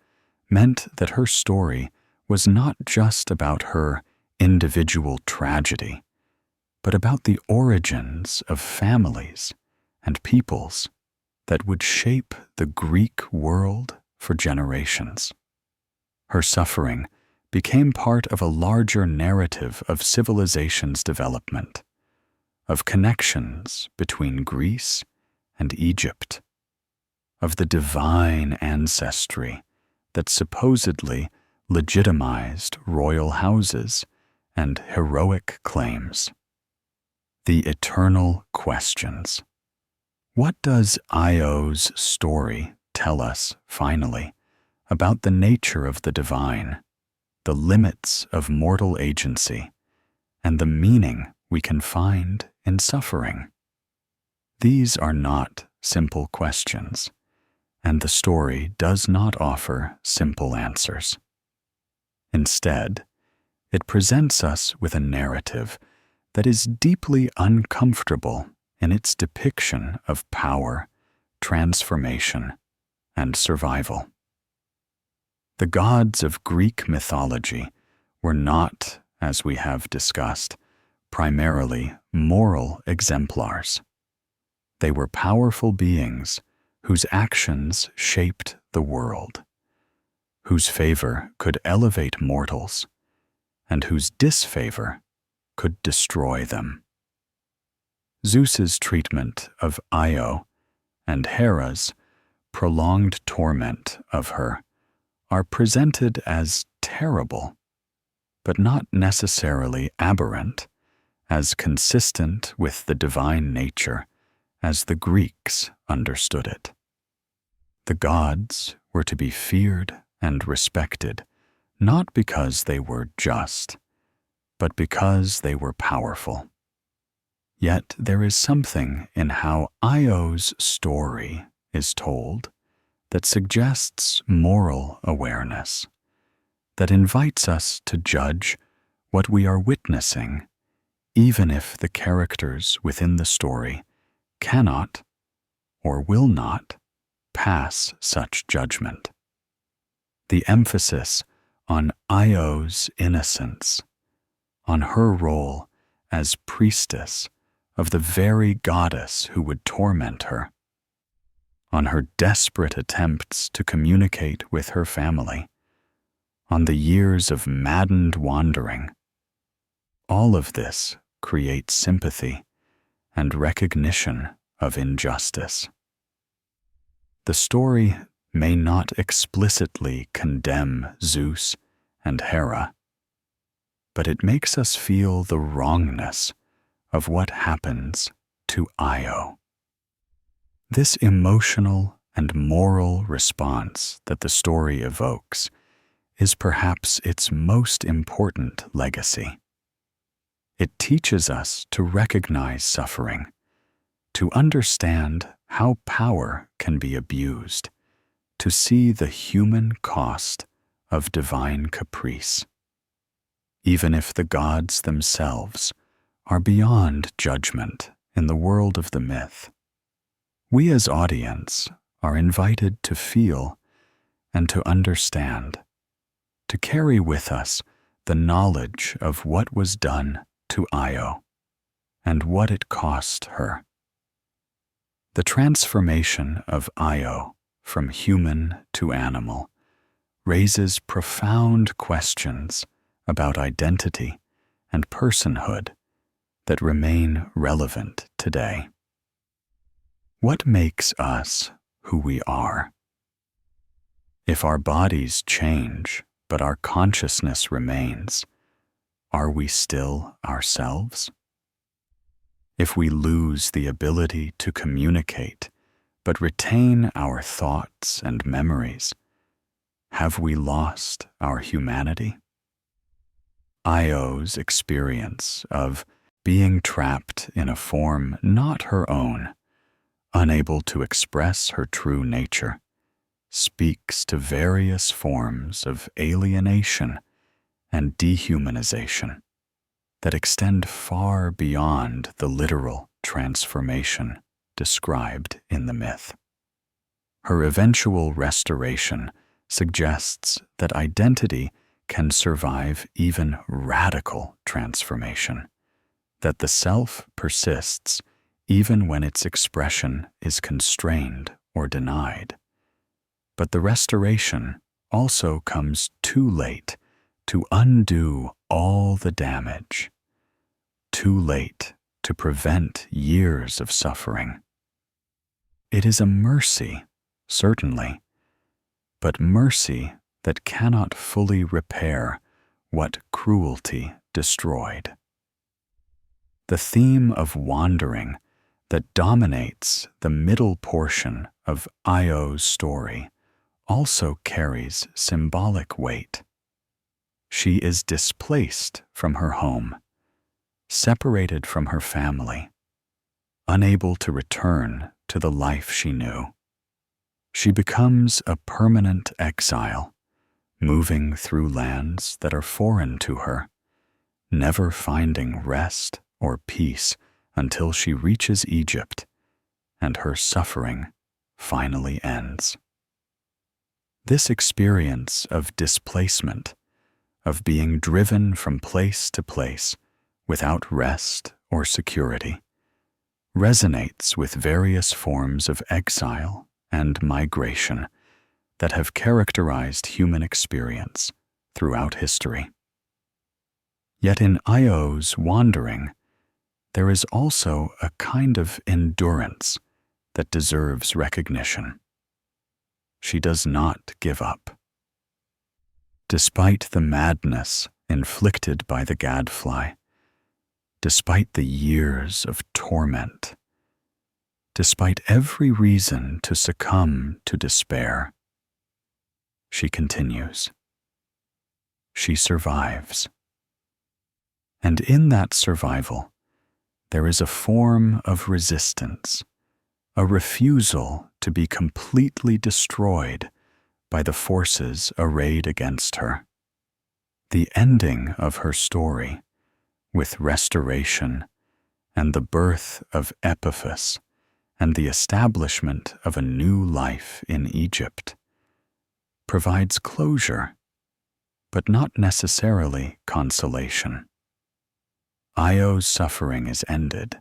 meant that her story was not just about her individual tragedy, but about the origins of families and peoples that would shape the Greek world for generations. Her suffering became part of a larger narrative of civilization's development, of connections between Greece and Egypt, of the divine ancestry that supposedly legitimized royal houses and heroic claims. The eternal questions. What does Io's story tell us, finally, about the nature of the divine, the limits of mortal agency, and the meaning we can find in suffering? These are not simple questions, and the story does not offer simple answers. Instead, it presents us with a narrative that is deeply uncomfortable in its depiction of power, transformation, and survival. The gods of Greek mythology were not, as we have discussed, primarily moral exemplars. They were powerful beings whose actions shaped the world, whose favor could elevate mortals, and whose disfavor could destroy them. Zeus's treatment of Io and Hera's prolonged torment of her are presented as terrible, but not necessarily aberrant, as consistent with the divine nature as the Greeks understood it. The gods were to be feared and respected, not because they were just, but because they were powerful. Yet there is something in how Io's story is told that suggests moral awareness, that invites us to judge what we are witnessing, even if the characters within the story cannot or will not pass such judgment. The emphasis on Io's innocence, on her role as priestess of the very goddess who would torment her, on her desperate attempts to communicate with her family, on the years of maddened wandering. All of this creates sympathy and recognition of injustice. The story may not explicitly condemn Zeus and Hera, but it makes us feel the wrongness of what happens to Io. This emotional and moral response that the story evokes is perhaps its most important legacy. It teaches us to recognize suffering, to understand how power can be abused, to see the human cost of divine caprice. Even if the gods themselves are beyond judgment in the world of the myth, we as audience are invited to feel and to understand, to carry with us the knowledge of what was done to Io and what it cost her. The transformation of Io from human to animal raises profound questions about identity and personhood that remain relevant today. What makes us who we are? If our bodies change, but our consciousness remains, are we still ourselves? If we lose the ability to communicate, but retain our thoughts and memories, have we lost our humanity? Io's experience of being trapped in a form not her own, unable to express her true nature, speaks to various forms of alienation and dehumanization that extend far beyond the literal transformation described in the myth. Her eventual restoration suggests that identity can survive even radical transformation, that the self persists even when its expression is constrained or denied. But the restoration also comes too late to undo all the damage, too late to prevent years of suffering. It is a mercy, certainly, but mercy that cannot fully repair what cruelty destroyed. The theme of wandering that dominates the middle portion of Io's story also carries symbolic weight. She is displaced from her home, separated from her family, unable to return to the life she knew. She becomes a permanent exile, moving through lands that are foreign to her, never finding rest or peace until she reaches Egypt and her suffering finally ends. This experience of displacement, of being driven from place to place without rest or security, resonates with various forms of exile and migration that have characterized human experience throughout history. Yet in Io's wandering, there is also a kind of endurance that deserves recognition. She does not give up. Despite the madness inflicted by the gadfly, despite the years of torment, despite every reason to succumb to despair, she continues. She survives. And in that survival, there is a form of resistance, a refusal to be completely destroyed by the forces arrayed against her. The ending of her story, with restoration and the birth of Epiphus and the establishment of a new life in Egypt, provides closure, but not necessarily consolation. Io's suffering is ended,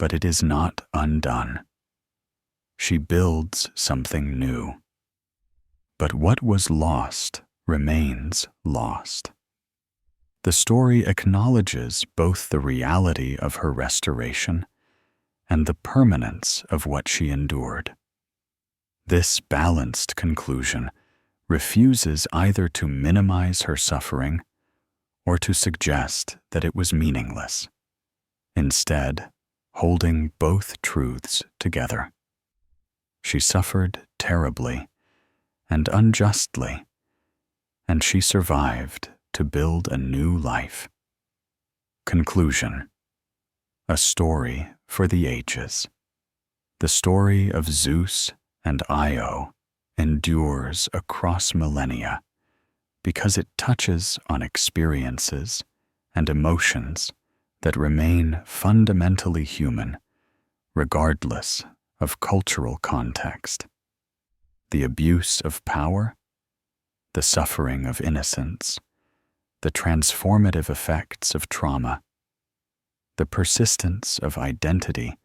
but it is not undone. She builds something new. But what was lost remains lost. The story acknowledges both the reality of her restoration and the permanence of what she endured. This balanced conclusion refuses either to minimize her suffering or to suggest that it was meaningless, instead holding both truths together. She suffered terribly and unjustly, and she survived to build a new life. Conclusion: a story for the ages. The story of Zeus and Io endures across millennia because it touches on experiences and emotions that remain fundamentally human, regardless of cultural context. The abuse of power, the suffering of innocence, the transformative effects of trauma, the persistence of identity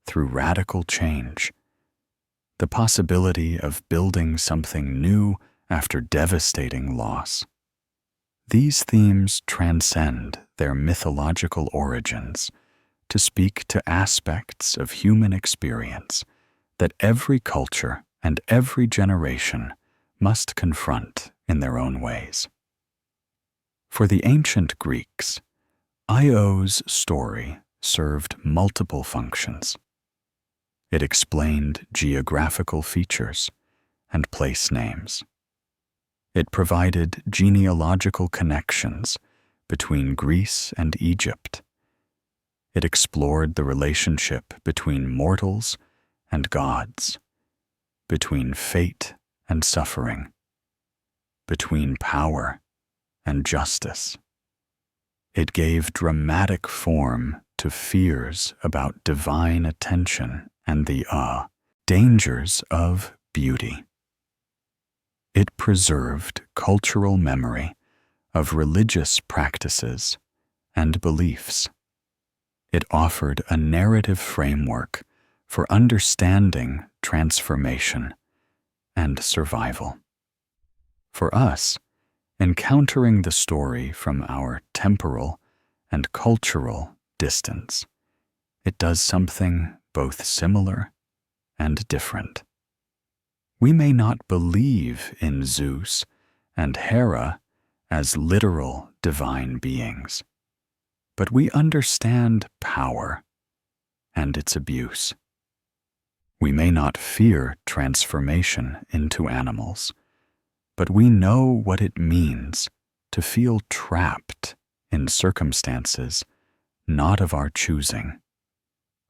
through radical change, the possibility of building something new after devastating loss. These themes transcend their mythological origins to speak to aspects of human experience that every culture and every generation must confront in their own ways. For the ancient Greeks, Io's story served multiple functions. It explained geographical features and place names. It provided genealogical connections between Greece and Egypt. It explored the relationship between mortals and gods, between fate and suffering, between power and justice. It gave dramatic form to fears about divine attention and the dangers of beauty. It preserved cultural memory of religious practices and beliefs. It offered a narrative framework for understanding transformation and survival. For us, encountering the story from our temporal and cultural distance, it does something both similar and different. We may not believe in Zeus and Hera as literal divine beings, but we understand power and its abuse. We may not fear transformation into animals, but we know what it means to feel trapped in circumstances not of our choosing,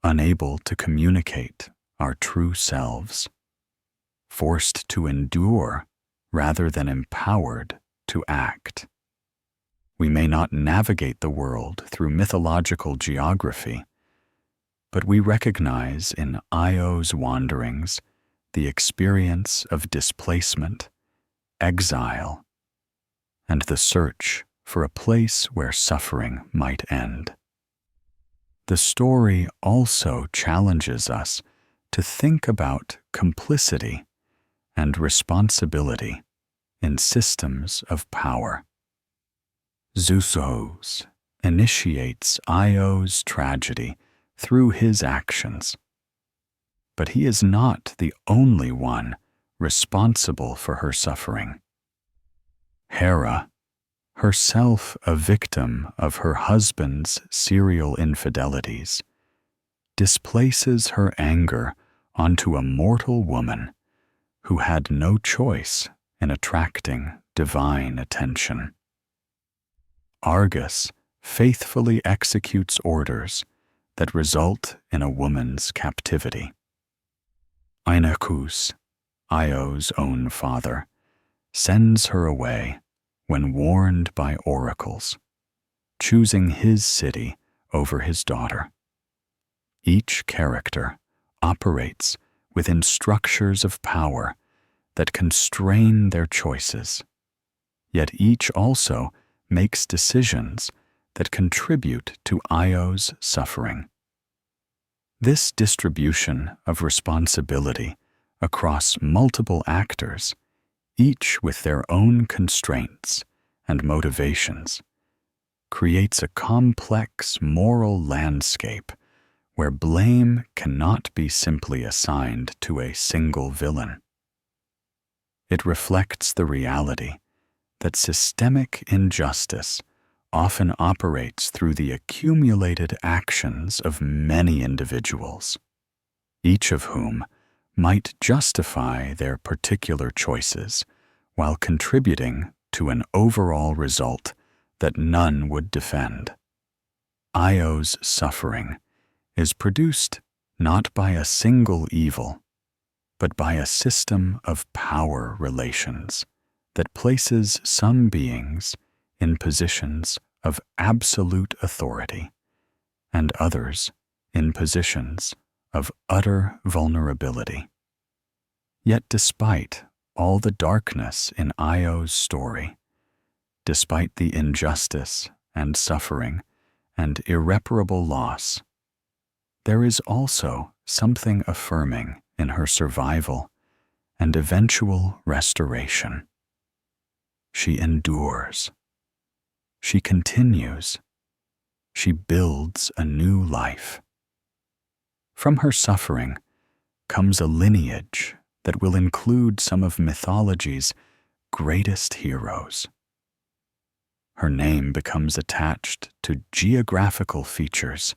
unable to communicate our true selves, forced to endure rather than empowered to act. We may not navigate the world through mythological geography, but we recognize in Io's wanderings the experience of displacement, exile, and the search for a place where suffering might end. The story also challenges us to think about complicity and responsibility in systems of power. Zeus initiates Io's tragedy through his actions, but he is not the only one responsible for her suffering. Hera, herself a victim of her husband's serial infidelities, displaces her anger onto a mortal woman who had no choice in attracting divine attention. Argus faithfully executes orders that result in a woman's captivity. Inachus, Io's own father, sends her away when warned by oracles, choosing his city over his daughter. Each character operates within structures of power that constrain their choices, yet each also makes decisions that contribute to Io's suffering. This distribution of responsibility across multiple actors, each with their own constraints and motivations, creates a complex moral landscape where blame cannot be simply assigned to a single villain. It reflects the reality that systemic injustice often operates through the accumulated actions of many individuals, each of whom might justify their particular choices while contributing to an overall result that none would defend. Io's suffering is produced not by a single evil, but by a system of power relations that places some beings in positions of absolute authority and others in positions of utter vulnerability. Yet despite all the darkness in Io's story, despite the injustice and suffering and irreparable loss, there is also something affirming in her survival and eventual restoration. She endures. She continues. She builds a new life. From her suffering comes a lineage that will include some of mythology's greatest heroes. Her name becomes attached to geographical features,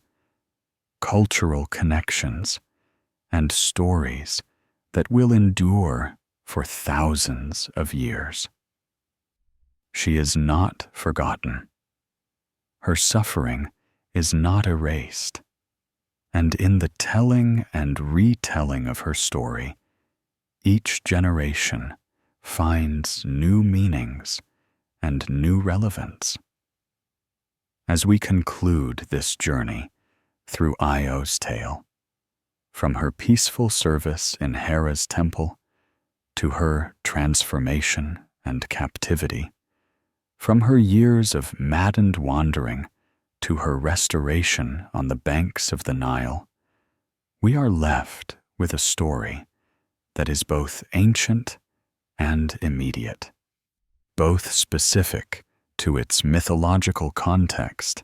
cultural connections, and stories that will endure for thousands of years. She is not forgotten. Her suffering is not erased, and in the telling and retelling of her story, each generation finds new meanings and new relevance. As we conclude this journey through Io's tale, from her peaceful service in Hera's temple to her transformation and captivity, from her years of maddened wandering to her restoration on the banks of the Nile, we are left with a story that is both ancient and immediate, both specific to its mythological context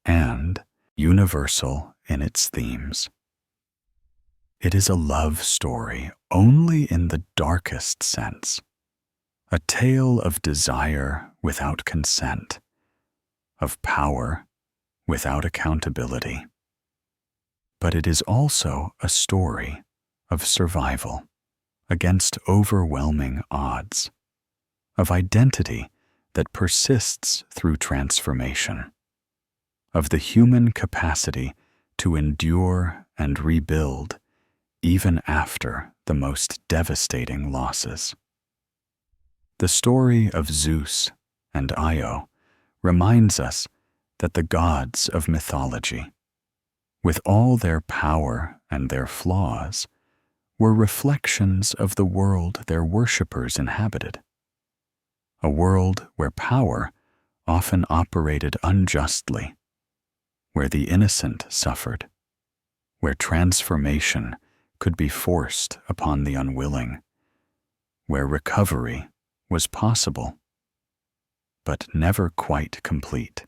and universal in its themes. It is a love story only in the darkest sense, a tale of desire without consent, of power without accountability. but it is also a story of survival against overwhelming odds, of identity that persists through transformation, of the human capacity to endure and rebuild even after the most devastating losses. The story of Zeus and Io reminds us that the gods of mythology, with all their power and their flaws, were reflections of the world their worshippers inhabited, a world where power often operated unjustly, where the innocent suffered, where transformation could be forced upon the unwilling, where recovery was possible, but never quite complete.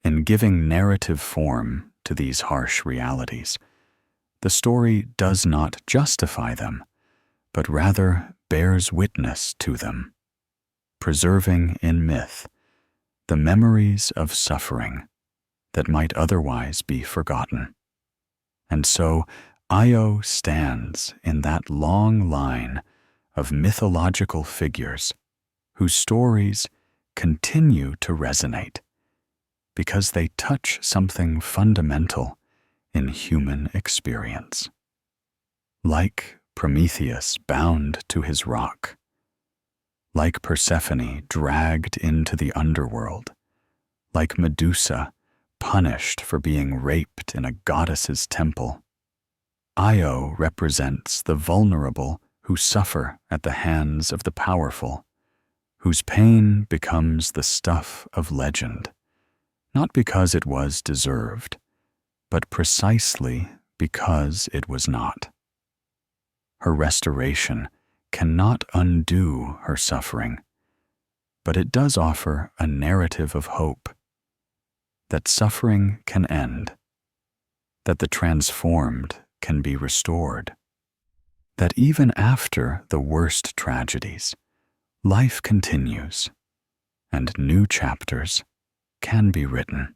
In giving narrative form to these harsh realities, the story does not justify them, but rather bears witness to them, preserving in myth the memories of suffering that might otherwise be forgotten. And so Io stands in that long line of mythological figures whose stories continue to resonate because they touch something fundamental in human experience. Like Prometheus bound to his rock, like Persephone dragged into the underworld, like Medusa punished for being raped in a goddess's temple, Io represents the vulnerable who suffer at the hands of the powerful, whose pain becomes the stuff of legend, not because it was deserved, but precisely because it was not. Her restoration cannot undo her suffering, but it does offer a narrative of hope, that suffering can end, that the transformed can be restored, that even after the worst tragedies, life continues, and new chapters can be written.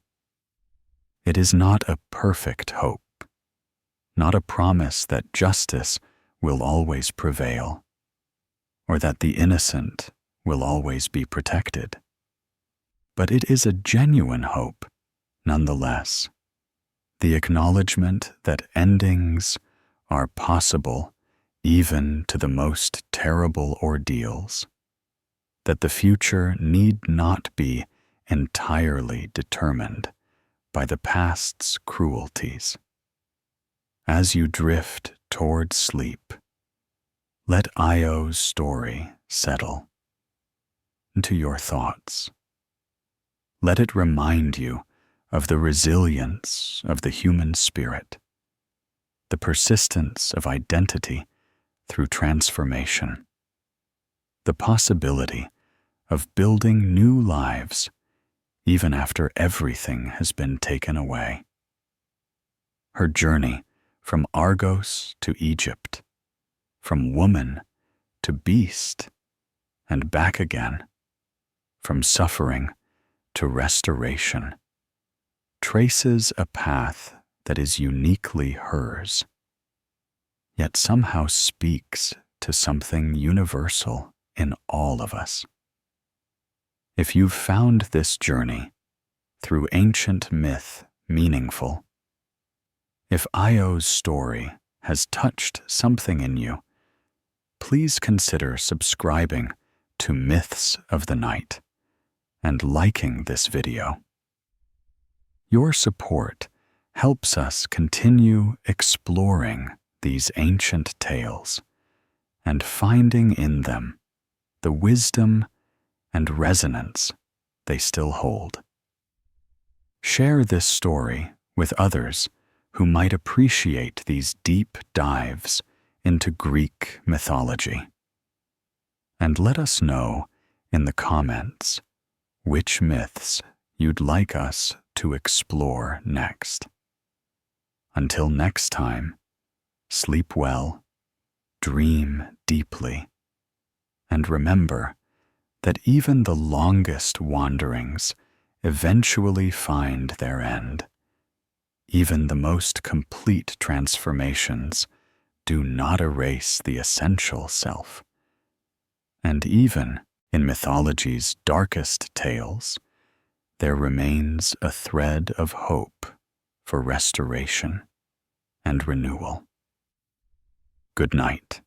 It is not a perfect hope, not a promise that justice will always prevail, or that the innocent will always be protected. But it is a genuine hope, nonetheless, the acknowledgement that endings are possible even to the most terrible ordeals, that the future need not be entirely determined by the past's cruelties. As you drift toward sleep, let Io's story settle into your thoughts. Let it remind you of the resilience of the human spirit, the persistence of identity through transformation, the possibility of building new lives even after everything has been taken away. Her journey from Argos to Egypt, from woman to beast, and back again, from suffering to restoration, traces a path that is uniquely hers, yet somehow speaks to something universal in all of us. If you've found this journey through ancient myth meaningful, if Io's story has touched something in you, please consider subscribing to Myths of the Night and liking this video. Your support helps us continue exploring these ancient tales and finding in them the wisdom and resonance they still hold. Share this story with others who might appreciate these deep dives into Greek mythology. And let us know in the comments which myths you'd like us to explore next. Until next time, sleep well, dream deeply, and remember that even the longest wanderings eventually find their end, even the most complete transformations do not erase the essential self. And even in mythology's darkest tales, there remains a thread of hope for restoration and renewal. Good night.